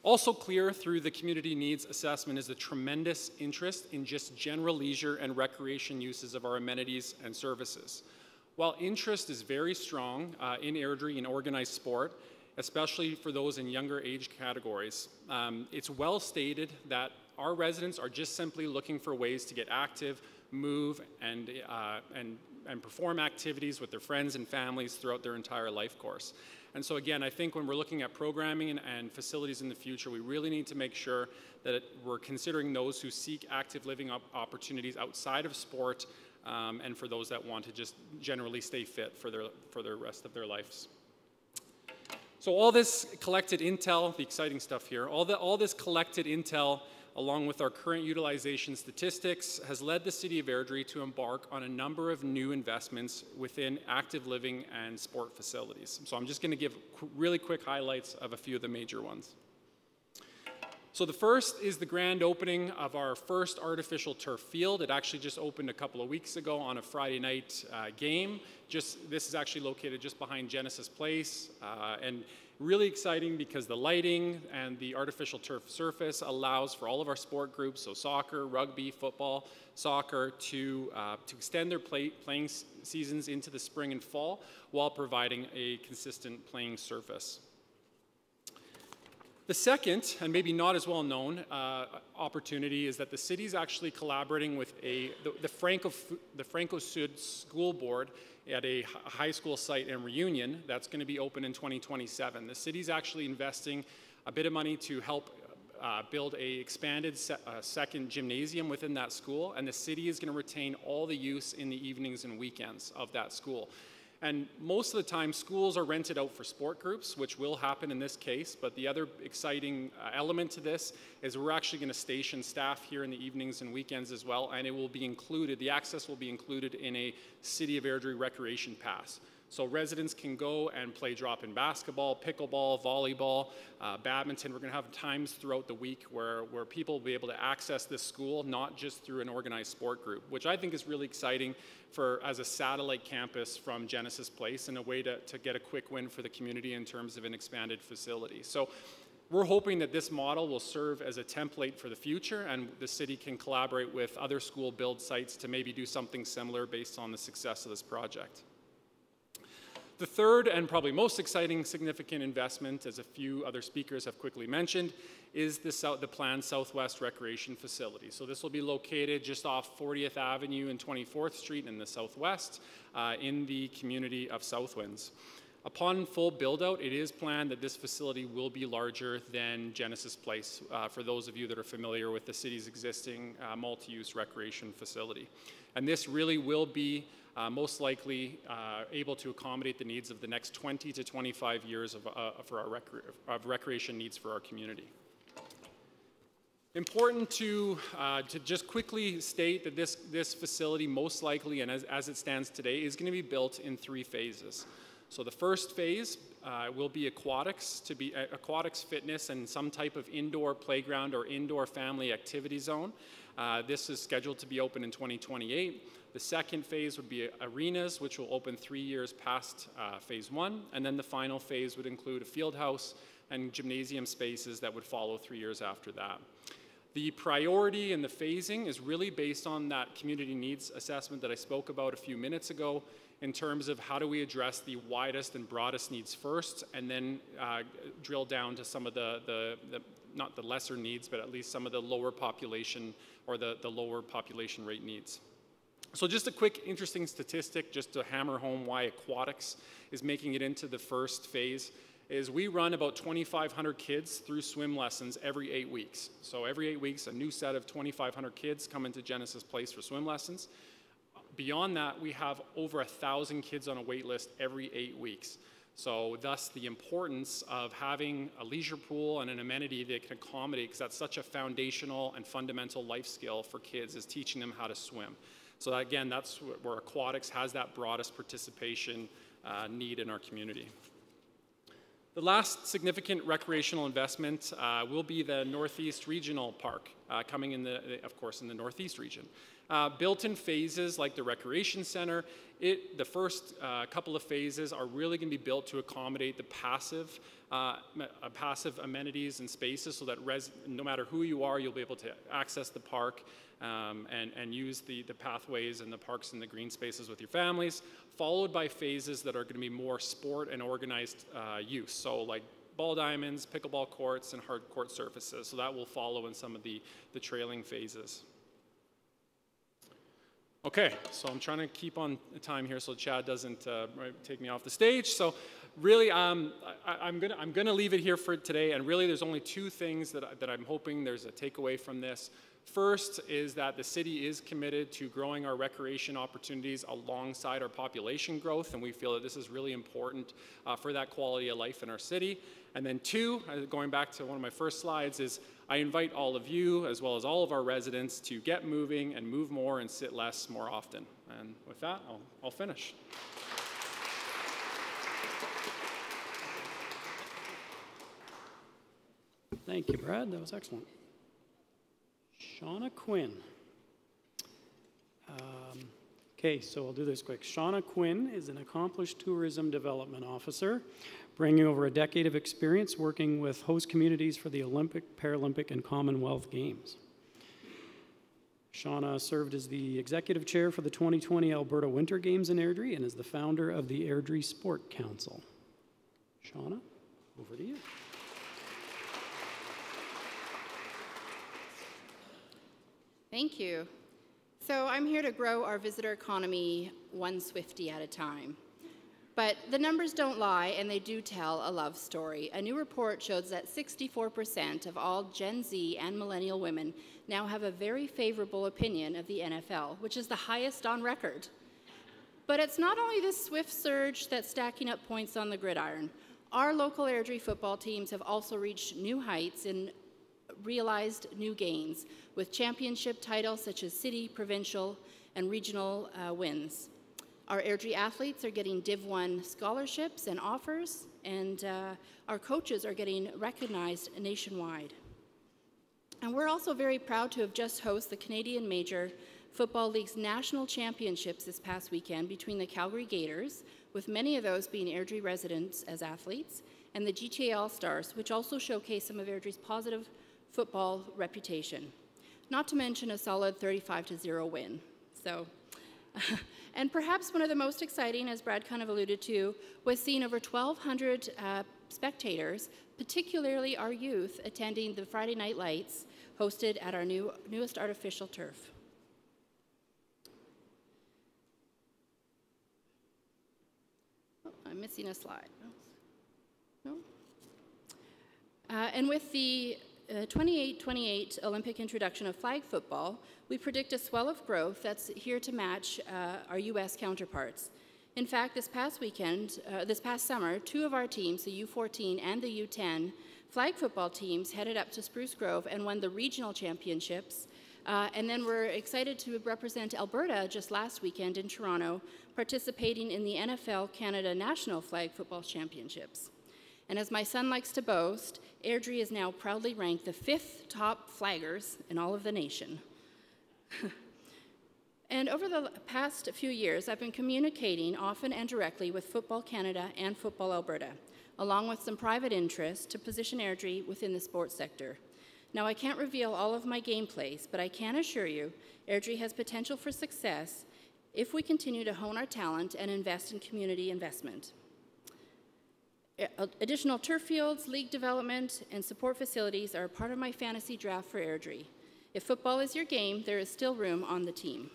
Also clear through the community needs assessment is the tremendous interest in just general leisure and recreation uses of our amenities and services. While interest is very strong in Airdrie in organized sport, especially for those in younger age categories, it's well stated that our residents are just simply looking for ways to get active, move, and perform activities with their friends and families throughout their entire life course. And so again, I think when we're looking at programming and facilities in the future, we really need to make sure that we're considering those who seek active living opportunities outside of sport, and for those that want to just generally stay fit for the rest of their lives. So all this collected intel, the exciting stuff here, all this collected intel, along with our current utilization statistics, has led the City of Airdrie to embark on a number of new investments within active living and sport facilities. So I'm just going to give really quick highlights of a few of the major ones. So the first is the grand opening of our first artificial turf field. It actually just opened a couple of weeks ago on a Friday night game. This is actually located just behind Genesis Place, and really exciting because the lighting and the artificial turf surface allows for all of our sport groups, so soccer, rugby, football, soccer, to extend their playing seasons into the spring and fall while providing a consistent playing surface. The second, and maybe not as well known, opportunity is that the city is actually collaborating with the Franco Sud School Board at a high school site in Reunion that's going to be open in 2027. The city's actually investing a bit of money to help build a expanded second gymnasium within that school, and the city is going to retain all the use in the evenings and weekends of that school. And most of the time, schools are rented out for sport groups, which will happen in this case, but the other exciting element to this is we're actually going to station staff here in the evenings and weekends as well, and it will be included, the access will be included in a City of Airdrie recreation pass. So residents can go and play drop-in basketball, pickleball, volleyball, badminton. We're going to have times throughout the week where people will be able to access this school, not just through an organized sport group, which I think is really exciting as a satellite campus from Genesis Place, and a way to get a quick win for the community in terms of an expanded facility. So we're hoping that this model will serve as a template for the future, and the city can collaborate with other school build sites to maybe do something similar based on the success of this project. The third and probably most exciting significant investment, as a few other speakers have quickly mentioned, is the planned Southwest Recreation Facility. So this will be located just off 40th Avenue and 24th Street in the Southwest, in the community of Southwinds. Upon full build-out, it is planned that this facility will be larger than Genesis Place, for those of you that are familiar with the city's existing multi-use recreation facility. And this really will be most likely able to accommodate the needs of the next 20 to 25 years of recreation needs for our community. Important to just quickly state that this facility most likely, and as it stands today, is going to be built in 3 phases. So the first phase will be aquatics, aquatics, fitness, and some type of indoor playground or indoor family activity zone. This is scheduled to be open in 2028. The second phase would be arenas, which will open 3 years past phase 1. And then the final phase would include a field house and gymnasium spaces that would follow 3 years after that. The priority and the phasing is really based on that community needs assessment that I spoke about a few minutes ago, in terms of how do we address the widest and broadest needs first, and then drill down to some of not the lesser needs, but at least some of the lower population or the lower population rate needs. So just a quick interesting statistic just to hammer home why aquatics is making it into the first phase is we run about 2,500 kids through swim lessons every 8 weeks. So every 8 weeks, a new set of 2,500 kids come into Genesis Place for swim lessons. Beyond that, we have over 1,000 kids on a wait list every 8 weeks. So thus the importance of having a leisure pool and an amenity that can accommodate, because that's such a foundational and fundamental life skill for kids, is teaching them how to swim. So again, that's where aquatics has that broadest participation need in our community. The last significant recreational investment will be the Northeast Regional Park, coming of course, in the Northeast region. Built in phases like the Recreation Center, the first couple of phases are really going to be built to accommodate the passive amenities and spaces, so that no matter who you are, you'll be able to access the park and use the pathways and the parks and the green spaces with your families, followed by phases that are going to be more sport and organized use, so like ball diamonds, pickleball courts, and hard court surfaces. So that will follow in some of the trailing phases. Okay, so I'm trying to keep on time here so Chad doesn't take me off the stage. So really, I'm gonna leave it here for today. And really, there's only two things that I'm hoping there's a takeaway from this. First is that the city is committed to growing our recreation opportunities alongside our population growth, and we feel that this is really important for that quality of life in our city. And then two, going back to one of my first slides, is I invite all of you, as well as all of our residents, to get moving and move more and sit less more often. And with that, I'll finish. Thank you, Brad. That was excellent. Shauna Quinn. Okay, so I'll do this quick. Shauna Quinn is an accomplished tourism development officer, bringing over a decade of experience working with host communities for the Olympic, Paralympic, and Commonwealth Games. Shauna served as the executive chair for the 2020 Alberta Winter Games in Airdrie and is the founder of the Airdrie Sport Council. Shauna, over to you. Thank you. So I'm here to grow our visitor economy one Swiftie at a time. But the numbers don't lie, and they do tell a love story. A new report shows that 64% of all Gen Z and millennial women now have a very favorable opinion of the NFL, which is the highest on record. But it's not only this swift surge that's stacking up points on the gridiron. Our local Airdrie football teams have also reached new heights and realized new gains with championship titles such as city, provincial, and regional wins. Our Airdrie athletes are getting Div 1 scholarships and offers, and our coaches are getting recognized nationwide. And we're also very proud to have just hosted the Canadian Major Football League's national championships this past weekend between the Calgary Gators, with many of those being Airdrie residents as athletes, and the GTA All-Stars, which also showcase some of Airdrie's positive football reputation. Not to mention a solid 35-0 win. So, and perhaps one of the most exciting, as Brad kind of alluded to, was seeing over 1,200 spectators, particularly our youth, attending the Friday Night Lights hosted at our newest artificial turf. Oh, I'm missing a slide. No? And with the 28 Olympic introduction of flag football, we predict a swell of growth that's here to match our U.S. counterparts. In fact, this past summer, two of our teams, the U14 and the U10 flag football teams, headed up to Spruce Grove and won the regional championships. And then we're excited to represent Alberta just last weekend in Toronto, participating in the NFL Canada National Flag Football Championships. And as my son likes to boast, Airdrie is now proudly ranked the 5th top flaggers in all of the nation. And over the past few years, I've been communicating often and directly with Football Canada and Football Alberta, along with some private interests to position Airdrie within the sports sector. Now, I can't reveal all of my game plays, but I can assure you Airdrie has potential for success if we continue to hone our talent and invest in community investment. Additional turf fields, league development, and support facilities are a part of my fantasy draft for Airdrie. If football is your game, there is still room on the team.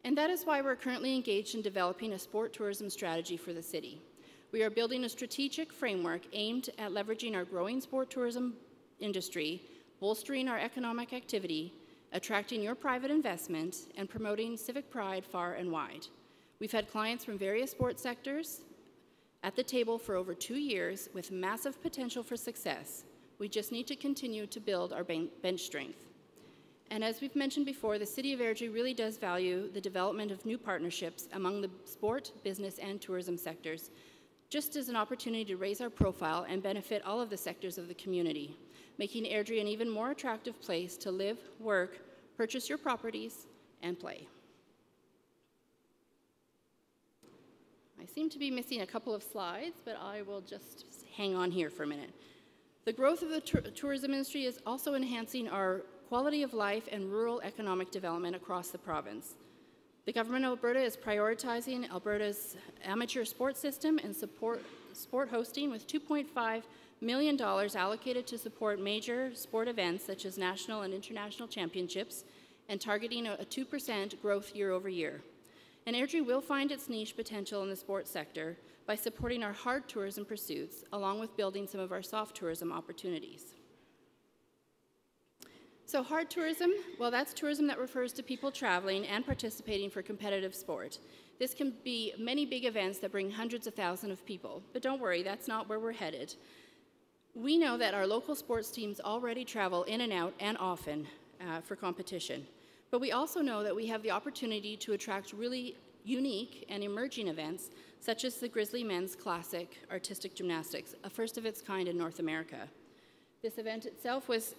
And that is why we're currently engaged in developing a sport tourism strategy for the city. We are building a strategic framework aimed at leveraging our growing sport tourism industry, bolstering our economic activity, attracting your private investment, and promoting civic pride far and wide. We've had clients from various sports sectors at the table for over 2 years with massive potential for success. We just need to continue to build our bench strength. And as we've mentioned before, the City of Airdrie really does value the development of new partnerships among the sport, business, and tourism sectors, just as an opportunity to raise our profile and benefit all of the sectors of the community, making Airdrie an even more attractive place to live, work, purchase your properties, and play. I seem to be missing a couple of slides, but I will just hang on here for a minute. The growth of the tourism industry is also enhancing our quality of life and rural economic development across the province. The government of Alberta is prioritizing Alberta's amateur sports system and sport hosting with $2.5 million allocated to support major sport events such as national and international championships and targeting a 2% growth year over year. And Airdrie will find its niche potential in the sports sector by supporting our hard tourism pursuits, along with building some of our soft tourism opportunities. So hard tourism, well, that's tourism that refers to people traveling and participating for competitive sport. This can be many big events that bring hundreds of thousands of people, but don't worry, that's not where we're headed. We know that our local sports teams already travel in and out and often for competition, but we also know that we have the opportunity to attract really unique and emerging events, such as the Grizzly Men's Classic Artistic Gymnastics, a first of its kind in North America. This event itself was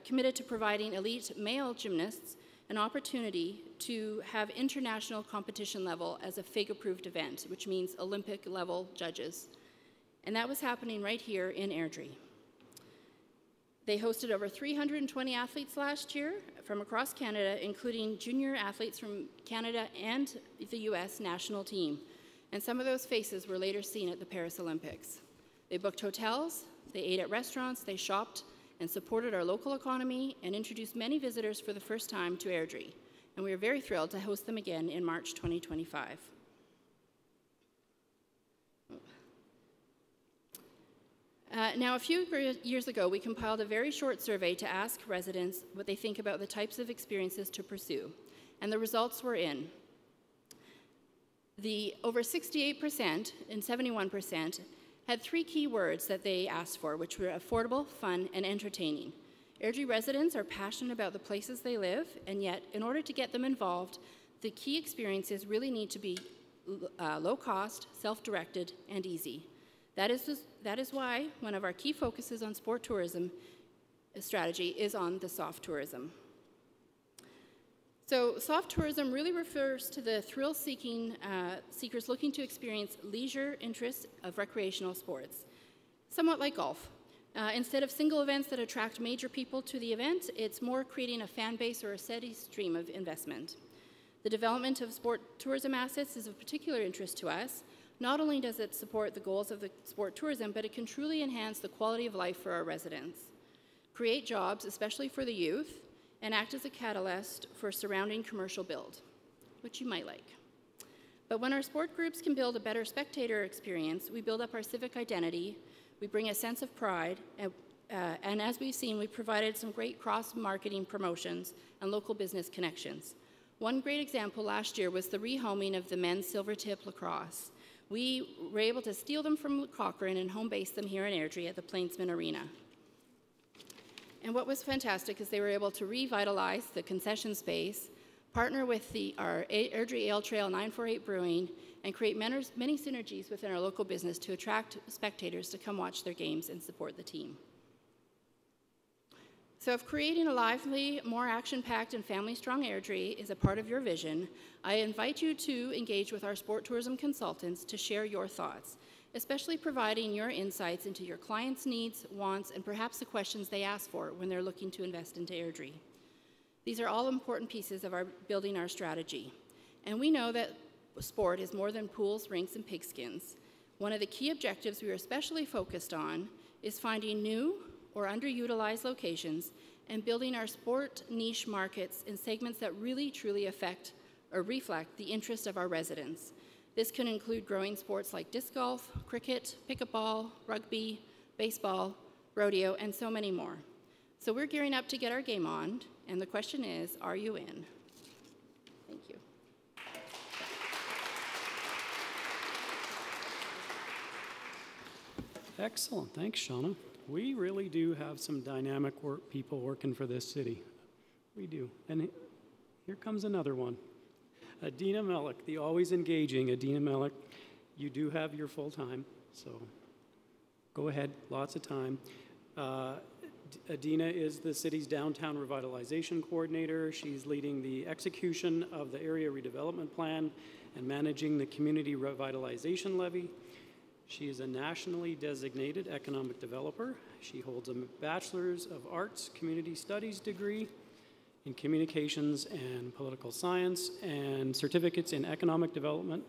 committed to providing elite male gymnasts an opportunity to have international competition level as a FIG-approved event, which means Olympic-level judges. And that was happening right here in Airdrie. They hosted over 320 athletes last year from across Canada, including junior athletes from Canada and the US national team. And some of those faces were later seen at the Paris Olympics. They booked hotels, they ate at restaurants, they shopped, and supported our local economy and introduced many visitors for the first time to Airdrie. And we are very thrilled to host them again in March 2025. Now, a few years ago, we compiled a very short survey to ask residents what they think about the types of experiences to pursue, and the results were in. The over 68% and 71% had three key words that they asked for, which were affordable, fun, and entertaining. Airdrie residents are passionate about the places they live, and yet, in order to get them involved, the key experiences really need to be low cost, self-directed, and easy. That is why one of our key focuses on sport tourism strategy is on the soft tourism. So soft tourism really refers to the thrill-seeking seekers looking to experience leisure interests of recreational sports, somewhat like golf. Instead of single events that attract major people to the event, it's more creating a fan base or a steady stream of investment. The development of sport tourism assets is of particular interest to us. Not only does it support the goals of the sport tourism, but it can truly enhance the quality of life for our residents, create jobs, especially for the youth, and act as a catalyst for surrounding commercial build, which you might like. But when our sport groups can build a better spectator experience, we build up our civic identity, we bring a sense of pride, and as we've seen, we've provided some great cross-marketing promotions and local business connections. One great example last year was the rehoming of the men's Silvertip lacrosse. We were able to steal them from Cochrane and home base them here in Airdrie at the Plainsman Arena. And what was fantastic is they were able to revitalize the concession space, partner with our Airdrie Ale Trail 948 Brewing, and create many synergies within our local business to attract spectators to come watch their games and support the team. So if creating a lively, more action-packed and family-strong Airdrie is a part of your vision, I invite you to engage with our sport tourism consultants to share your thoughts, especially providing your insights into your clients' needs, wants, and perhaps the questions they ask for when they're looking to invest into Airdrie. These are all important pieces of building our strategy. And we know that sport is more than pools, rinks, and pigskins. One of the key objectives we are especially focused on is finding new or underutilized locations and building our sport niche markets in segments that really truly affect or reflect the interest of our residents. This can include growing sports like disc golf, cricket, pickleball, rugby, baseball, rodeo, and so many more. So we're gearing up to get our game on, and the question is, are you in? Thank you. Excellent, thanks, Shauna. We really do have some dynamic people working for this city. We do. And here comes another one. Adina Melick, the always engaging Adina Melick. You do have your full time, so go ahead, lots of time. Adina is the city's downtown revitalization coordinator. She's leading the execution of the area redevelopment plan and managing the Community Revitalization Levy. She is a nationally designated economic developer. She holds a Bachelor's of Arts Community Studies degree in Communications and Political Science and certificates in Economic Development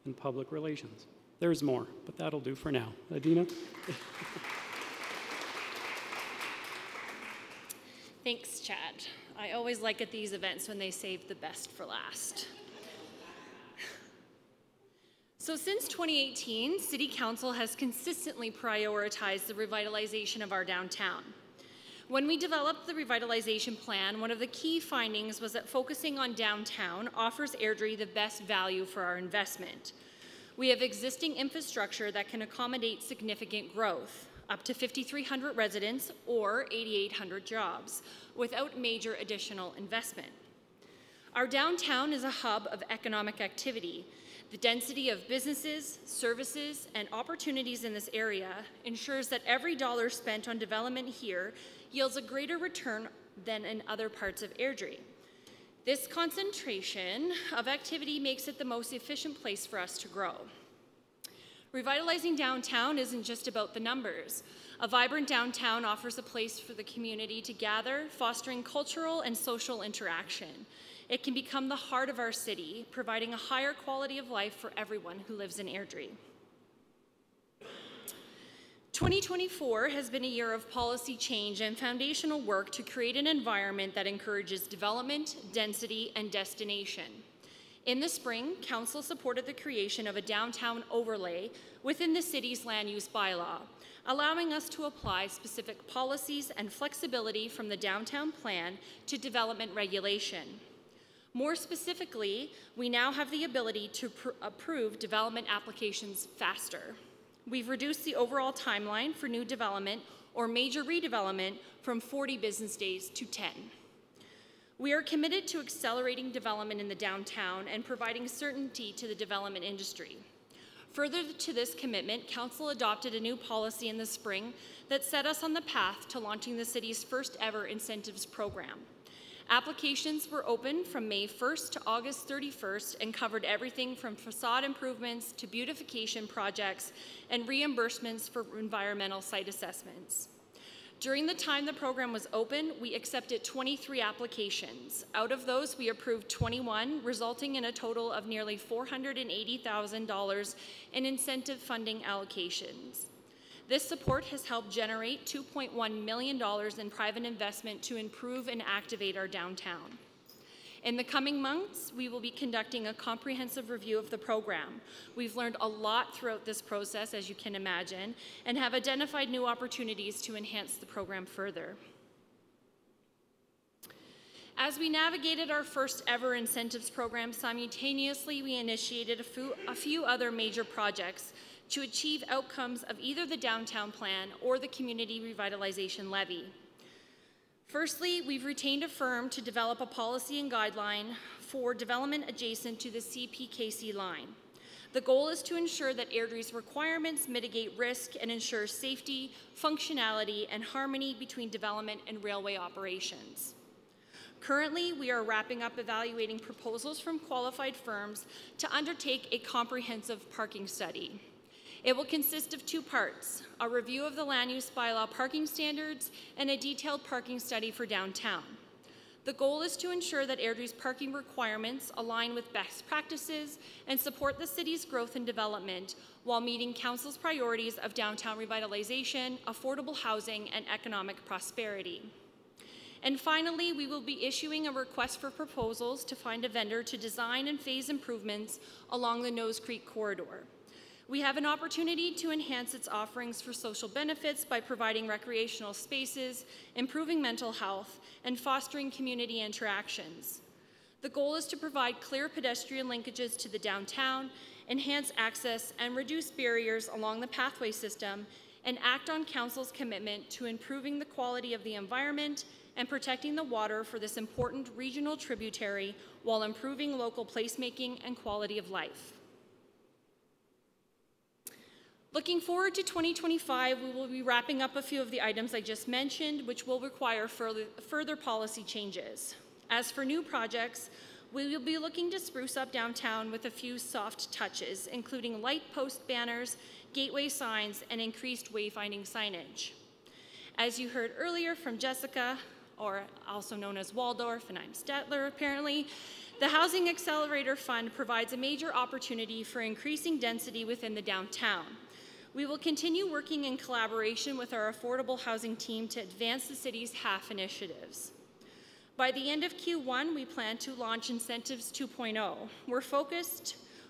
and Public Relations. There's more, but that'll do for now. Adina? Thanks, Chad. I always like at these events when they save the best for last. So since 2018, City Council has consistently prioritized the revitalization of our downtown. When we developed the revitalization plan, one of the key findings was that focusing on downtown offers Airdrie the best value for our investment. We have existing infrastructure that can accommodate significant growth, up to 5,300 residents or 8,800 jobs, without major additional investment. Our downtown is a hub of economic activity. The density of businesses, services, and opportunities in this area ensures that every dollar spent on development here yields a greater return than in other parts of Airdrie. This concentration of activity makes it the most efficient place for us to grow. Revitalizing downtown isn't just about the numbers. A vibrant downtown offers a place for the community to gather, fostering cultural and social interaction. It can become the heart of our city, providing a higher quality of life for everyone who lives in Airdrie. 2024 has been a year of policy change and foundational work to create an environment that encourages development, density, and destination. In the spring, Council supported the creation of a downtown overlay within the city's land use bylaw, allowing us to apply specific policies and flexibility from the downtown plan to development regulation. More specifically, we now have the ability to approve development applications faster. We've reduced the overall timeline for new development or major redevelopment from 40 business days to 10. We are committed to accelerating development in the downtown and providing certainty to the development industry. Further to this commitment, Council adopted a new policy in the spring that set us on the path to launching the city's first ever incentives program. Applications were open from May 1st to August 31st and covered everything from facade improvements to beautification projects and reimbursements for environmental site assessments. During the time the program was open, we accepted 23 applications. Out of those, we approved 21, resulting in a total of nearly $480,000 in incentive funding allocations. This support has helped generate $2.1 million in private investment to improve and activate our downtown. In the coming months, we will be conducting a comprehensive review of the program. We've learned a lot throughout this process, as you can imagine, and have identified new opportunities to enhance the program further. As we navigated our first ever incentives program, simultaneously we initiated a few other major projects to achieve outcomes of either the downtown plan or the Community Revitalization Levy. Firstly, we've retained a firm to develop a policy and guideline for development adjacent to the CPKC line. The goal is to ensure that Airdrie's requirements mitigate risk and ensure safety, functionality, and harmony between development and railway operations. Currently, we are wrapping up evaluating proposals from qualified firms to undertake a comprehensive parking study. It will consist of two parts, a review of the land use bylaw parking standards and a detailed parking study for downtown. The goal is to ensure that Airdrie's parking requirements align with best practices and support the city's growth and development while meeting Council's priorities of downtown revitalization, affordable housing, and economic prosperity. And finally, we will be issuing a request for proposals to find a vendor to design and phase improvements along the Nose Creek corridor. We have an opportunity to enhance its offerings for social benefits by providing recreational spaces, improving mental health, and fostering community interactions. The goal is to provide clear pedestrian linkages to the downtown, enhance access, and reduce barriers along the pathway system, and act on Council's commitment to improving the quality of the environment and protecting the water for this important regional tributary while improving local placemaking and quality of life. Looking forward to 2025, we will be wrapping up a few of the items I just mentioned, which will require further policy changes. As for new projects, we will be looking to spruce up downtown with a few soft touches, including light post banners, gateway signs, and increased wayfinding signage. As you heard earlier from Jessica, or also known as Waldorf, and I'm Stetler apparently, the Housing Accelerator Fund provides a major opportunity for increasing density within the downtown. We will continue working in collaboration with our affordable housing team to advance the city's HAF initiatives. By the end of Q1, we plan to launch Incentives 2.0.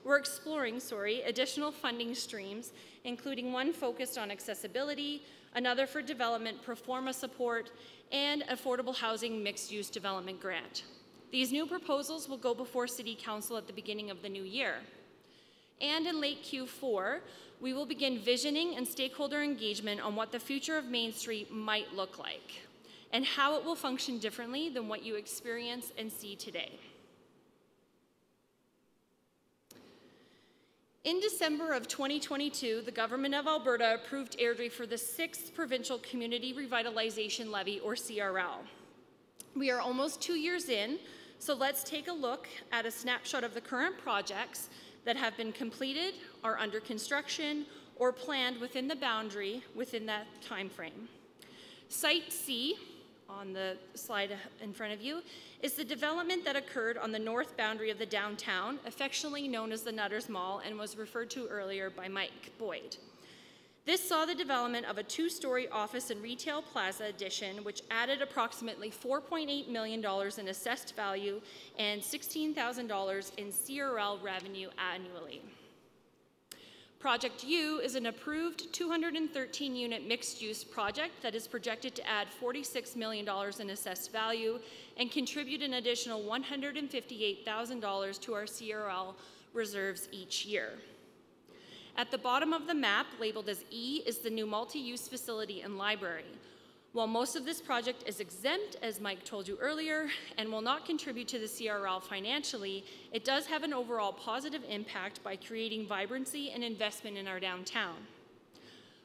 We're exploring additional funding streams, including one focused on accessibility, another for development pro forma support, and affordable housing mixed-use development grant. These new proposals will go before City Council at the beginning of the new year. And in late Q4, we will begin visioning and stakeholder engagement on what the future of Main Street might look like and how it will function differently than what you experience and see today. In December of 2022, the Government of Alberta approved Airdrie for the 6th Provincial Community Revitalization Levy, or CRL. We are almost 2 years in, so let's take a look at a snapshot of the current projects that have been completed, are under construction, or planned within the boundary within that time frame. Site C, on the slide in front of you, is the development that occurred on the north boundary of the downtown, affectionately known as the Nutters Mall, and was referred to earlier by Mike Boyd. This saw the development of a 2-story office and retail plaza addition, which added approximately $4.8 million in assessed value and $16,000 in CRL revenue annually. Project U is an approved 213-unit mixed-use project that is projected to add $46 million in assessed value and contribute an additional $158,000 to our CRL reserves each year. At the bottom of the map, labeled as E, is the new multi-use facility and library. While most of this project is exempt, as Mike told you earlier, and will not contribute to the CRL financially, it does have an overall positive impact by creating vibrancy and investment in our downtown.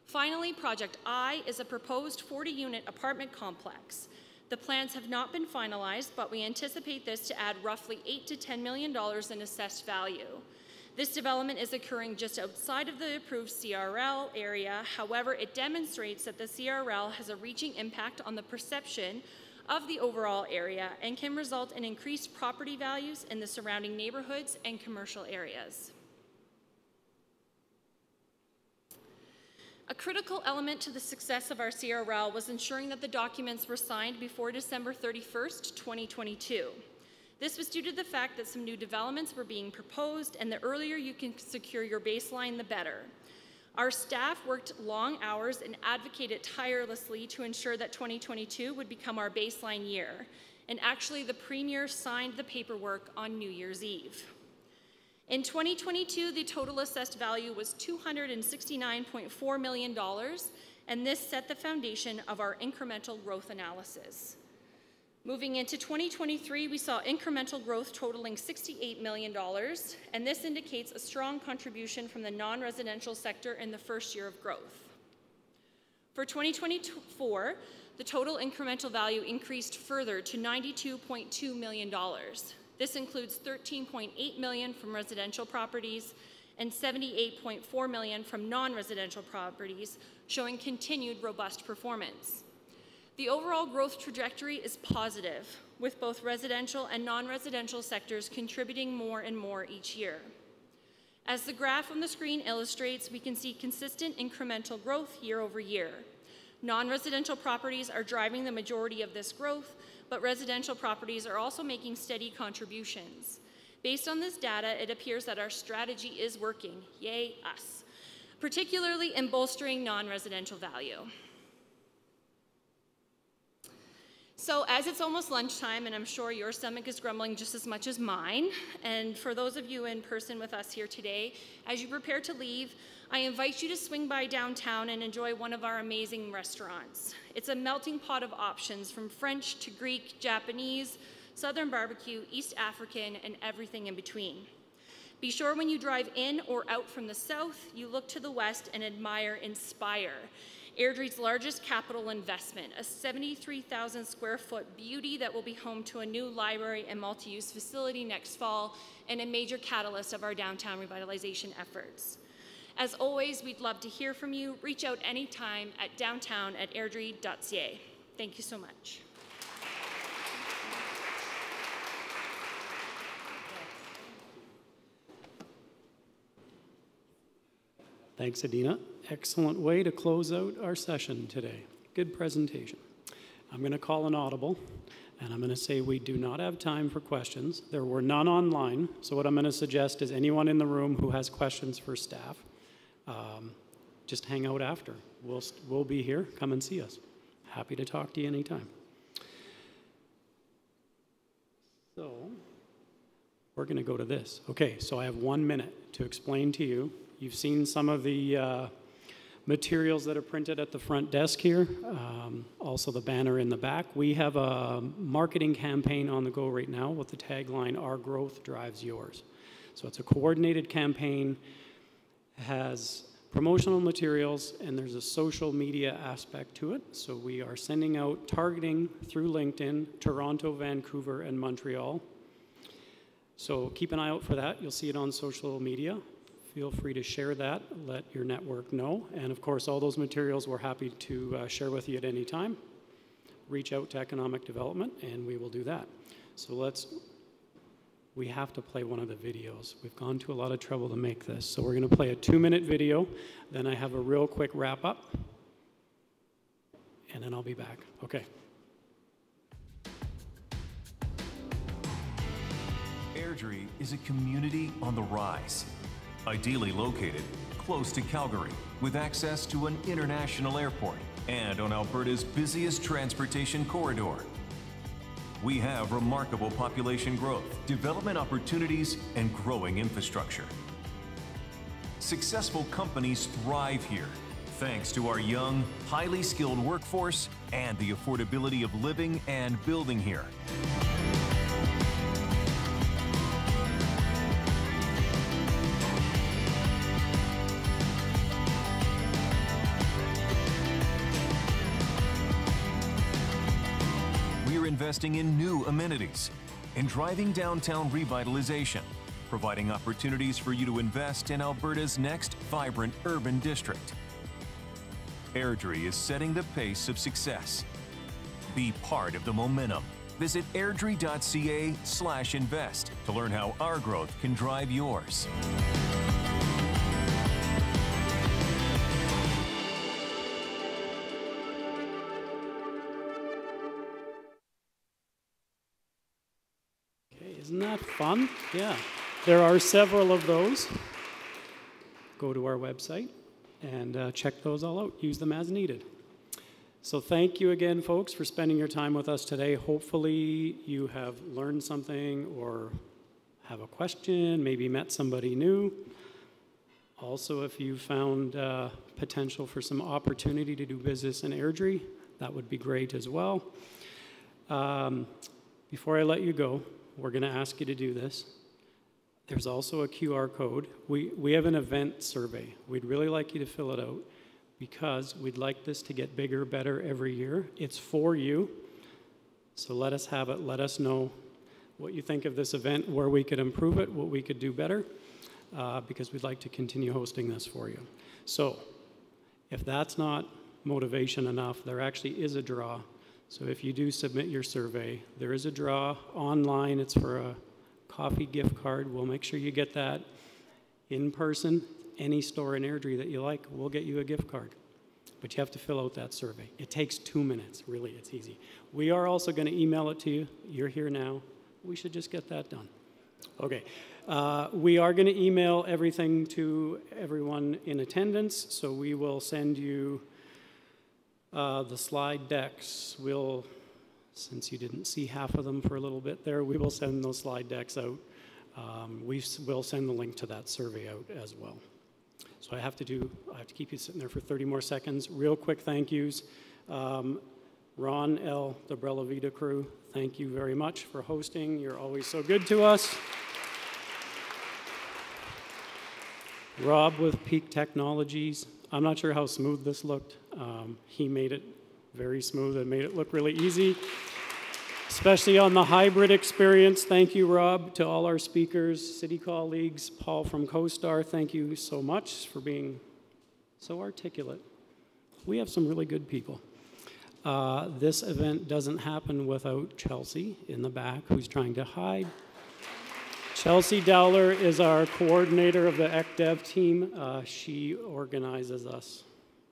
Finally, Project I is a proposed 40-unit apartment complex. The plans have not been finalized, but we anticipate this to add roughly $8 to $10 million in assessed value. This development is occurring just outside of the approved CRL area. However, it demonstrates that the CRL has a reaching impact on the perception of the overall area and can result in increased property values in the surrounding neighborhoods and commercial areas. A critical element to the success of our CRL was ensuring that the documents were signed before December 31st, 2022. This was due to the fact that some new developments were being proposed, and the earlier you can secure your baseline, the better. Our staff worked long hours and advocated tirelessly to ensure that 2022 would become our baseline year. And actually, the Premier signed the paperwork on New Year's Eve. In 2022, the total assessed value was $269.4 million, and this set the foundation of our incremental growth analysis. Moving into 2023, we saw incremental growth totaling $68 million, and this indicates a strong contribution from the non-residential sector in the first year of growth. For 2024, the total incremental value increased further to $92.2 million. This includes $13.8 million from residential properties and $78.4 million from non-residential properties, showing continued robust performance. The overall growth trajectory is positive, with both residential and non-residential sectors contributing more and more each year. As the graph on the screen illustrates, we can see consistent incremental growth year over year. Non-residential properties are driving the majority of this growth, but residential properties are also making steady contributions. Based on this data, it appears that our strategy is working, yay us, particularly in bolstering non-residential value. So as it's almost lunchtime, and I'm sure your stomach is grumbling just as much as mine, and for those of you in person with us here today, as you prepare to leave, I invite you to swing by downtown and enjoy one of our amazing restaurants. It's a melting pot of options from French to Greek, Japanese, Southern barbecue, East African, and everything in between. Be sure when you drive in or out from the south, you look to the west and admire Inspire, Airdrie's largest capital investment, a 73,000 square foot beauty that will be home to a new library and multi-use facility next fall, and a major catalyst of our downtown revitalization efforts. As always, we'd love to hear from you. Reach out anytime at downtown@airdrie.ca. Thank you so much. Thanks, Adina. Excellent way to close out our session today. Good presentation. I'm going to call an audible. And I'm going to say we do not have time for questions. There were none online, so what I'm going to suggest is anyone in the room who has questions for staff, just hang out after. We'll be here. Come and see us. Happy to talk to you anytime. So we're going to go to this. Okay, so I have 1 minute to explain to you. You've seen some of the materials that are printed at the front desk here, also the banner in the back. We have a marketing campaign on the go right now with the tagline, "Our growth drives yours." So it's a coordinated campaign, has promotional materials, and there's a social media aspect to it. So we are sending out, targeting through LinkedIn, Toronto, Vancouver, and Montreal. So keep an eye out for that. You'll see it on social media. Feel free to share that, let your network know. And of course, all those materials we're happy to share with you at any time. Reach out to Economic Development and we will do that. So we have to play one of the videos. We've gone to a lot of trouble to make this. So we're going to play a 2-minute video. Then I have a real quick wrap up. And then I'll be back. Okay. Airdrie is a community on the rise. Ideally located close to Calgary, with access to an international airport and on Alberta's busiest transportation corridor. We have remarkable population growth, development opportunities, and growing infrastructure. Successful companies thrive here, thanks to our young, highly skilled workforce and the affordability of living and building here. Investing in new amenities, in driving downtown revitalization, providing opportunities for you to invest in Alberta's next vibrant urban district. Airdrie is setting the pace of success. Be part of the momentum. Visit airdrie.ca/invest to learn how our growth can drive yours. Isn't that fun? Yeah. There are several of those. Go to our website and check those all out. Use them as needed. So thank you again, folks, for spending your time with us today. Hopefully you have learned something or have a question, maybe met somebody new. Also, if you found potential for some opportunity to do business in Airdrie, that would be great as well. Before I let you go, we're going to ask you to do this. There's also a QR code. We have an event survey. We'd really like you to fill it out because we'd like this to get bigger, better every year. It's for you. So let us have it. Let us know what you think of this event, where we could improve it, what we could do better, because we'd like to continue hosting this for you. So if that's not motivation enough, there actually is a draw. So if you do submit your survey, there is a draw online. It's for a coffee gift card. We'll make sure you get that in person. Any store in Airdrie that you like, we'll get you a gift card. But you have to fill out that survey. It takes 2 minutes. Really, it's easy. We are also going to email it to you. You're here now. We should just get that done. Okay. We are going to email everything to everyone in attendance. So we will send you the slide decks. Since you didn't see half of them for a little bit there, we will send those slide decks out. We will send the link to that survey out as well. So I have to keep you sitting there for 30 more seconds. Real quick thank yous. Ron, L, the Brella Vita crew, thank you very much for hosting. You're always so good to us. Rob with Peak Technologies. I'm not sure how smooth this looked. He made it very smooth and made it look really easy, especially on the hybrid experience. Thank you, Rob, to all our speakers, city colleagues. Paul from CoStar, thank you so much for being so articulate. We have some really good people. This event doesn't happen without Chelsea in the back, who's trying to hide. Chelsea Dowler is our coordinator of the ECDev team. She organizes us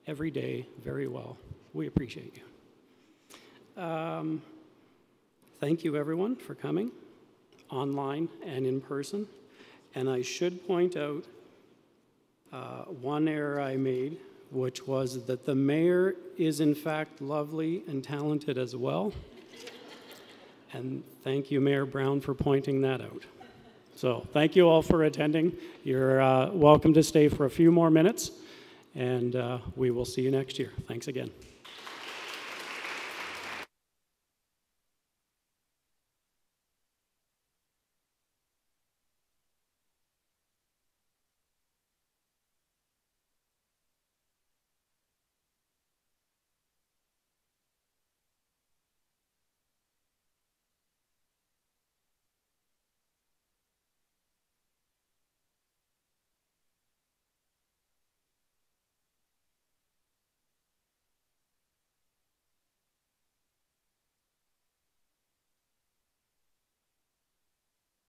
every day very well. We appreciate you. Thank you, everyone, for coming, online and in person. And I should point out one error I made, which was that the mayor is in fact lovely and talented as well. And thank you, Mayor Brown, for pointing that out. So thank you all for attending. You're welcome to stay for a few more minutes, and we will see you next year. Thanks again.